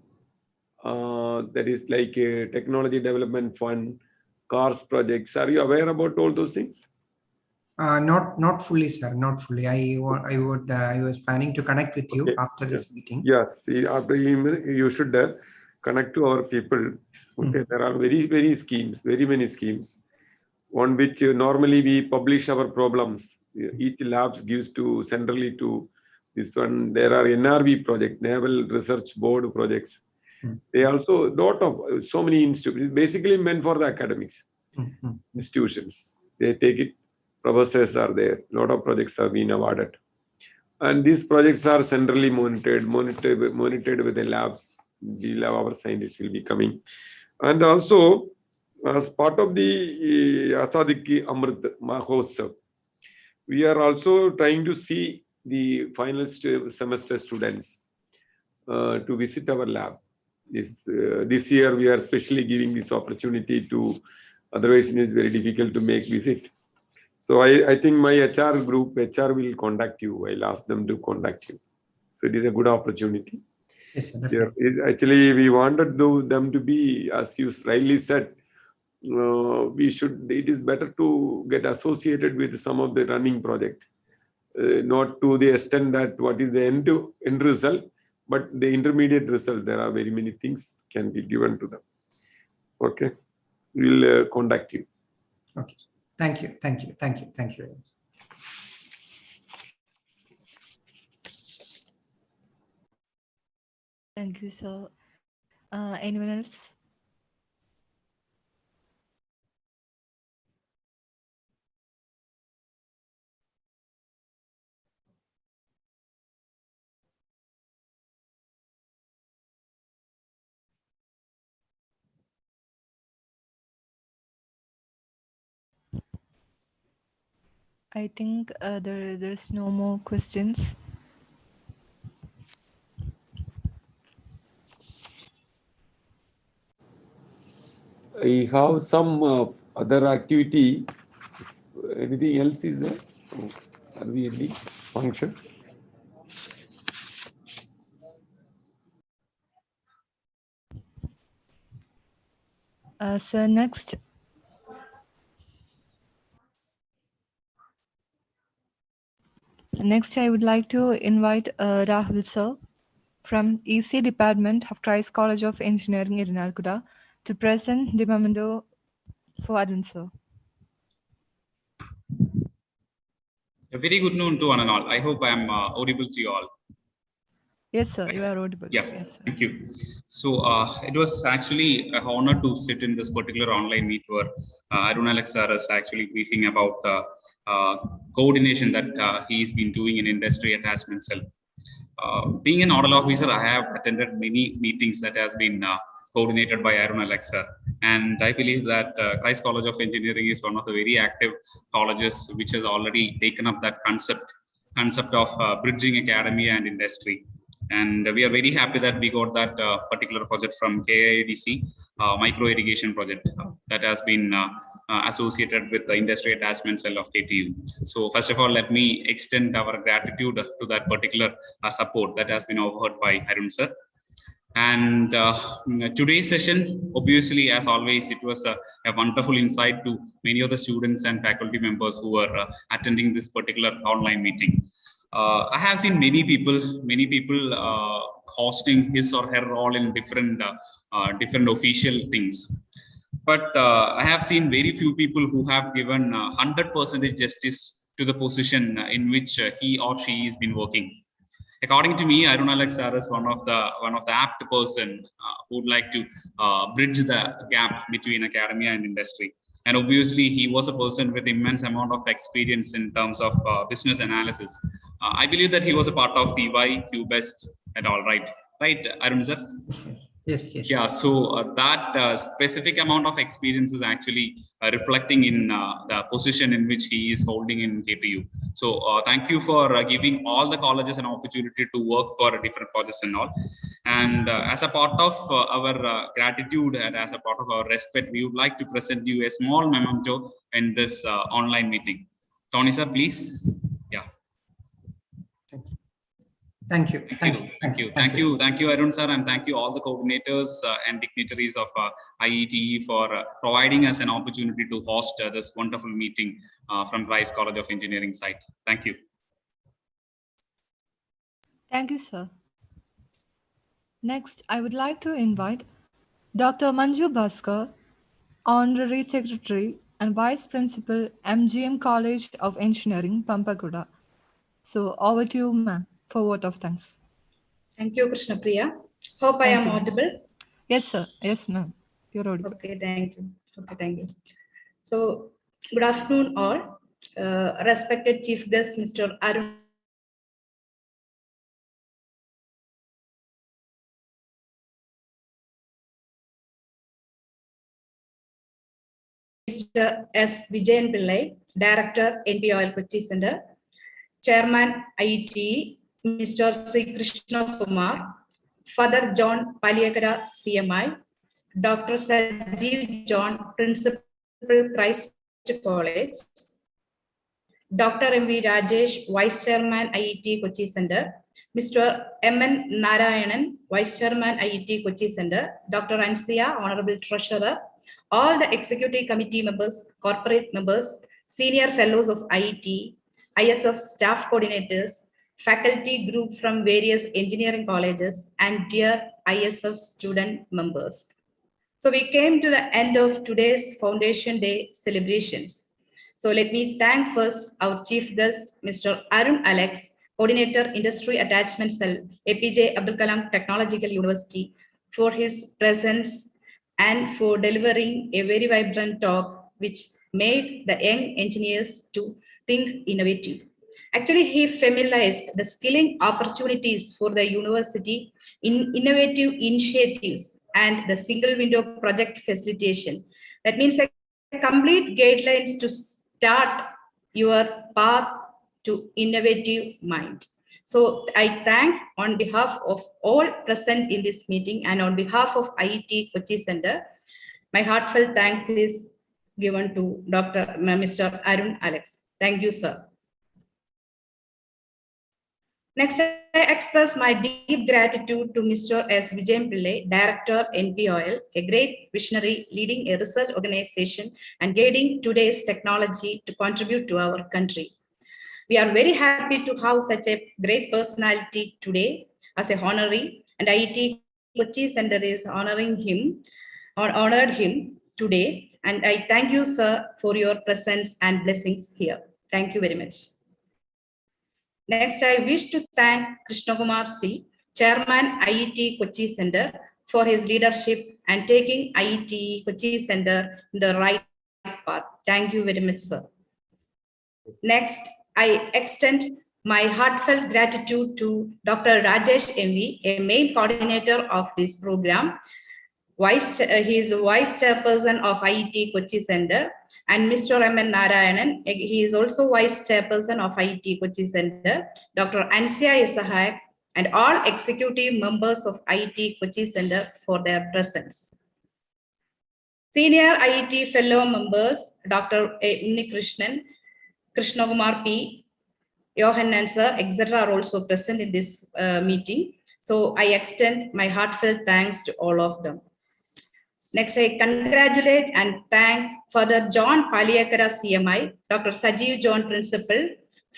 That is like a technology development fund, CARS projects. Are you aware about all those things? Not fully, sir. Not fully. I was planning to connect with you after this meeting. Yes, after you should connect to our people. Okay, there are very schemes, very many schemes. One which normally we publish our problems. Each labs gives to centrally to this one. There are NRB project, Naval Research Board projects. They also lot of so many institutions. Basically meant for the academics institutions. They take it. Professors are there. Lot of projects have been awarded. And these projects are centrally monitored with the labs. The lab, our scientists will be coming. And also, as part of the Azadi Ki Amrit Mahotsav, we are also trying to see the final semester students to visit our lab. This year, we are especially giving this opportunity to, otherwise it is very difficult to make visit. So I think my HR will contact you. I'll ask them to contact you. So it is a good opportunity. Yes, sir, definitely. Actually, we wanted them to be, as you rightly said, it is better to get associated with some of the running project, not to the extent that what is the end result, but the intermediate result. There are very many things can be given to them. Okay, we'll contact you. Okay, thank you. Very much. Thank you, sir. Anyone else? I think there's no more questions. I have some other activity. Anything else is there? Are we in the function? So next. Next, I would like to invite Rahul sir from EC Department of Christ College of Engineering, Ernakulam, to present the memento for Arun sir. A very good noon to one and all. I hope I am audible to you all. Yes, sir, you are audible. Yeah, yes, sir. Thank you. So it was actually an honor to sit in this particular online meet where Arun Alex sir is actually briefing about coordination that he's been doing in industry attachment cell. Being an nodal officer, I have attended many meetings that has been coordinated by Arun Alex sir. And I believe that Christ College of Engineering is one of the very active colleges which has already taken up that concept of bridging academia and industry. And we are very happy that we got that particular project from KIDC, micro irrigation project that has been associated with the industry attachment cell of KTU. So first of all, let me extend our gratitude to that particular support that has been offered by Arun sir. And today's session, obviously, as always, it was a wonderful insight to many of the students and faculty members who were attending this particular online meeting. I have seen many people hosting his or her role in different official things. But I have seen very few people who have given 100% justice to the position in which he or she has been working. According to me, Arun Alex sir is one of the apt person who would like to bridge the gap between academia and industry. And obviously, he was a person with immense amount of experience in terms of business analysis. I believe that he was a part of EY, QBest, and all. Right, Arun sir. Yes. Yeah, so that specific amount of experience is actually reflecting in the position in which he is holding in KTU. So thank you for giving all the colleges an opportunity to work for different projects and all. And as a part of our gratitude and as a part of our respect, we would like to present you a small memento in this online meeting. Tony sir, please. Yeah. Thank you, Arun sir, and thank you all the coordinators and dignitaries of IETE for providing us an opportunity to host this wonderful meeting from Rice College of Engineering site. Thank you. Thank you, sir. Next, I would like to invite Dr. Manju Bhaskar, Honorary Secretary and Vice Principal, MGM College of Engineering, Pampakuda. So over to you, ma'am, for vote of thanks. Thank you, Krishna Priya. Hope I am audible. Yes, sir. Yes, ma'am. You're audible. Okay, thank you. So, good afternoon, all. Respected Chief Guest, Mr. Arun Mr. S. Vijayan Pillai, Director, NPOL Kochi Center, Chairman IETE, Mr. Sri Krishna Kumar, Father John Paliakara, CMI, Dr. Sajeev John, Principal, Christ College, Dr. M.V. Rajesh, Vice Chairman, IETE Kochi Center, Mr. M.N. Narayanan, Vice Chairman, IETE Kochi Center, Dr. Ansia, Honorable Treasurer, all the Executive Committee members, corporate members, senior fellows of IETE, ISF staff coordinators, faculty group from various engineering colleges, and dear ISF student members. So we came to the end of today's Foundation Day celebrations. So let me thank first our chief guest, Mr. Arun Alex, Coordinator Industry Attachment Cell, APJ Abdul Kalam Technological University, for his presence and for delivering a very vibrant talk which made the young engineers to think innovative. Actually, he familiarized the skilling opportunities for the university in innovative initiatives and the single window project facilitation. That means a complete guidelines to start your path to innovative mind. So I thank on behalf of all present in this meeting and on behalf of IETE Kochi Center, my heartfelt thanks is given to Mr. Arun Alex. Thank you, sir. Next, I express my deep gratitude to Mr. S. Vijayan Pillai, Director, NPOL, a great visionary leading a research organization and guiding today's technology to contribute to our country. We are very happy to have such a great personality today as a honoree, and IETE Kochi Center is honored him today. And I thank you, sir, for your presence and blessings here. Thank you very much. Next, I wish to thank Krishna Kumar C, Chairman IETE Kochi Center, for his leadership and taking IETE Kochi Center in the right path. Thank you very much, sir. Next, I extend my heartfelt gratitude to Dr. Rajesh MV, a main coordinator of this program. He is Vice Chairperson of IETE Kochi Center, and Mr. M.N. Narayanan, he is also Vice Chairperson of IETE Kochi Center, Dr. Ansia Isahak, and all executive members of IETE Kochi Center for their presence. Senior IETE fellow members, Dr. A. Unnikrishnan, Krishna Kumar P, Johanan sir, etc. are also present in this meeting. So I extend my heartfelt thanks to all of them. Next, I congratulate and thank Father John Paliakara CMI, Dr. Sajeev John Principal,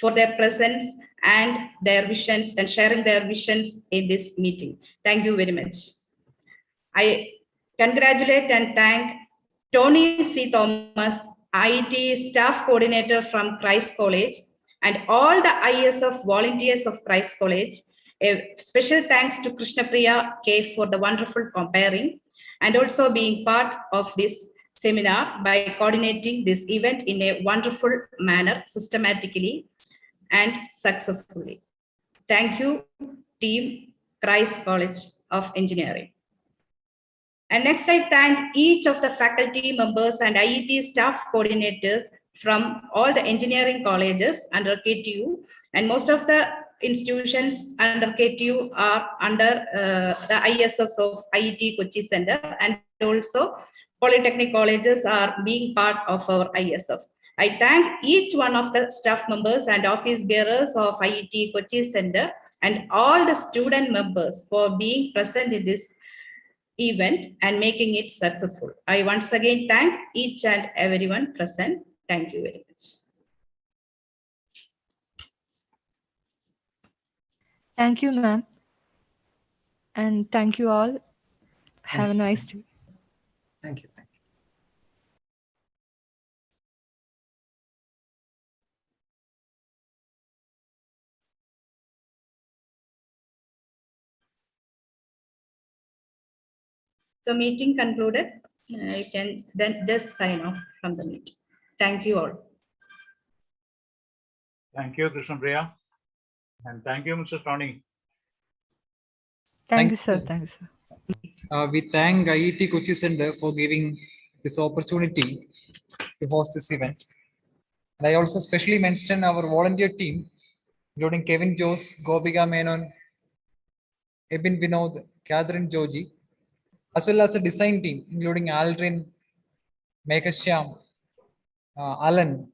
for their presence and their visions and sharing their visions in this meeting. Thank you very much. I congratulate and thank Tony C. Thomas, IETE staff coordinator from Christ College, and all the ISF volunteers of Christ College. A special thanks to Krishna Priya K for the wonderful comparing, and also being part of this seminar by coordinating this event in a wonderful manner, systematically and successfully. Thank you, team Christ College of Engineering. And next, I thank each of the faculty members and IETE staff coordinators from all the engineering colleges under KTU, and most of the institutions under KTU are under the ISFs of IETE Kochi Center, and also polytechnic colleges are being part of our ISF. I thank each one of the staff members and office bearers of IETE Kochi Center and all the student members for being present in this event and making it successful. I once again thank each and everyone present. Thank you very much. Thank you, ma'am. And thank you all. Have a nice day. Thank you. So meeting concluded. You can then just sign off from the meeting. Thank you all. Thank you, Krishna Priya. And thank you, Mr. Tony. Thank you, sir. Thank you, sir. We thank IETE Kochi Center for giving this opportunity to host this event. And I also specially mention our volunteer team, including Kevin Jose, Gobika Menon, Ebin Vinod, Catherine Joji, as well as the design team, including Aldrin, Meghashyam, Alan,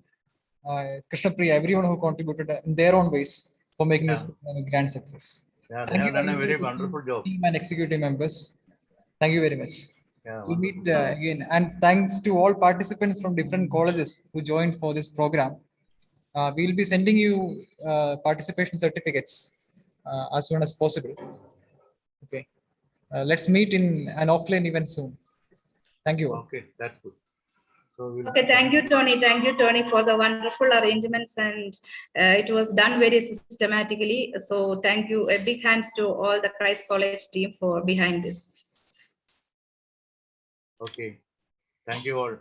Krishnapriya, everyone who contributed in their own ways for making this program a grand success. Yeah, they Thank have you done a all very the wonderful job. team and executive members. Thank you very much. Yeah, We'll meet wonderful. again. And thanks to all participants from different colleges who joined for this program. We'll be sending you participation certificates as soon as possible. Okay. Let's meet in an offline event soon. Thank you. Okay, that's good. So we'll Okay, thank you, Tony. Thank you, Tony, for the wonderful arrangements, and it was done very systematically. So thank you. A big hands to all the Christ College team for behind this. Okay. Thank you all.